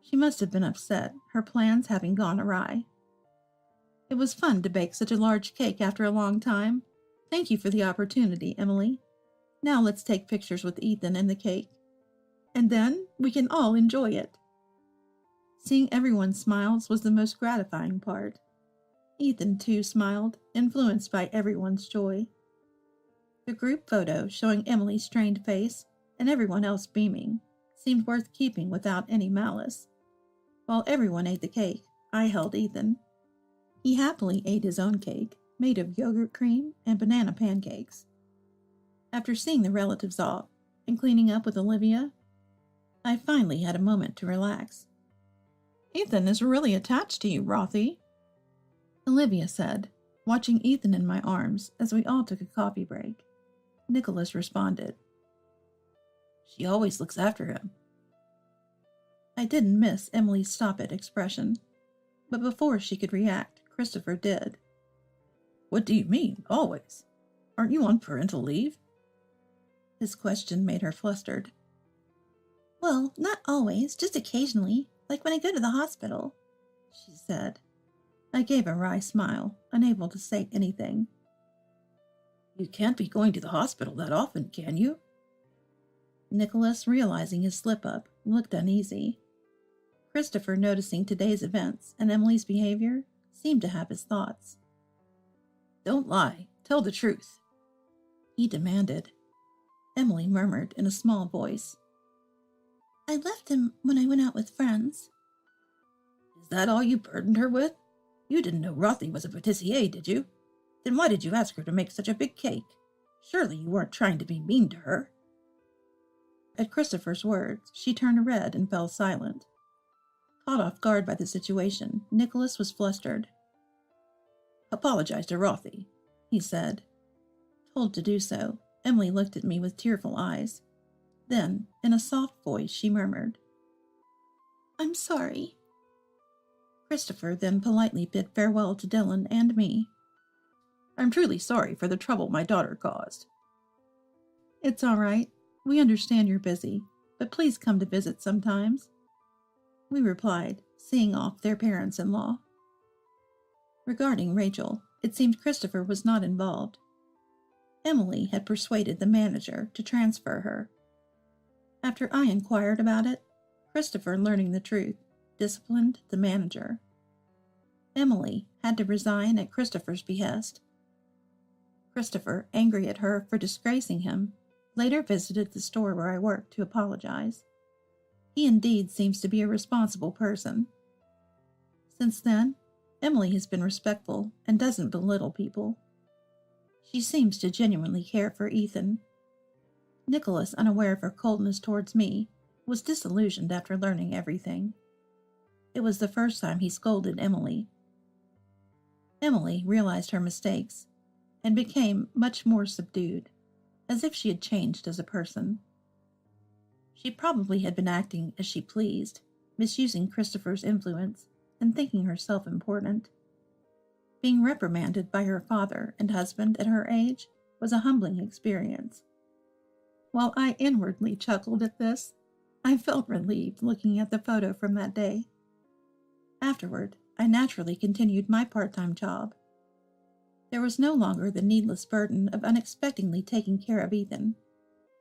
She must have been upset, her plans having gone awry. "It was fun to bake such a large cake after a long time. Thank you for the opportunity, Emily. Now let's take pictures with Ethan and the cake. And then we can all enjoy it." Seeing everyone's smiles was the most gratifying part. Ethan, too, smiled, influenced by everyone's joy. The group photo showing Emily's strained face and everyone else beaming seemed worth keeping without any malice. While everyone ate the cake, I held Ethan. He happily ate his own cake, made of yogurt cream and banana pancakes. After seeing the relatives off and cleaning up with Olivia, I finally had a moment to relax. "Ethan is really attached to you, Rothy," Olivia said, watching Ethan in my arms as we all took a coffee break. Nicholas responded, "She always looks after him." I didn't miss Emily's stop-it expression, but before she could react, Christopher did. "What do you mean, always? Aren't you on parental leave?" His question made her flustered. "Well, not always, just occasionally, like when I go to the hospital," she said. I gave a wry smile, unable to say anything. "You can't be going to the hospital that often, can you?" Nicholas, realizing his slip-up, looked uneasy. Christopher, noticing today's events and Emily's behavior, seemed to have his thoughts. "Don't lie. Tell the truth," he demanded. Emily murmured in a small voice. "I left him when I went out with friends." "Is that all you burdened her with? You didn't know Rothy was a pâtissier, did you? Then why did you ask her to make such a big cake? Surely you weren't trying to be mean to her." At Christopher's words, she turned red and fell silent. Caught off guard by the situation, Nicholas was flustered. "Apologize to Rothy," he said. Told to do so, Emily looked at me with tearful eyes. Then, in a soft voice, she murmured, "I'm sorry." Christopher then politely bid farewell to Dylan and me. "I'm truly sorry for the trouble my daughter caused." "It's all right. We understand you're busy, but please come to visit sometimes," we replied, seeing off their parents-in-law. Regarding Rachel, it seemed Christopher was not involved. Emily had persuaded the manager to transfer her. After I inquired about it, Christopher, learning the truth, disciplined the manager. Emily had to resign at Christopher's behest. Christopher, angry at her for disgracing him, later visited the store where I worked to apologize. He indeed seems to be a responsible person. Since then, Emily has been respectful and doesn't belittle people. She seems to genuinely care for Ethan. Nicholas, unaware of her coldness towards me, was disillusioned after learning everything. It was the first time he scolded Emily. Emily realized her mistakes and became much more subdued, as if she had changed as a person. She probably had been acting as she pleased, misusing Christopher's influence and thinking herself important. Being reprimanded by her father and husband at her age was a humbling experience. While I inwardly chuckled at this, I felt relieved looking at the photo from that day. Afterward, I naturally continued my part-time job. There was no longer the needless burden of unexpectedly taking care of Ethan,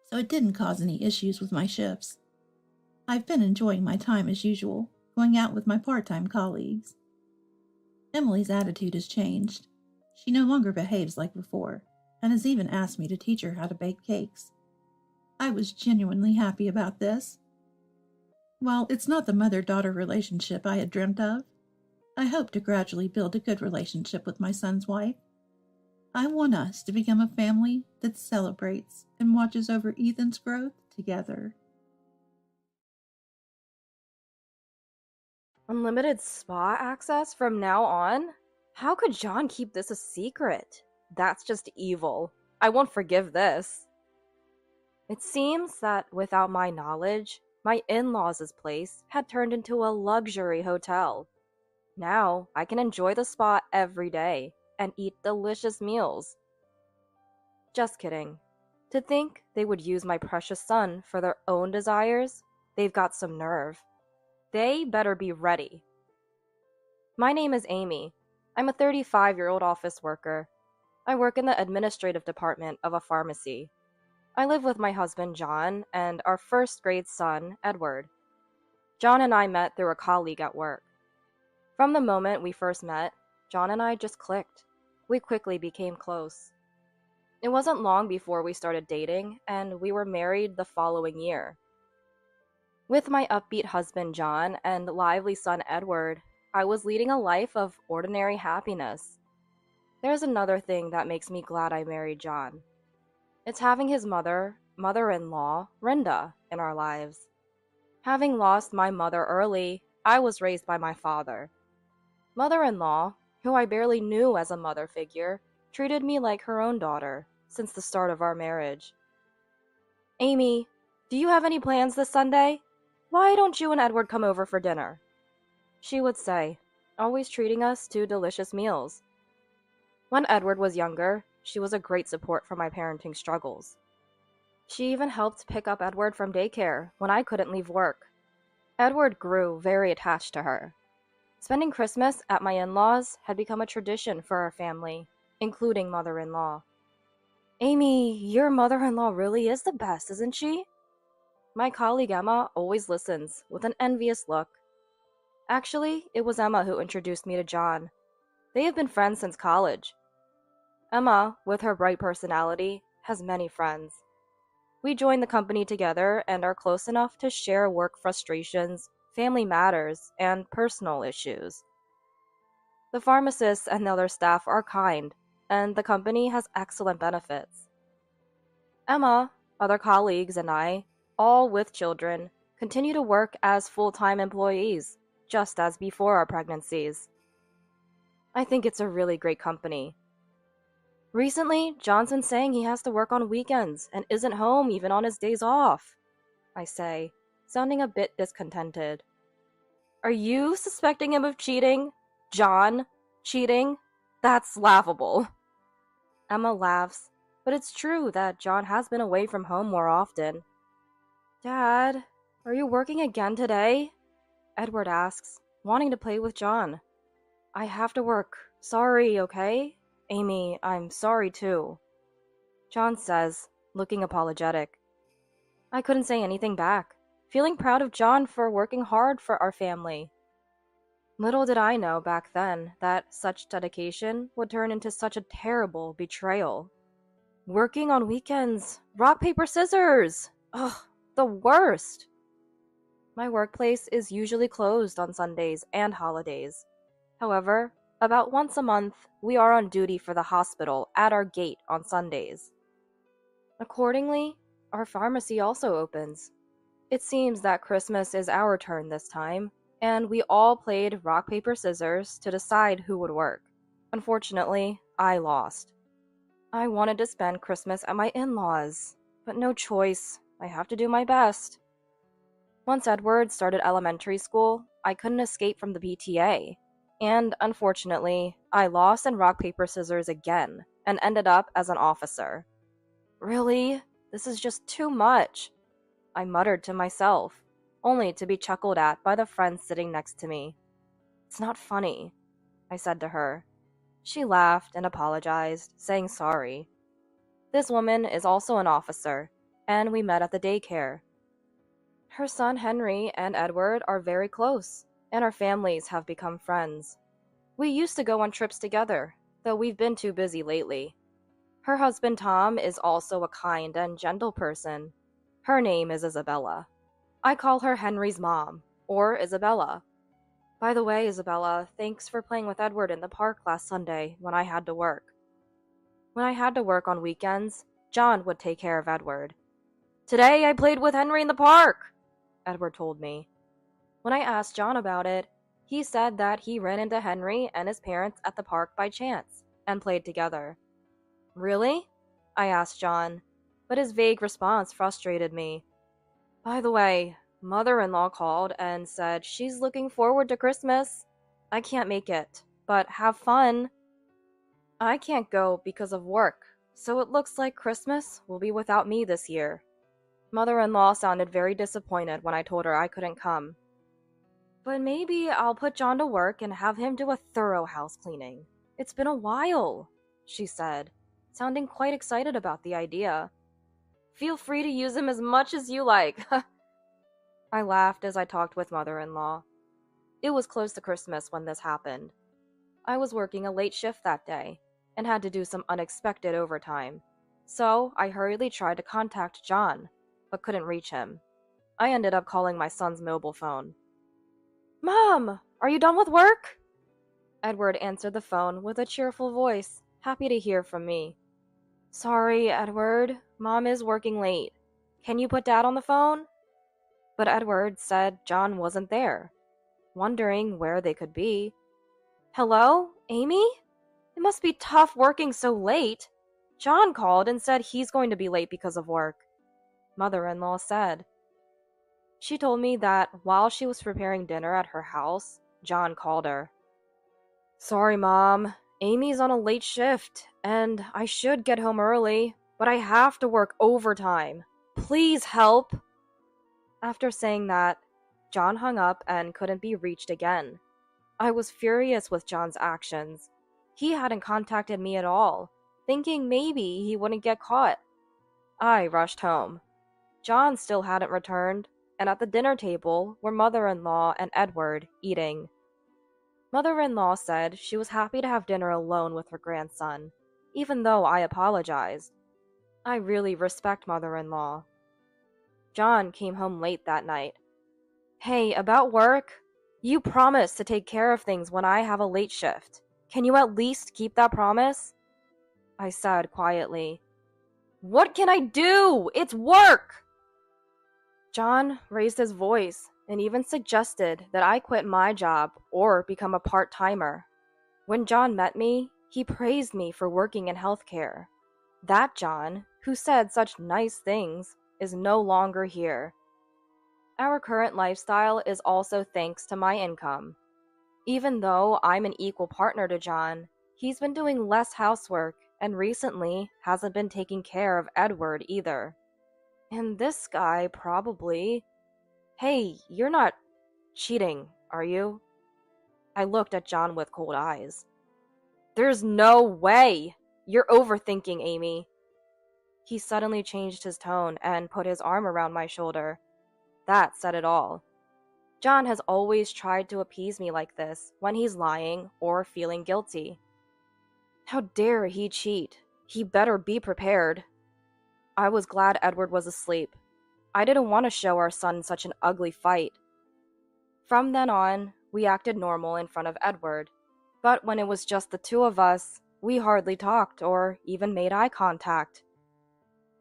so it didn't cause any issues with my shifts. I've been enjoying my time as usual, going out with my part-time colleagues. Emily's attitude has changed. She no longer behaves like before, and has even asked me to teach her how to bake cakes. I was genuinely happy about this. While it's not the mother-daughter relationship I had dreamt of, I hope to gradually build a good relationship with my son's wife. I want us to become a family that celebrates and watches over Ethan's growth together. Unlimited spa access from now on? How could John keep this a secret? That's just evil. I won't forgive this. It seems that without my knowledge, my in-laws' place had turned into a luxury hotel. Now I can enjoy the spa every day and eat delicious meals. Just kidding. To think they would use my precious son for their own desires? They've got some nerve. They better be ready. My name is Amy. I'm a 35-year-old office worker. I work in the administrative department of a pharmacy. I live with my husband, John, and our first-grade son, Edward. John and I met through a colleague at work. From the moment we first met, John and I just clicked. We quickly became close. It wasn't long before we started dating, and we were married the following year. With my upbeat husband, John, and lively son, Edward, I was leading a life of ordinary happiness. There's another thing that makes me glad I married John. It's having his mother-in-law, Rinda, in our lives. Having lost my mother early, I was raised by my father. Mother-in-law, who I barely knew as a mother figure, treated me like her own daughter since the start of our marriage. Amy, do you have any plans this Sunday? Why don't you and Edward come over for dinner? She would say, always treating us to delicious meals. When Edward was younger, she was a great support for my parenting struggles. She even helped pick up Edward from daycare when I couldn't leave work. Edward grew very attached to her. Spending Christmas at my in-laws had become a tradition for our family, including mother-in-law. Amy, your mother-in-law really is the best, isn't she? My colleague Emma always listens with an envious look. Actually, it was Emma who introduced me to John. They have been friends since college. Emma, with her bright personality, has many friends. We joined the company together and are close enough to share work frustrations, family matters, and personal issues. The pharmacists and the other staff are kind, and the company has excellent benefits. Emma, other colleagues, and I, all with children, continue to work as full-time employees, just as before our pregnancies. I think it's a really great company. Recently, John's been saying he has to work on weekends and isn't home even on his days off, I say, sounding a bit discontented. Are you suspecting him of cheating? John? Cheating? That's laughable. Emma laughs, but it's true that John has been away from home more often. Dad, are you working again today? Edward asks, wanting to play with John. I have to work. Sorry, okay? Amy, I'm sorry too. John says, looking apologetic. I couldn't say anything back, feeling proud of John for working hard for our family. Little did I know back then that such dedication would turn into such a terrible betrayal. Working on weekends. Rock, paper, scissors! Ugh, the worst! My workplace is usually closed on Sundays and holidays. However, about once a month, we are on duty for the hospital at our gate on Sundays. Accordingly, our pharmacy also opens. It seems that Christmas is our turn this time, and we all played rock, paper, scissors to decide who would work. Unfortunately, I lost. I wanted to spend Christmas at my in-laws, but no choice. I have to do my best. Once Edward started elementary school, I couldn't escape from the PTA. And unfortunately, I lost in rock, paper, scissors again, and ended up as an officer. Really? This is just too much, I muttered to myself, only to be chuckled at by the friend sitting next to me. It's not funny, I said to her. She laughed and apologized, saying sorry. This woman is also an officer, and we met at the daycare. Her son Henry and Edward are very close, and our families have become friends. We used to go on trips together, though we've been too busy lately. Her husband Tom is also a kind and gentle person. Her name is Isabella. I call her Henry's mom, or Isabella. By the way, Isabella, thanks for playing with Edward in the park last Sunday when I had to work. When I had to work on weekends, John would take care of Edward. Today I played with Henry in the park, Edward told me. When I asked John about it, he said that he ran into Henry and his parents at the park by chance and played together. Really? I asked John, but his vague response frustrated me. By the way, Mother-in-law called and said she's looking forward to Christmas. I can't make it, but have fun. I can't go because of work, so it looks like Christmas will be without me this year. Mother-in-law sounded very disappointed when I told her I couldn't come. But maybe I'll put John to work and have him do a thorough house cleaning. It's been a while, she said, sounding quite excited about the idea. Feel free to use him as much as you like. I laughed as I talked with Mother-in-law. It was close to Christmas when this happened. I was working a late shift that day and had to do some unexpected overtime, so I hurriedly tried to contact John, but couldn't reach him. I ended up calling my son's mobile phone. Mom, are you done with work? Edward answered the phone with a cheerful voice, happy to hear from me. Sorry, Edward, Mom is working late. Can you put Dad on the phone? But Edward said John wasn't there, wondering where they could be. Hello, Amy? It must be tough working so late. John called and said he's going to be late because of work, Mother-in-law said. She told me that while she was preparing dinner at her house, John called her. Sorry, Mom. Amy's on a late shift, and I should get home early, but I have to work overtime. Please help. After saying that, John hung up and couldn't be reached again. I was furious with John's actions. He hadn't contacted me at all, thinking maybe he wouldn't get caught. I rushed home. John still hadn't returned, and at the dinner table were Mother-in-law and Edward eating. Mother-in-law said she was happy to have dinner alone with her grandson, even though I apologized. I really respect Mother-in-law. John came home late that night. Hey, about work? You promised to take care of things when I have a late shift. Can you at least keep that promise? I said quietly. What can I do? It's work! John raised his voice and even suggested that I quit my job or become a part-timer. When John met me, he praised me for working in healthcare. That John, who said such nice things, is no longer here. Our current lifestyle is also thanks to my income. Even though I'm an equal partner to John, he's been doing less housework and recently hasn't been taking care of Edward either. And this guy probably... Hey, you're not cheating, are you? I looked at John with cold eyes. There's no way! You're overthinking, Amy. He suddenly changed his tone and put his arm around my shoulder. That said it all. John has always tried to appease me like this when he's lying or feeling guilty. How dare he cheat? He better be prepared. I was glad Edward was asleep. I didn't want to show our son such an ugly fight. From then on, we acted normal in front of Edward, but when it was just the two of us, we hardly talked or even made eye contact.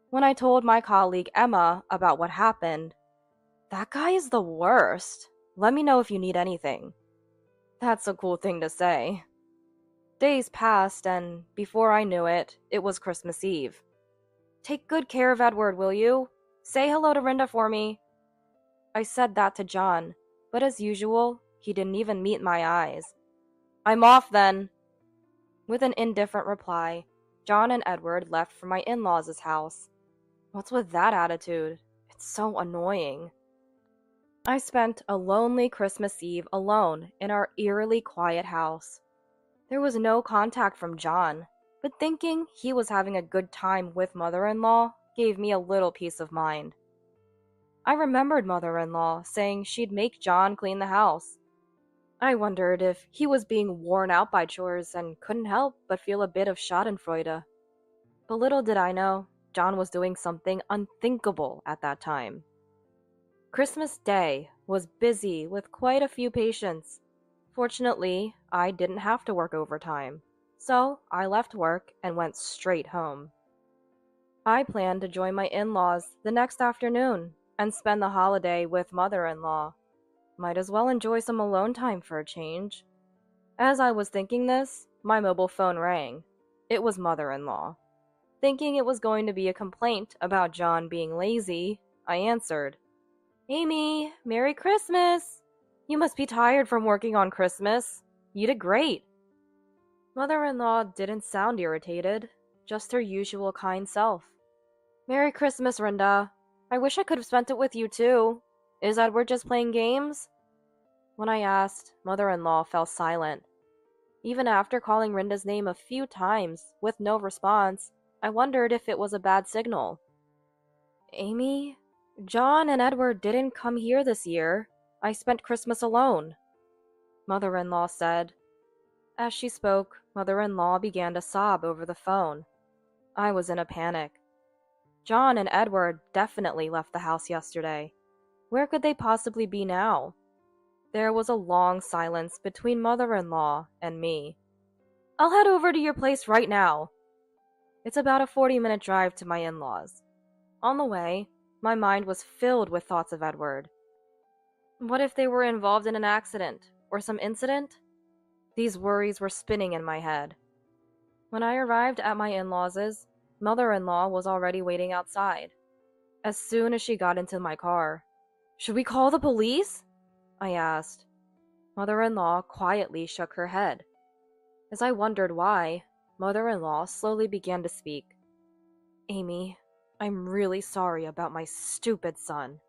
When I told my colleague Emma about what happened, that guy is the worst. Let me know if you need anything. That's a cool thing to say. Days passed, and before I knew it, it was Christmas Eve. Take good care of Edward, will you? Say hello to Rinda for me. I said that to John, but as usual, he didn't even meet my eyes. I'm off then. With an indifferent reply, John and Edward left for my in-laws' house. What's with that attitude? It's so annoying. I spent a lonely Christmas Eve alone in our eerily quiet house. There was no contact from John, but thinking he was having a good time with mother-in-law gave me a little peace of mind. I remembered mother-in-law saying she'd make John clean the house. I wondered if he was being worn out by chores and couldn't help but feel a bit of schadenfreude. But little did I know, John was doing something unthinkable at that time. Christmas Day was busy with quite a few patients. Fortunately, I didn't have to work overtime, so I left work and went straight home. I planned to join my in-laws the next afternoon and spend the holiday with mother-in-law. Might as well enjoy some alone time for a change. As I was thinking this, my mobile phone rang. It was mother-in-law. Thinking it was going to be a complaint about John being lazy, I answered. "Amy, Merry Christmas! You must be tired from working on Christmas. You did great." Mother-in-law didn't sound irritated, just her usual kind self. "Merry Christmas, Rinda. I wish I could have spent it with you too. Is Edward just playing games?" When I asked, mother-in-law fell silent. Even after calling Rinda's name a few times with no response, I wondered if it was a bad signal. "Amy, John and Edward didn't come here this year. I spent Christmas alone," mother-in-law said. As she spoke, mother-in-law began to sob over the phone. I was in a panic. John and Edward definitely left the house yesterday. Where could they possibly be now? There was a long silence between mother-in-law and me. "I'll head over to your place right now." It's about a 40-minute drive to my in-laws. On the way, my mind was filled with thoughts of Edward. What if they were involved in an accident or some incident? These worries were spinning in my head. When I arrived at my in-laws', mother-in-law was already waiting outside. As soon as she got into my car, "Should we call the police?" I asked. Mother-in-law quietly shook her head. As I wondered why, mother-in-law slowly began to speak. "Amy, I'm really sorry about my stupid son.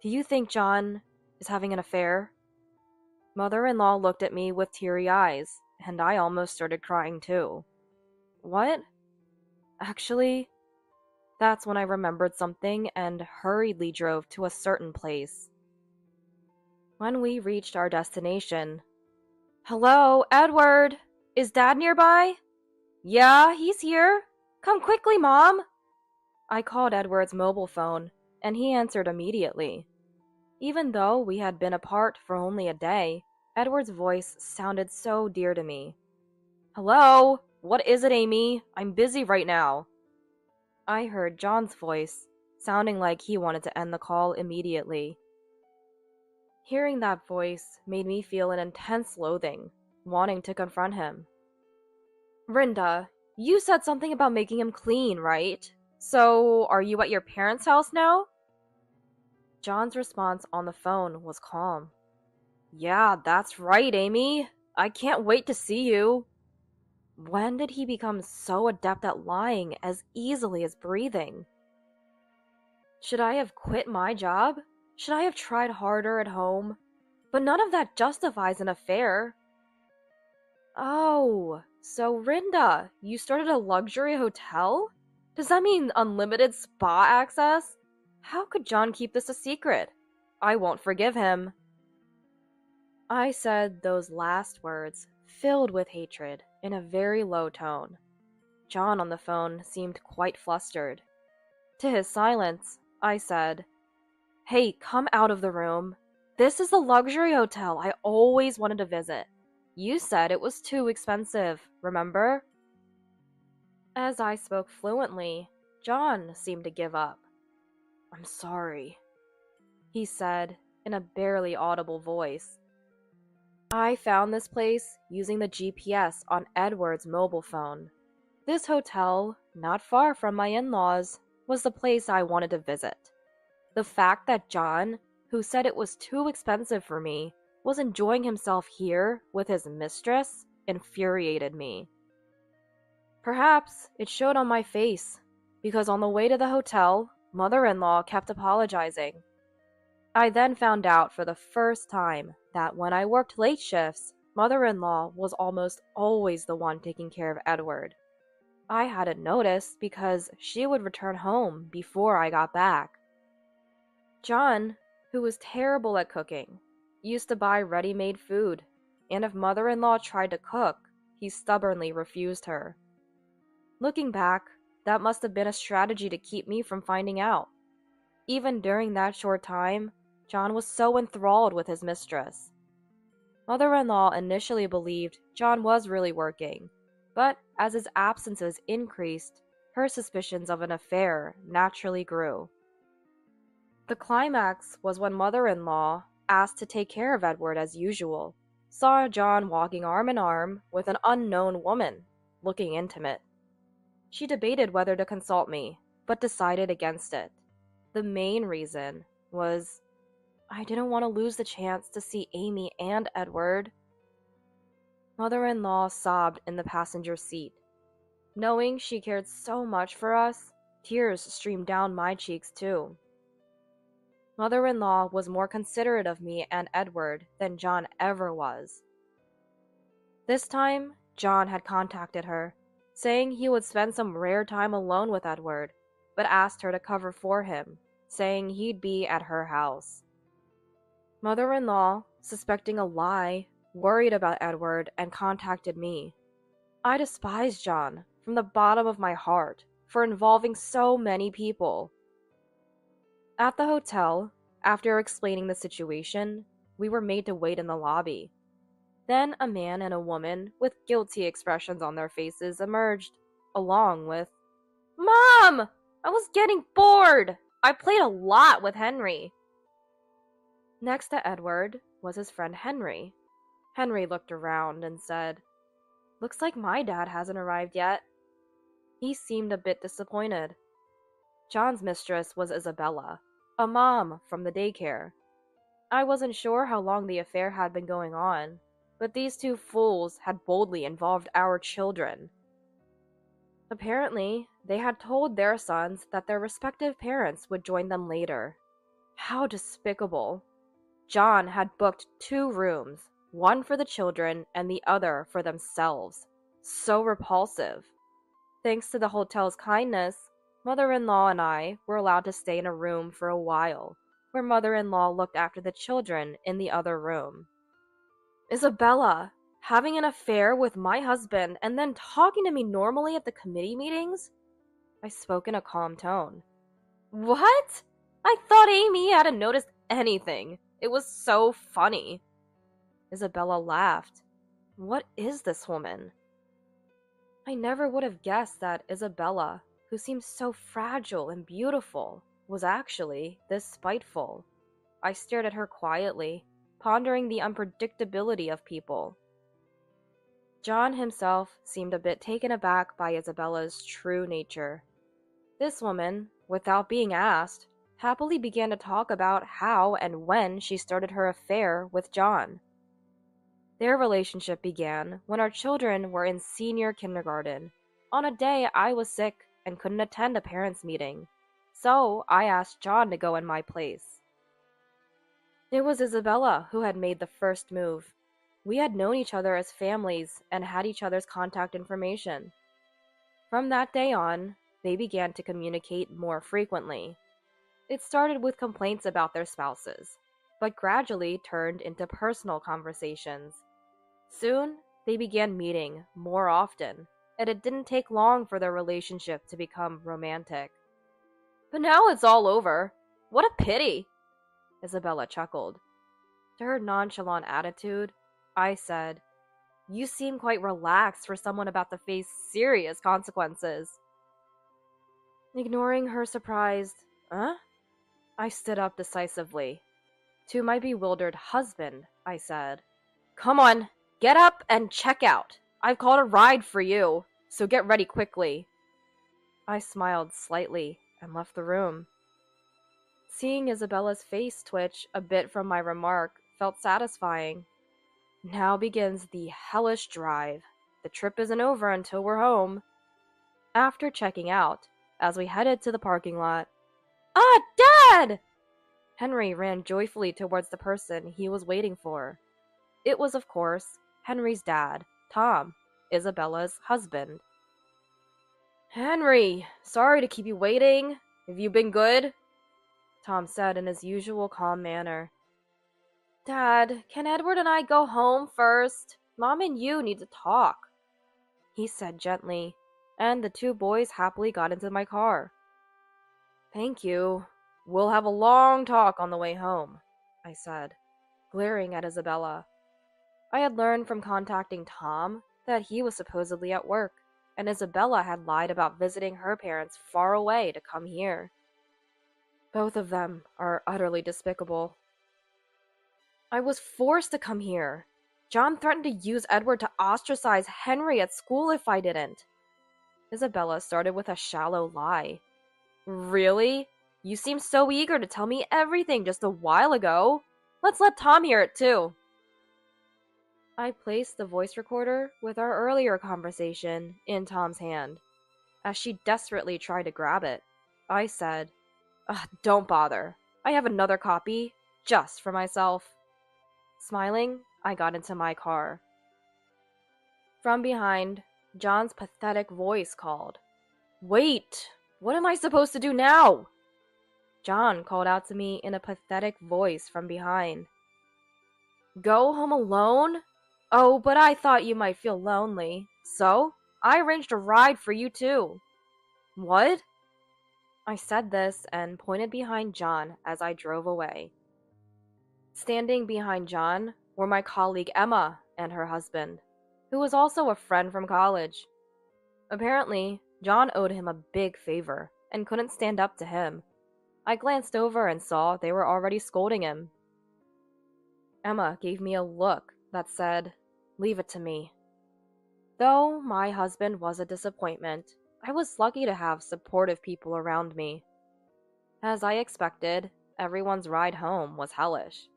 Do you think John is having an affair?" Mother-in-law looked at me with teary eyes, and I almost started crying too. "What?" Actually, that's when I remembered something and hurriedly drove to a certain place. When we reached our destination, "Hello, Edward! Is Dad nearby?" "Yeah, he's here. Come quickly, Mom!" I called Edward's mobile phone, and he answered immediately. Even though we had been apart for only a day, Edward's voice sounded so dear to me. "Hello? What is it, Amy? I'm busy right now." I heard John's voice, sounding like he wanted to end the call immediately. Hearing that voice made me feel an intense loathing, wanting to confront him. "Rinda, you said something about making him clean, right? So, are you at your parents' house now?" John's response on the phone was calm. "Yeah, that's right, Amy. I can't wait to see you." When did he become so adept at lying as easily as breathing? Should I have quit my job? Should I have tried harder at home? But none of that justifies an affair. "Oh, so Rinda, you started a luxury hotel? Does that mean unlimited spa access? How could John keep this a secret? I won't forgive him." I said those last words, filled with hatred, in a very low tone. John on the phone seemed quite flustered. To his silence, I said, "Hey, come out of the room. This is the luxury hotel I always wanted to visit. You said it was too expensive, remember?" As I spoke fluently, John seemed to give up. "I'm sorry," he said in a barely audible voice. I found this place using the GPS on Edward's mobile phone. This hotel, not far from my in-laws, was the place I wanted to visit. The fact that John, who said it was too expensive for me, was enjoying himself here with his mistress infuriated me. Perhaps it showed on my face, because on the way to the hotel, mother-in-law kept apologizing. I then found out for the first time that when I worked late shifts, mother-in-law was almost always the one taking care of Edward. I hadn't noticed because she would return home before I got back. John, who was terrible at cooking, used to buy ready-made food, and if mother-in-law tried to cook, he stubbornly refused her. Looking back, that must have been a strategy to keep me from finding out. Even during that short time, John was so enthralled with his mistress. Mother-in-law initially believed John was really working, but as his absences increased, her suspicions of an affair naturally grew. The climax was when mother-in-law, asked to take care of Edward as usual, saw John walking arm in arm with an unknown woman, looking intimate. She debated whether to consult me, but decided against it. The main reason was I didn't want to lose the chance to see Amy and Edward. Mother-in-law sobbed in the passenger seat. Knowing she cared so much for us, tears streamed down my cheeks too. Mother-in-law was more considerate of me and Edward than John ever was. This time, John had contacted her, saying he would spend some rare time alone with Edward, but asked her to cover for him, saying he'd be at her house. Mother-in-law, suspecting a lie, worried about Edward and contacted me. I despised John from the bottom of my heart for involving so many people. At the hotel, after explaining the situation, we were made to wait in the lobby. Then a man and a woman with guilty expressions on their faces emerged, along with, "Mom! I was getting bored! I played a lot with Henry." Next to Edward was his friend Henry. Henry looked around and said, "Looks like my dad hasn't arrived yet." He seemed a bit disappointed. John's mistress was Isabella, a mom from the daycare. I wasn't sure how long the affair had been going on, but these two fools had boldly involved our children. Apparently, they had told their sons that their respective parents would join them later. How despicable. John had booked 2 rooms, one for the children and the other for themselves. So repulsive. Thanks to the hotel's kindness, mother-in-law and I were allowed to stay in a room for a while, where mother-in-law looked after the children in the other room. Isabella, having an affair with my husband and then talking to me normally at the committee meetings? I spoke in a calm tone. What? I thought Amy hadn't noticed anything. It was so funny. Isabella laughed. What is this woman? I never would have guessed that Isabella, who seemed so fragile and beautiful, was actually this spiteful. I stared at her quietly, pondering the unpredictability of people. John himself seemed a bit taken aback by Isabella's true nature. This woman, without being asked, happily began to talk about how and when she started her affair with John. Their relationship began when our children were in senior kindergarten, on a day I was sick and couldn't attend a parents' meeting, so I asked John to go in my place. It was Isabella who had made the first move. We had known each other as families and had each other's contact information. From that day on, they began to communicate more frequently. It started with complaints about their spouses, but gradually turned into personal conversations. Soon, they began meeting more often, and it didn't take long for their relationship to become romantic. But now it's all over. What a pity, Isabella chuckled. To her nonchalant attitude, I said, "You seem quite relaxed for someone about to face serious consequences." Ignoring her surprised, "Huh?" I stood up decisively. To my bewildered husband, I said, "Come on, get up and check out. I've called a ride for you, so get ready quickly." I smiled slightly and left the room. Seeing Isabella's face twitch a bit from my remark felt satisfying. Now begins the hellish drive. The trip isn't over until we're home. After checking out, as we headed to the parking lot, "Ah, Dad!" Henry ran joyfully towards the person he was waiting for. It was, of course, Henry's dad, Tom, Isabella's husband. "Henry, sorry to keep you waiting. Have you been good?" Tom said in his usual calm manner. "Dad, can Edward and I go home first? Mom and you need to talk," he said gently, and the two boys happily got into my car. "Thank you. We'll have a long talk on the way home," I said, glaring at Isabella. I had learned from contacting Tom that he was supposedly at work, and Isabella had lied about visiting her parents far away to come here. Both of them are utterly despicable. "I was forced to come here. John threatened to use Edward to ostracize Henry at school if I didn't." Isabella started with a shallow lie. "Really? You seemed so eager to tell me everything just a while ago. Let's let Tom hear it too." I placed the voice recorder with our earlier conversation in Tom's hand. As she desperately tried to grab it, I said, "Don't bother. I have another copy, just for myself." Smiling, I got into my car. From behind, John's pathetic voice called, "Wait! What am I supposed to do now?" John called out to me in a pathetic voice from behind. "Go home alone? Oh, but I thought you might feel lonely, so I arranged a ride for you too." "What?" I said this and pointed behind John as I drove away. Standing behind John were my colleague Emma and her husband, who was also a friend from college. Apparently, John owed him a big favor and couldn't stand up to him. I glanced over and saw they were already scolding him. Emma gave me a look that said, "Leave it to me." Though my husband was a disappointment, I was lucky to have supportive people around me. As I expected, everyone's ride home was hellish.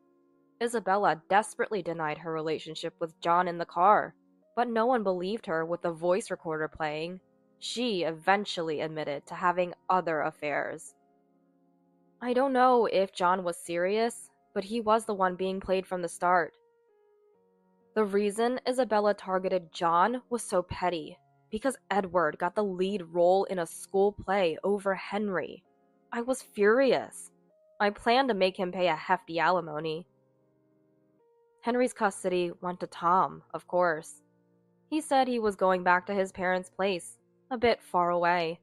Isabella desperately denied her relationship with John in the car, but no one believed her with the voice recorder playing. She eventually admitted to having other affairs. I don't know if John was serious, but he was the one being played from the start. The reason Isabella targeted John was so petty, because Edward got the lead role in a school play over Henry. I was furious. I planned to make him pay a hefty alimony. Henry's custody went to Tom, of course. He said he was going back to his parents' place, a bit far away.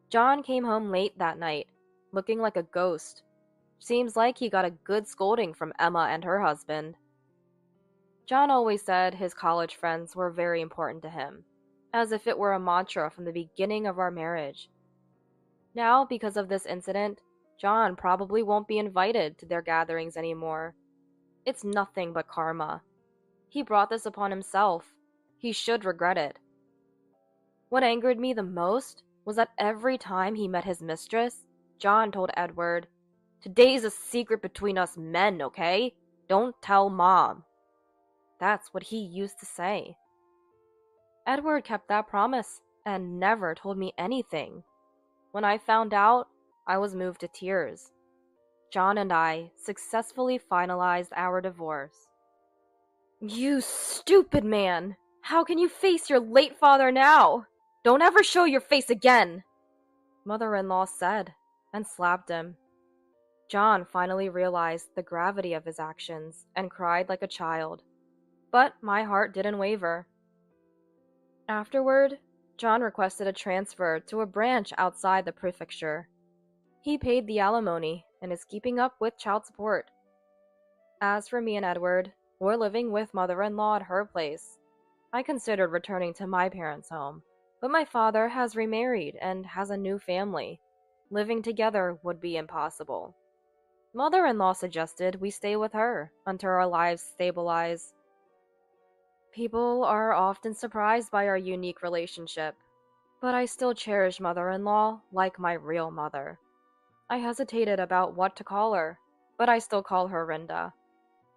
John came home late that night, looking like a ghost. Seems like he got a good scolding from Emma and her husband. John always said his college friends were very important to him, as if it were a mantra from the beginning of our marriage. Now, because of this incident, John probably won't be invited to their gatherings anymore. It's nothing but karma. He brought this upon himself. He should regret it. What angered me the most was that every time he met his mistress, John told Edward, "Today's a secret between us men, okay? Don't tell Mom." That's what he used to say. Edward kept that promise and never told me anything. When I found out, I was moved to tears. John and I successfully finalized our divorce. "You stupid man! How can you face your late father now? Don't ever show your face again!" Mother-in-law said, and slapped him. John finally realized the gravity of his actions and cried like a child. But my heart didn't waver. Afterward, John requested a transfer to a branch outside the prefecture. He paid the alimony and is keeping up with child support. As for me and Edward, we're living with mother-in-law at her place. I considered returning to my parents' home, but my father has remarried and has a new family. Living together would be impossible. Mother-in-law suggested we stay with her until our lives stabilize. People are often surprised by our unique relationship, but I still cherish mother-in-law like my real mother. I hesitated about what to call her, but I still call her Rinda.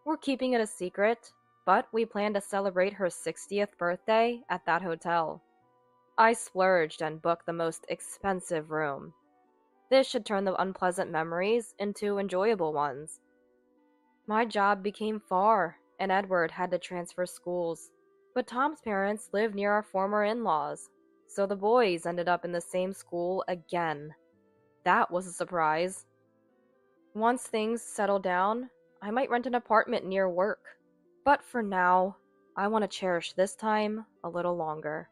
We're keeping it a secret, but we plan to celebrate her 60th birthday at that hotel. I splurged and booked the most expensive room. This should turn the unpleasant memories into enjoyable ones. My job became far, and Edward had to transfer schools. But Tom's parents lived near our former in-laws, so the boys ended up in the same school again. That was a surprise. Once things settle down, I might rent an apartment near work. But for now, I want to cherish this time a little longer.